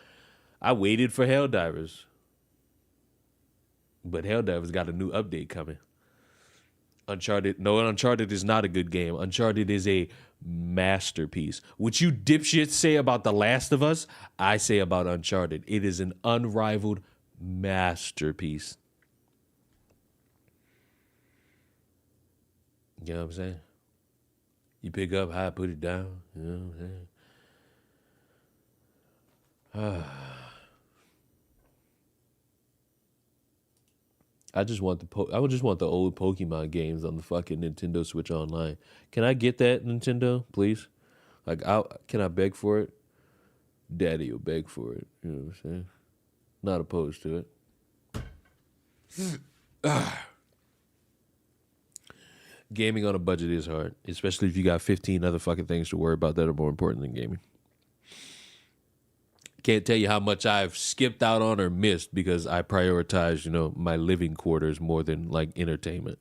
Speaker 1: I waited for Helldivers. But Helldivers got a new update coming. Uncharted is not a good game. Uncharted is a masterpiece. What you dipshits say about The Last of Us, I say about Uncharted. It is an unrivaled masterpiece. You know what I'm saying? You pick up high, put it down. You know what I'm saying? I just want the old Pokemon games on the fucking Nintendo Switch Online. Can I get that, Nintendo, please? Like, can I beg for it? Daddy will beg for it. You know what I'm saying? Not opposed to it. Gaming on a budget is hard, especially if you got 15 other fucking things to worry about that are more important than gaming. Can't tell you how much I've skipped out on or missed because I prioritize, my living quarters more than like entertainment.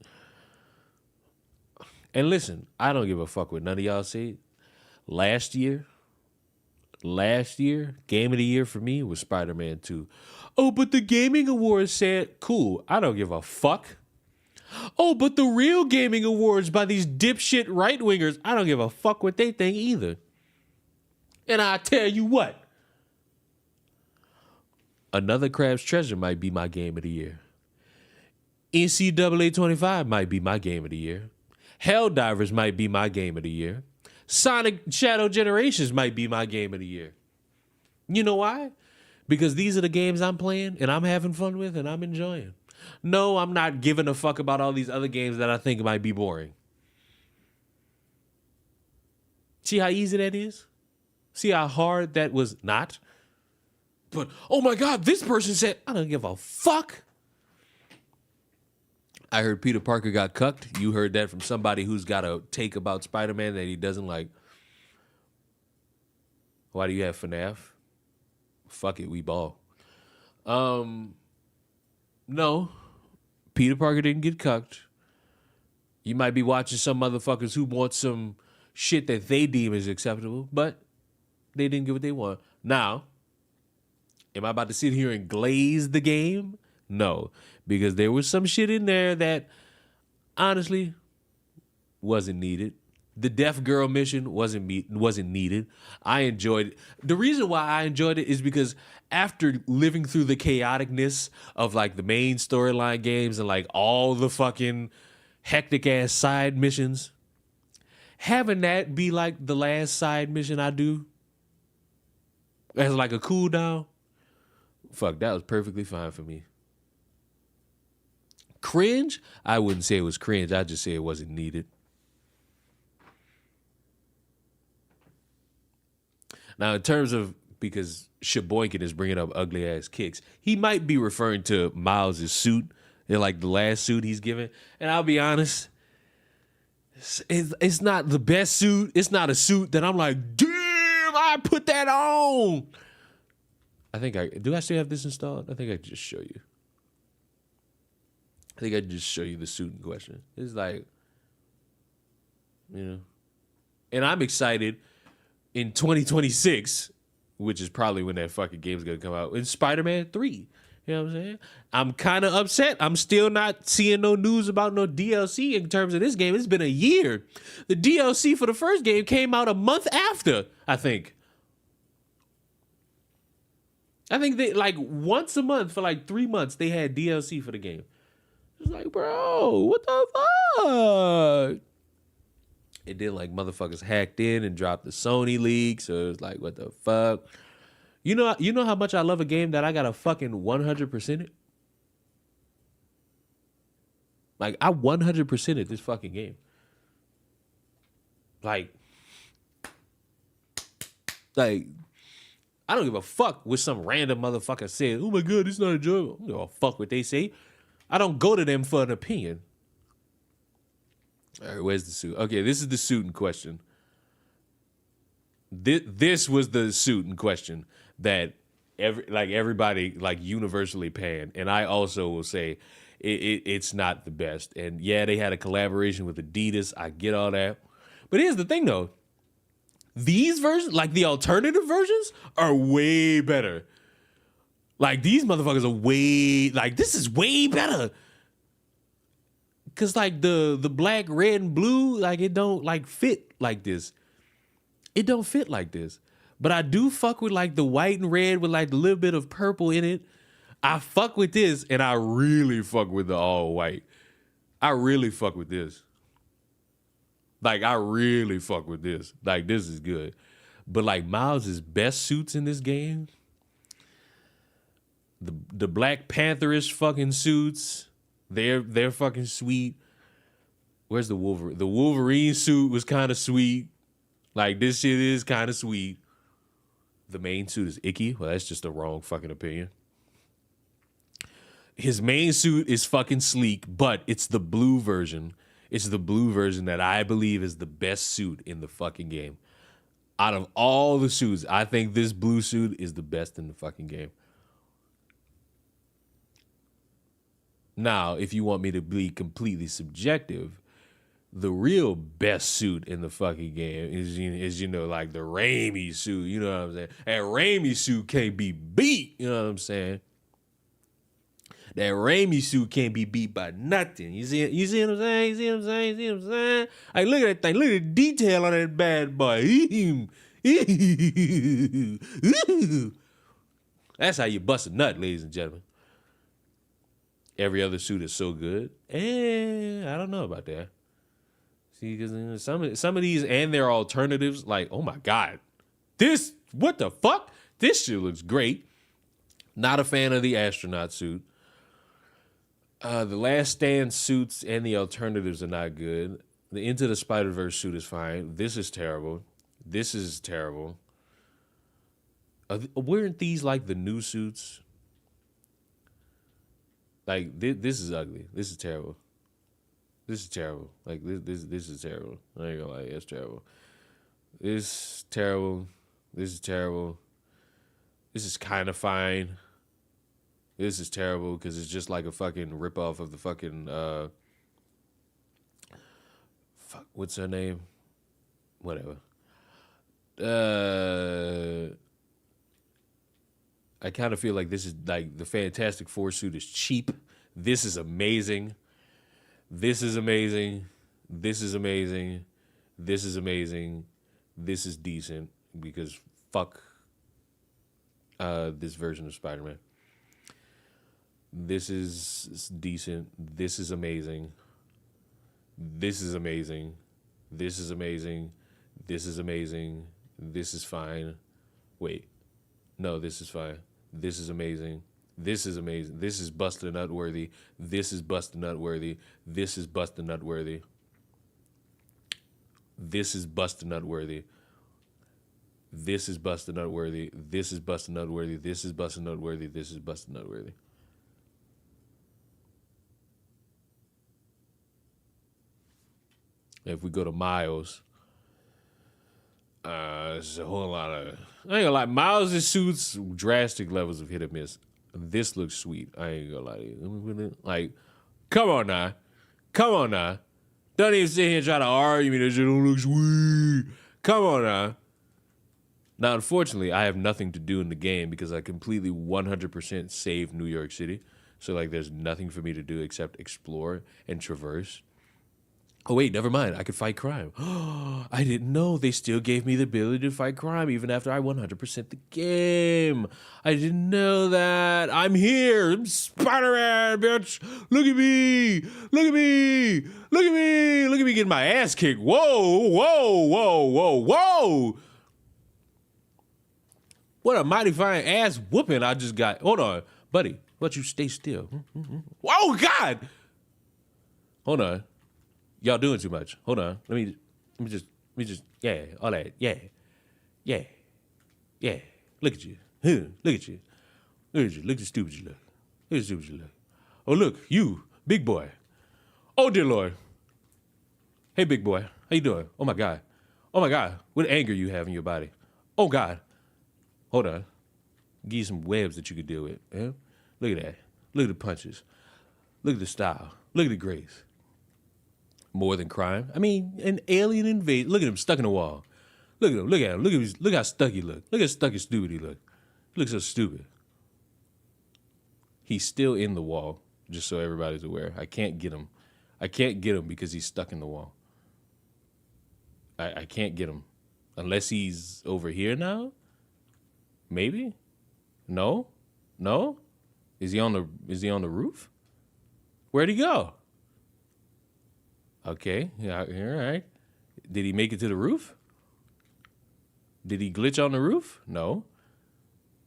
Speaker 1: And listen, I don't give a fuck what none of y'all say. Last year, game of the year for me was Spider-Man 2. Oh, but the Gaming Awards said, cool, I don't give a fuck. Oh, but the real Gaming Awards by these dipshit right-wingers, I don't give a fuck what they think either. And I tell you what, Another Crab's Treasure might be my game of the year. NCAA 25 might be my game of the year. Helldivers might be my game of the year. Sonic Shadow Generations might be my game of the year. You know why? because these are the games I'm playing and I'm having fun with and I'm enjoying. No, I'm not giving a fuck about all these other games that I think might be boring. See how easy that is? See how hard that was not? But, oh my God, this person said, I don't give a fuck. I heard Peter Parker got cucked. You heard that from somebody who's got a take about Spider-Man that he doesn't like. Why do you have FNAF? Fuck it, we ball. No, Peter Parker didn't get cucked. You might be watching some motherfuckers who want some shit that they deem as acceptable, but they didn't get what they want. Now, am I about to sit here and glaze the game? No, because there was some shit in there that honestly wasn't needed. The deaf girl mission wasn't needed. I enjoyed it. The reason why I enjoyed it is because after living through the chaoticness of like the main storyline games and like all the fucking hectic ass side missions, having that be like the last side mission I do as like a cool down, fuck, that was perfectly fine for me. Cringe? I wouldn't say it was cringe. I'd just say it wasn't needed. Now, in terms of, because Sheboygan is bringing up ugly ass kicks, he might be referring to Miles' suit, and like the last suit he's given. And I'll be honest, it's not the best suit. It's not a suit that I'm like, damn, I put that on. Do I still have this installed? I think I can just show you. I think I can just show you the suit in question. It's like, you know, and I'm excited in 2026, which is probably when that fucking game's gonna come out, in Spider-Man 3. You know what I'm saying? I'm kind of upset. I'm still not seeing no news about no DLC in terms of this game. It's been a year. The DLC for the first game came out a month after, I think. I think they, like, once a month for like 3 months, they had DLC for the game. It's like, bro, what the fuck? And then like motherfuckers hacked in and dropped the Sony leak. So it's like, what the fuck? You know how much I love a game that I got a fucking 100% it? Like, I 100%ed this fucking game. Like, I don't give a fuck what some random motherfucker said. Oh my God, it's not enjoyable. I don't give a fuck what they say. I don't go to them for an opinion. All right, where's the suit? Okay, this is the suit in question. This was the suit in question that everybody like universally panned, and I also will say it's not the best. And yeah, they had a collaboration with Adidas. I get all that, but here's the thing though: these versions, like the alternative versions, are way better. Like these motherfuckers are way this is way better. Cause like the black, red, and blue, like it don't like fit like this. It don't fit like this. But I do fuck with like the white and red with like a little bit of purple in it. I fuck with this, and I really fuck with the all white. I really fuck with this. Like I really fuck with this. Like this is good. But like Miles' best suits in this game, the Black Panther-ish fucking suits. They're fucking sweet. Where's the Wolverine? The Wolverine suit was kind of sweet. Like, this shit is kind of sweet. The main suit is icky. Well, that's just the wrong fucking opinion. His main suit is fucking sleek, but it's the blue version. It's the blue version that I believe is the best suit in the fucking game. Out of all the suits, I think this blue suit is the best in the fucking game. Now, if you want me to be completely subjective, the real best suit in the fucking game is like the Raimi suit. You know what I'm saying? That Raimi suit can't be beat. You know what I'm saying? That Raimi suit can't be beat by nothing. You see what I'm saying? You see what I'm saying? You see what I'm saying? Like, look at that thing. Look at the detail on that bad boy. That's how you bust a nut, ladies and gentlemen. Every other suit is so good. I don't know about that. See, because some of these and their alternatives, like, oh my God, what the fuck? This shit looks great. Not a fan of the astronaut suit. The Last Stand suits and the alternatives are not good. The Into the Spider-Verse suit is fine. This is terrible. This is terrible. Weren't these like the new suits? Like this is ugly. This is terrible. This is terrible. Like this is terrible. I ain't gonna lie, it's terrible. This is terrible. This is terrible. This is kind of fine. This is terrible because it's just like a fucking ripoff of the fucking what's her name? Whatever. I kind of feel like this is like the Fantastic Four suit is cheap. This is amazing. This is amazing. This is amazing. This is amazing. This is decent because fuck this version of Spider-Man. This is decent. This is amazing. This is amazing. This is amazing. This is amazing. This is fine. Wait. No, this is fine. This is amazing. This is amazing. This is busted nut worthy. This is busted nut worthy. This is busted nut worthy. This is busted nut worthy. This is busted nut worthy. This is busted nut worthy. This is busted nut worthy. This is busted nut worthy. If we go to Miles, there's a whole lot of, I ain't gonna lie, Miles' suits, drastic levels of hit or miss. This looks sweet. I ain't gonna lie to you. Like, come on now. Come on now. Don't even sit here and try to argue me that shit don't look sweet. Come on now. Now, unfortunately, I have nothing to do in the game because I completely 100% saved New York City. So, like, there's nothing for me to do except explore and traverse. Oh, wait, never mind. I could fight crime. I didn't know they still gave me the ability to fight crime even after I 100% the game. I didn't know that. I'm here. I'm Spider-Man, bitch. Look at me. Look at me. Look at me. Look at me getting my ass kicked. Whoa, whoa, whoa, whoa, whoa. What a mighty fine ass whooping I just got. Hold on, buddy. Why don't you stay still? Oh, God. Hold on. Y'all doing too much. Hold on. Let me just, yeah, all that. Yeah. Look at you. Look at you. Look at you. Look at the stupid you look. Look at the stupid you look. Oh, look, you, big boy. Oh, dear Lord. Hey, big boy. How you doing? Oh, my God. Oh, my God. What anger you have in your body. Oh, God. Hold on. Give you some webs that you could deal with. Yeah? Look at that. Look at the punches. Look at the style. Look at the grace. More than crime. I mean, an alien invade. Look at him stuck in the wall. Look at him. Look at him. Look how stuck he look. Look how stuck and stupid he look. He looks so stupid. He's still in the wall, just so everybody's aware. I can't get him. I can't get him because he's stuck in the wall. I can't get him. Unless he's over here now? Maybe? No? No? Is he on the roof? Where'd he go? Okay, yeah, all right. Did he make it to the roof? Did he glitch on the roof? No.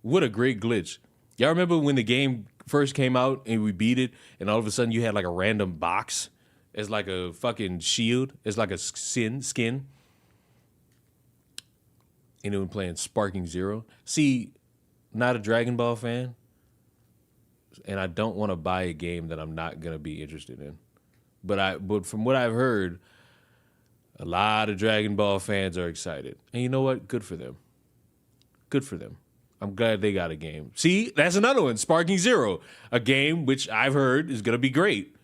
Speaker 1: What a great glitch. Y'all remember when the game first came out and we beat it and all of a sudden you had like a random box as like a fucking shield, as like a skin? Anyone playing Sparking Zero? See, not a Dragon Ball fan, and I don't want to buy a game that I'm not going to be interested in. But from what I've heard, a lot of Dragon Ball fans are excited. And you know what? Good for them. Good for them. I'm glad they got a game. See, that's another one, Sparking Zero, a game which I've heard is going to be great.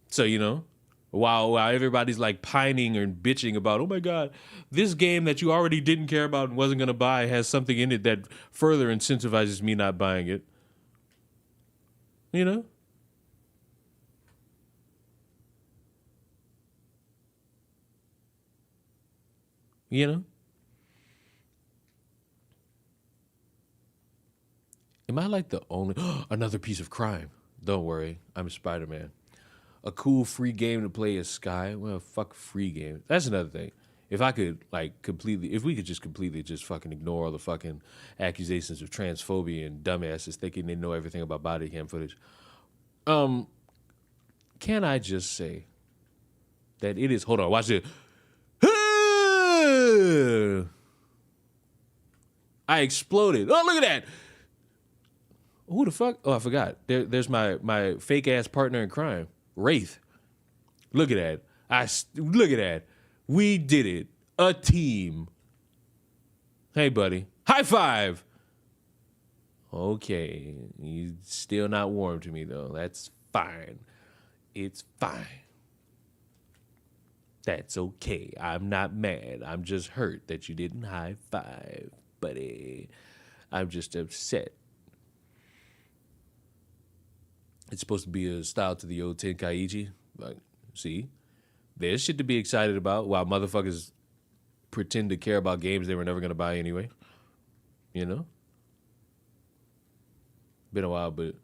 Speaker 1: So, you know, while everybody's like pining and bitching about, oh my God, this game that you already didn't care about and wasn't going to buy has something in it that further incentivizes me not buying it. You know? You know? Am I like the only... Another piece of crime. Don't worry. I'm Spider-Man. A cool free game to play is Sky. Well, fuck free game. That's another thing. If I could if we could just completely just fucking ignore all the fucking accusations of transphobia and dumbasses thinking they know everything about body cam footage, can I just say that it is? Hold on, watch it. I exploded. Oh, look at that. Who the fuck? Oh, I forgot. There's my fake ass partner in crime, Wraith. Look at that. Look at that. We did it. A team. Hey, buddy. High five. Okay. You're still not warm to me, though. That's fine. It's fine. That's okay. I'm not mad. I'm just hurt that you didn't high five, buddy. I'm just upset. It's supposed to be a style to the old Tenkaichi. Like, see? There's shit to be excited about while motherfuckers pretend to care about games they were never going to buy anyway. You know? Been a while, but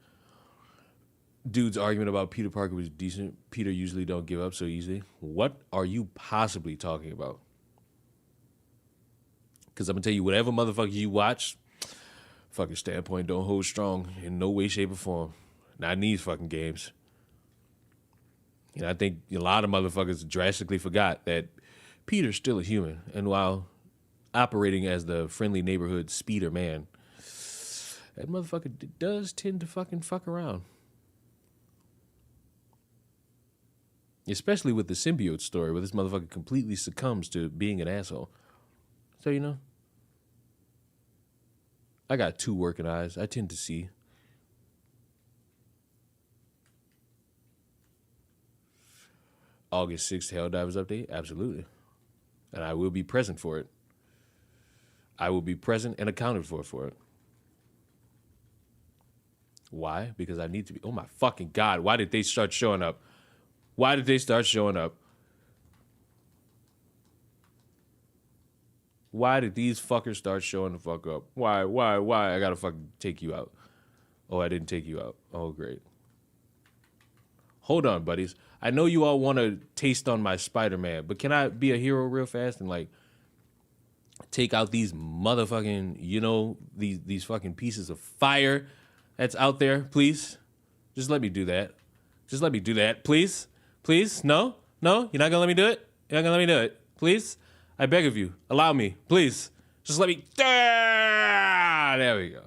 Speaker 1: dude's argument about Peter Parker was decent. Peter usually don't give up so easily. What are you possibly talking about? Because I'm going to tell you, whatever motherfucker you watch, fucking standpoint don't hold strong in no way, shape, or form. Not in these fucking games. You know, I think a lot of motherfuckers drastically forgot that Peter's still a human. And while operating as the friendly neighborhood speeder man, that motherfucker does tend to fucking fuck around. Especially with the symbiote story, where this motherfucker completely succumbs to being an asshole. So, you know, I got two working eyes. I tend to see. August 6th Helldivers update? Absolutely. And I will be present for it. I will be present and accounted for it. Why? Because I need to be. Oh my fucking God. Why did they start showing up? Why did they start showing up? Why did these fuckers start showing the fuck up? Why? I gotta fucking take you out. Oh, I didn't take you out. Oh, great. Hold on, buddies. I know you all want to taste on my Spider-Man, but can I be a hero real fast and like take out these motherfucking, you know, these fucking pieces of fire that's out there, please? Just let me do that. Just let me do that, please. Please? No? You're not gonna let me do it? You're not gonna let me do it? Please? I beg of you. Allow me. Please. Just let me. There we go.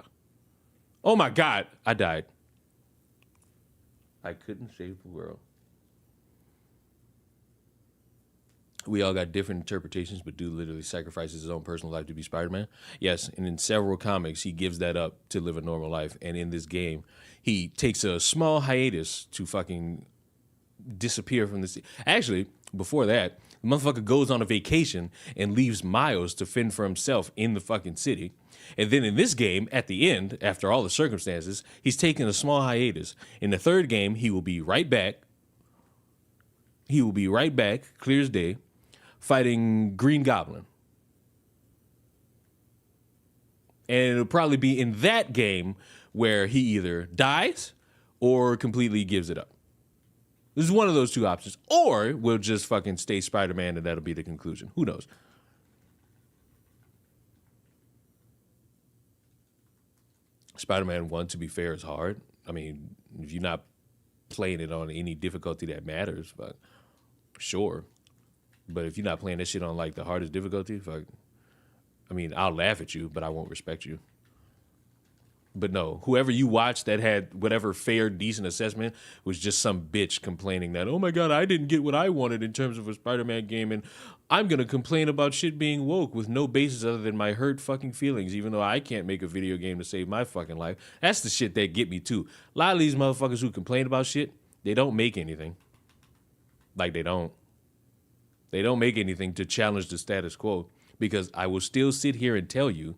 Speaker 1: Oh my God. I died. I couldn't save the world. We all got different interpretations, but dude literally sacrifices his own personal life to be Spider-Man. Yes, and in several comics, he gives that up to live a normal life. And in this game, he takes a small hiatus to fucking disappear from this. Actually, before that, the motherfucker goes on a vacation and leaves Miles to fend for himself in the fucking city. And then in this game, at the end, after all the circumstances, he's taking a small hiatus. In the third game, he will be right back. He will be right back, clear as day, fighting Green Goblin. And it'll probably be in that game where he either dies or completely gives it up. This is one of those two options. Or we'll just fucking stay Spider-Man and that'll be the conclusion. Who knows? Spider-Man 1, to be fair, is hard. I mean, if you're not playing it on any difficulty that matters, but sure. But if you're not playing that shit on like the hardest difficulty, fuck, I mean, I'll laugh at you, but I won't respect you. But no, whoever you watched that had whatever fair, decent assessment was just some bitch complaining that, oh my God, I didn't get what I wanted in terms of a Spider-Man game, and I'm going to complain about shit being woke with no basis other than my hurt fucking feelings, even though I can't make a video game to save my fucking life. That's the shit that get me too. A lot of these motherfuckers who complain about shit, they don't make anything. Like they don't. They don't make anything to challenge the status quo, because I will still sit here and tell you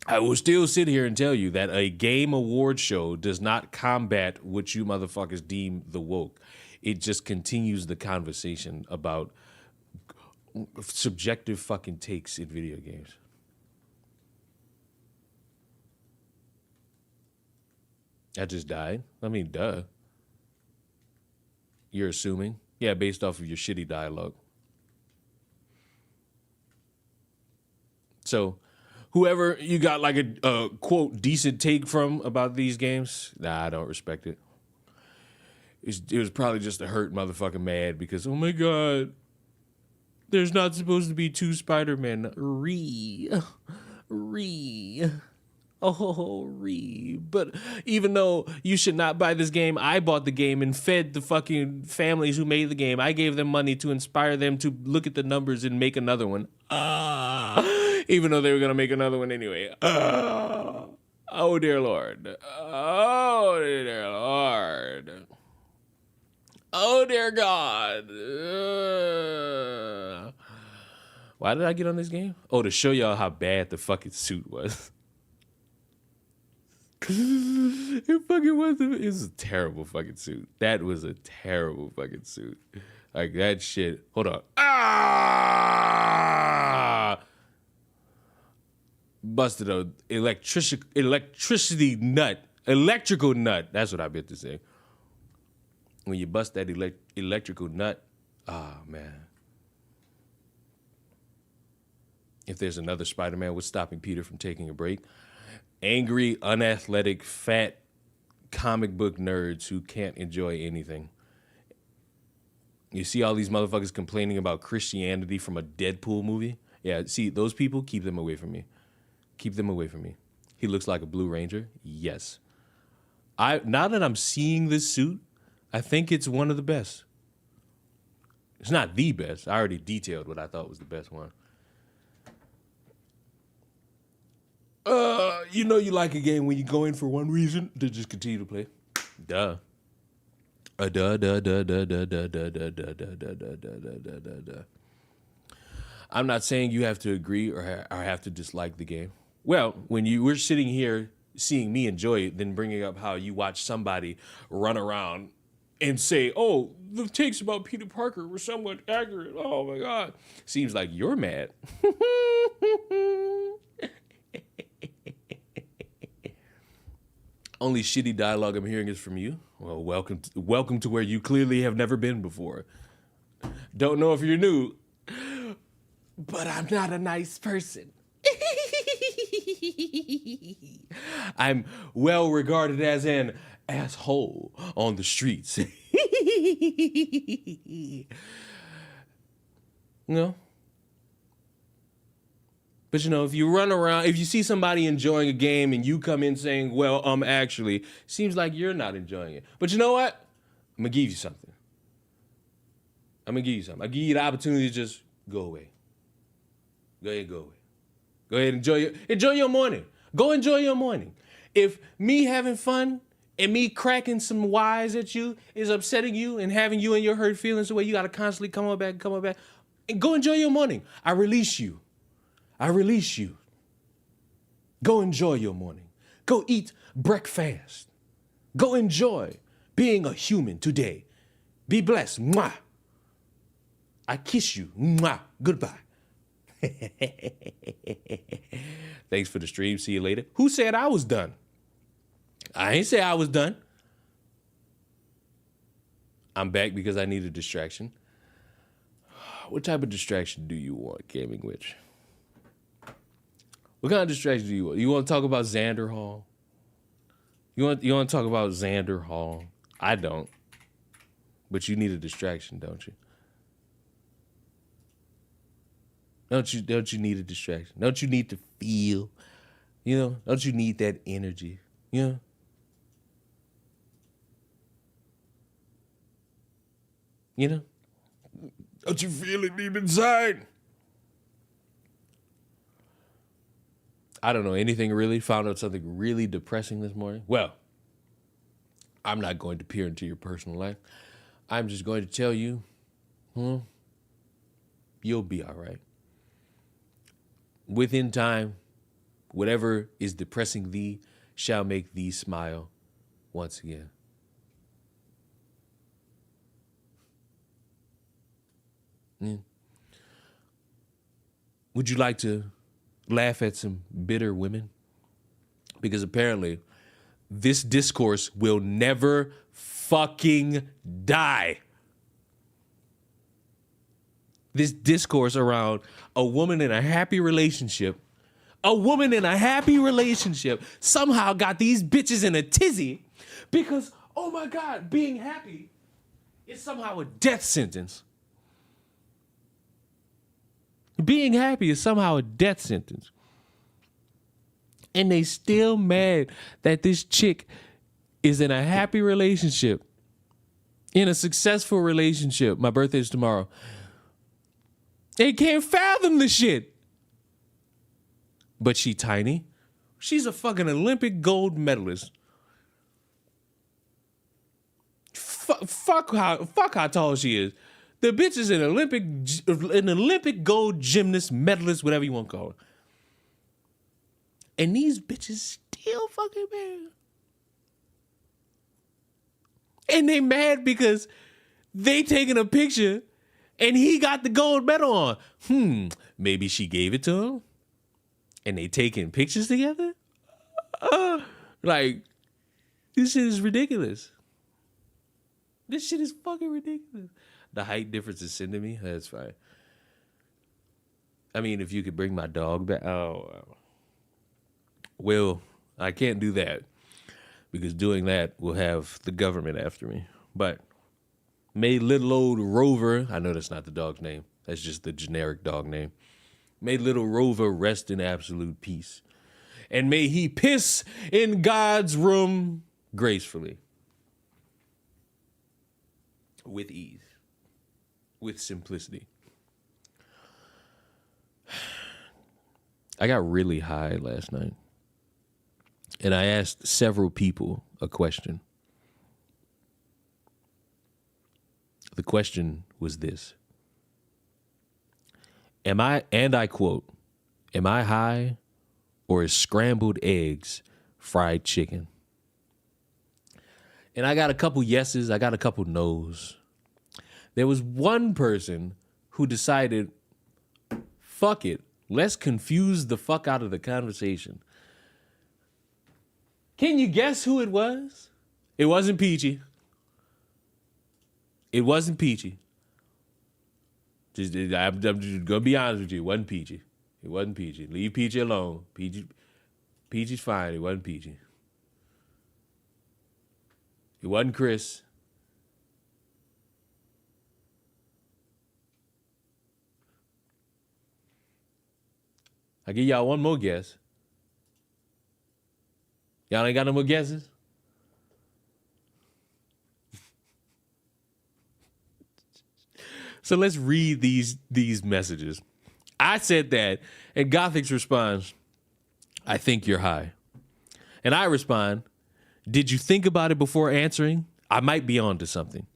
Speaker 1: that a game award show does not combat what you motherfuckers deem the woke. It just continues the conversation about subjective fucking takes in video games. I just died. I mean, duh. You're assuming? Yeah, based off of your shitty dialogue. So whoever you got like a quote decent take from about these games, nah, I don't respect it. It was probably just a hurt motherfucker mad because, oh my God, there's not supposed to be 2 Spider-Men. But even though you should not buy this game, I bought the game and fed the fucking families who made the game. I gave them money to inspire them to look at the numbers and make another one. Even though they were going to make another one anyway. Oh, dear Lord. Oh, dear Lord. Oh, dear God. Why did I get on this game? Oh, to show y'all how bad the fucking suit was. It fucking was. It was a terrible fucking suit. That was a terrible fucking suit. Like that shit. Hold on. Busted a electricity nut. Electrical nut. That's what I meant to say. When you bust that electrical nut, man. If there's another Spider-Man, what's stopping Peter from taking a break? Angry, unathletic, fat comic book nerds who can't enjoy anything. You see all these motherfuckers complaining about Christianity from a Deadpool movie? Yeah, see, those people, keep them away from me. Keep them away from me. He looks like a Blue Ranger? Yes. Now that I'm seeing this suit, I think it's one of the best. It's not the best. I already detailed what I thought was the best one. You know you like a game when you go in for one reason to just continue to play. Duh. I'm not saying you have to agree or have to dislike the game. Well, when you were sitting here seeing me enjoy it, then bringing up how you watch somebody run around and say, oh, the takes about Peter Parker were somewhat accurate. Oh, my God. Seems like you're mad. Only shitty dialogue I'm hearing is from you. Well, welcome to where you clearly have never been before. Don't know if you're new, but I'm not a nice person. I'm well regarded as an asshole on the streets. No. But, you know, if you run around, if you see somebody enjoying a game and you come in saying, well, actually, seems like you're not enjoying it. But you know what? I'm going to give you something. I give you the opportunity to just go away. Go ahead, go away. Go ahead, enjoy your morning. Go enjoy your morning. If me having fun and me cracking some wise at you is upsetting you and having you and your hurt feelings away, you got to constantly come on back, and go enjoy your morning. I release you. Go enjoy your morning. Go eat breakfast. Go enjoy being a human today. Be blessed. Mwah. I kiss you. Mwah. Goodbye. Thanks for the stream. See you later. Who said I was done? I ain't say I was done. I'm back because I need a distraction. What type of distraction do you want, Gaming Witch? What kind of distraction do you want? You want to talk about Xander Hall? You want to talk about Xander Hall? I don't. But you need a distraction, don't you? Don't you need a distraction? Don't you need to feel? Don't you need that energy? Don't you feel it deep inside? I don't know anything really. Found out something really depressing this morning. Well, I'm not going to peer into your personal life. I'm just going to tell you, you'll be all right. Within time, whatever is depressing thee shall make thee smile once again. Would you like to laugh at some bitter women? Because apparently this discourse will never fucking die. This discourse around a woman in a happy relationship A woman in a happy relationship somehow got these bitches in a tizzy because, oh my God, being happy is somehow a death sentence. Being happy is somehow a death sentence. And they still mad that this chick is in a happy relationship, in a successful relationship. My birthday's tomorrow. They can't fathom the shit. But she tiny. She's a fucking Olympic gold medalist. Fuck how tall she is. The bitch is an Olympic gold gymnast, medalist, whatever you want to call her. And these bitches still fucking mad. And they mad because they taking a picture and he got the gold medal on. Maybe she gave it to him and they taking pictures together? Like, this shit is ridiculous. This shit is fucking ridiculous. The height difference is sending me. That's fine. I mean, if you could bring my dog back. Oh, well, I can't do that because doing that will have the government after me. But may little old Rover, I know that's not the dog's name. That's just the generic dog name. May little Rover rest in absolute peace. And may he piss in God's room gracefully. With ease. With simplicity. I got really high last night. And I asked several people a question. The question was this. And I quote, am I high or is scrambled eggs fried chicken? And I got a couple yeses, I got a couple nos. There was one person who decided, fuck it, let's confuse the fuck out of the conversation. Can you guess who it was? It wasn't Peachy. It wasn't Peachy. I'm just gonna be honest with you. It wasn't Peachy. It wasn't Peachy. Leave Peachy alone. Peachy's fine. It wasn't Peachy. It wasn't Chris. I'll give y'all one more guess. Y'all ain't got no more guesses? So let's read these messages. I said that, and Gothic's responds, I think you're high. And I respond, did you think about it before answering? I might be onto something.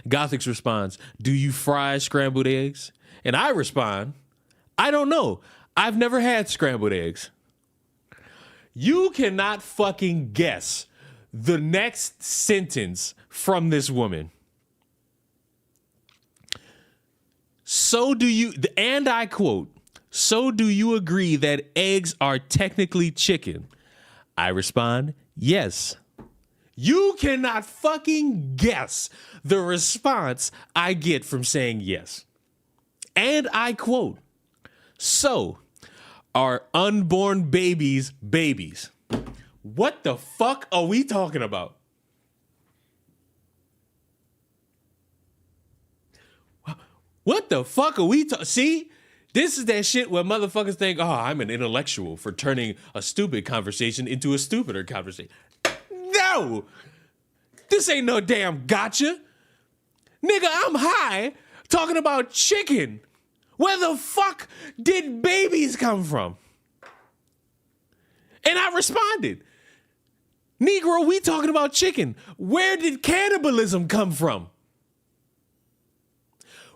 Speaker 1: Gothic's responds, do you fry scrambled eggs? And I respond, I don't know. I've never had scrambled eggs. You cannot fucking guess the next sentence from this woman. So do you, and I quote, so do you agree that eggs are technically chicken? I respond, yes. You cannot fucking guess the response I get from saying yes. And I quote, so are unborn babies babies? What the fuck are we talking about? What the fuck are we talking? See, this is that shit where motherfuckers think, oh, I'm an intellectual for turning a stupid conversation into a stupider conversation. No! This ain't no damn gotcha. Nigga, I'm high talking about chicken. Where the fuck did babies come from? And I responded, Negro, we talking about chicken. Where did cannibalism come from?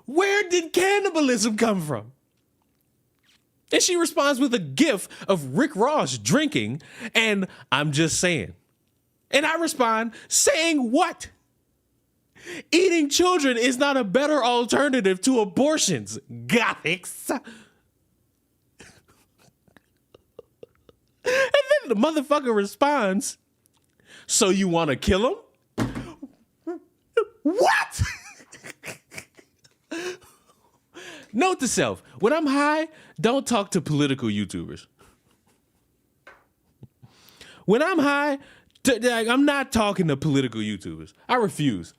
Speaker 1: Where did cannibalism come from? And she responds with a gif of Rick Ross drinking, and I'm just saying. And I respond, saying what? Eating children is not a better alternative to abortions, Gothics. And then the motherfucker responds, so you want to kill him? What? Note to self, when I'm high, don't talk to political YouTubers. When I'm high, like, I'm not talking to political YouTubers. I refuse.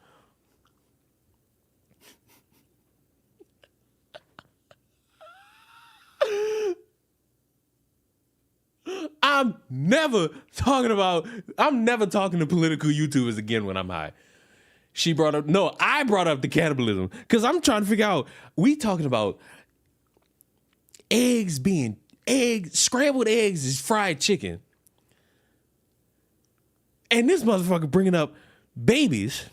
Speaker 1: I'm never talking to political YouTubers again when I'm high. I brought up the cannibalism because I'm trying to figure out, we talking about scrambled eggs is fried chicken. And this motherfucker bringing up babies.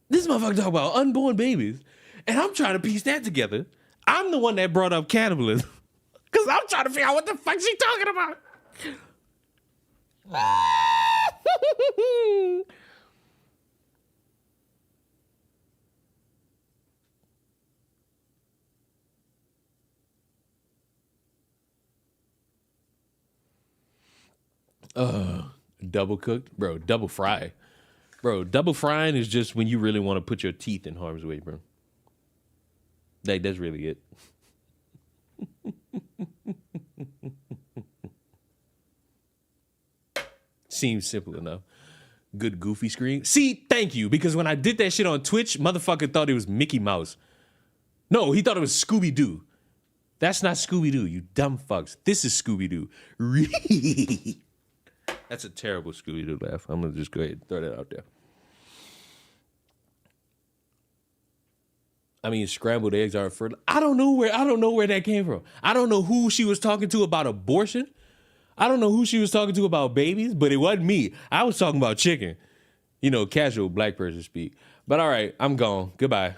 Speaker 1: This motherfucker talking about unborn babies. And I'm trying to piece that together. I'm the one that brought up cannibalism. Because I'm trying to figure out what the fuck she talking about. Double cooked? Bro, double fry. Bro, double frying is just when you really want to put your teeth in harm's way, bro. Like, that's really it. Seems simple enough. Good goofy screen. See, thank you, because when I did that shit on Twitch, motherfucker thought it was Mickey Mouse. No, he thought it was Scooby-Doo. That's not Scooby-Doo, you dumb fucks. This is Scooby-Doo. That's a terrible Scooby-Doo laugh. I'm gonna just go ahead and throw that out there. I mean, scrambled eggs are fertile. I don't know where that came from. I don't know who she was talking to about abortion. I don't know who she was talking to about babies, but it wasn't me. I was talking about chicken. You know, casual black person speak. But all right, I'm gone. Goodbye.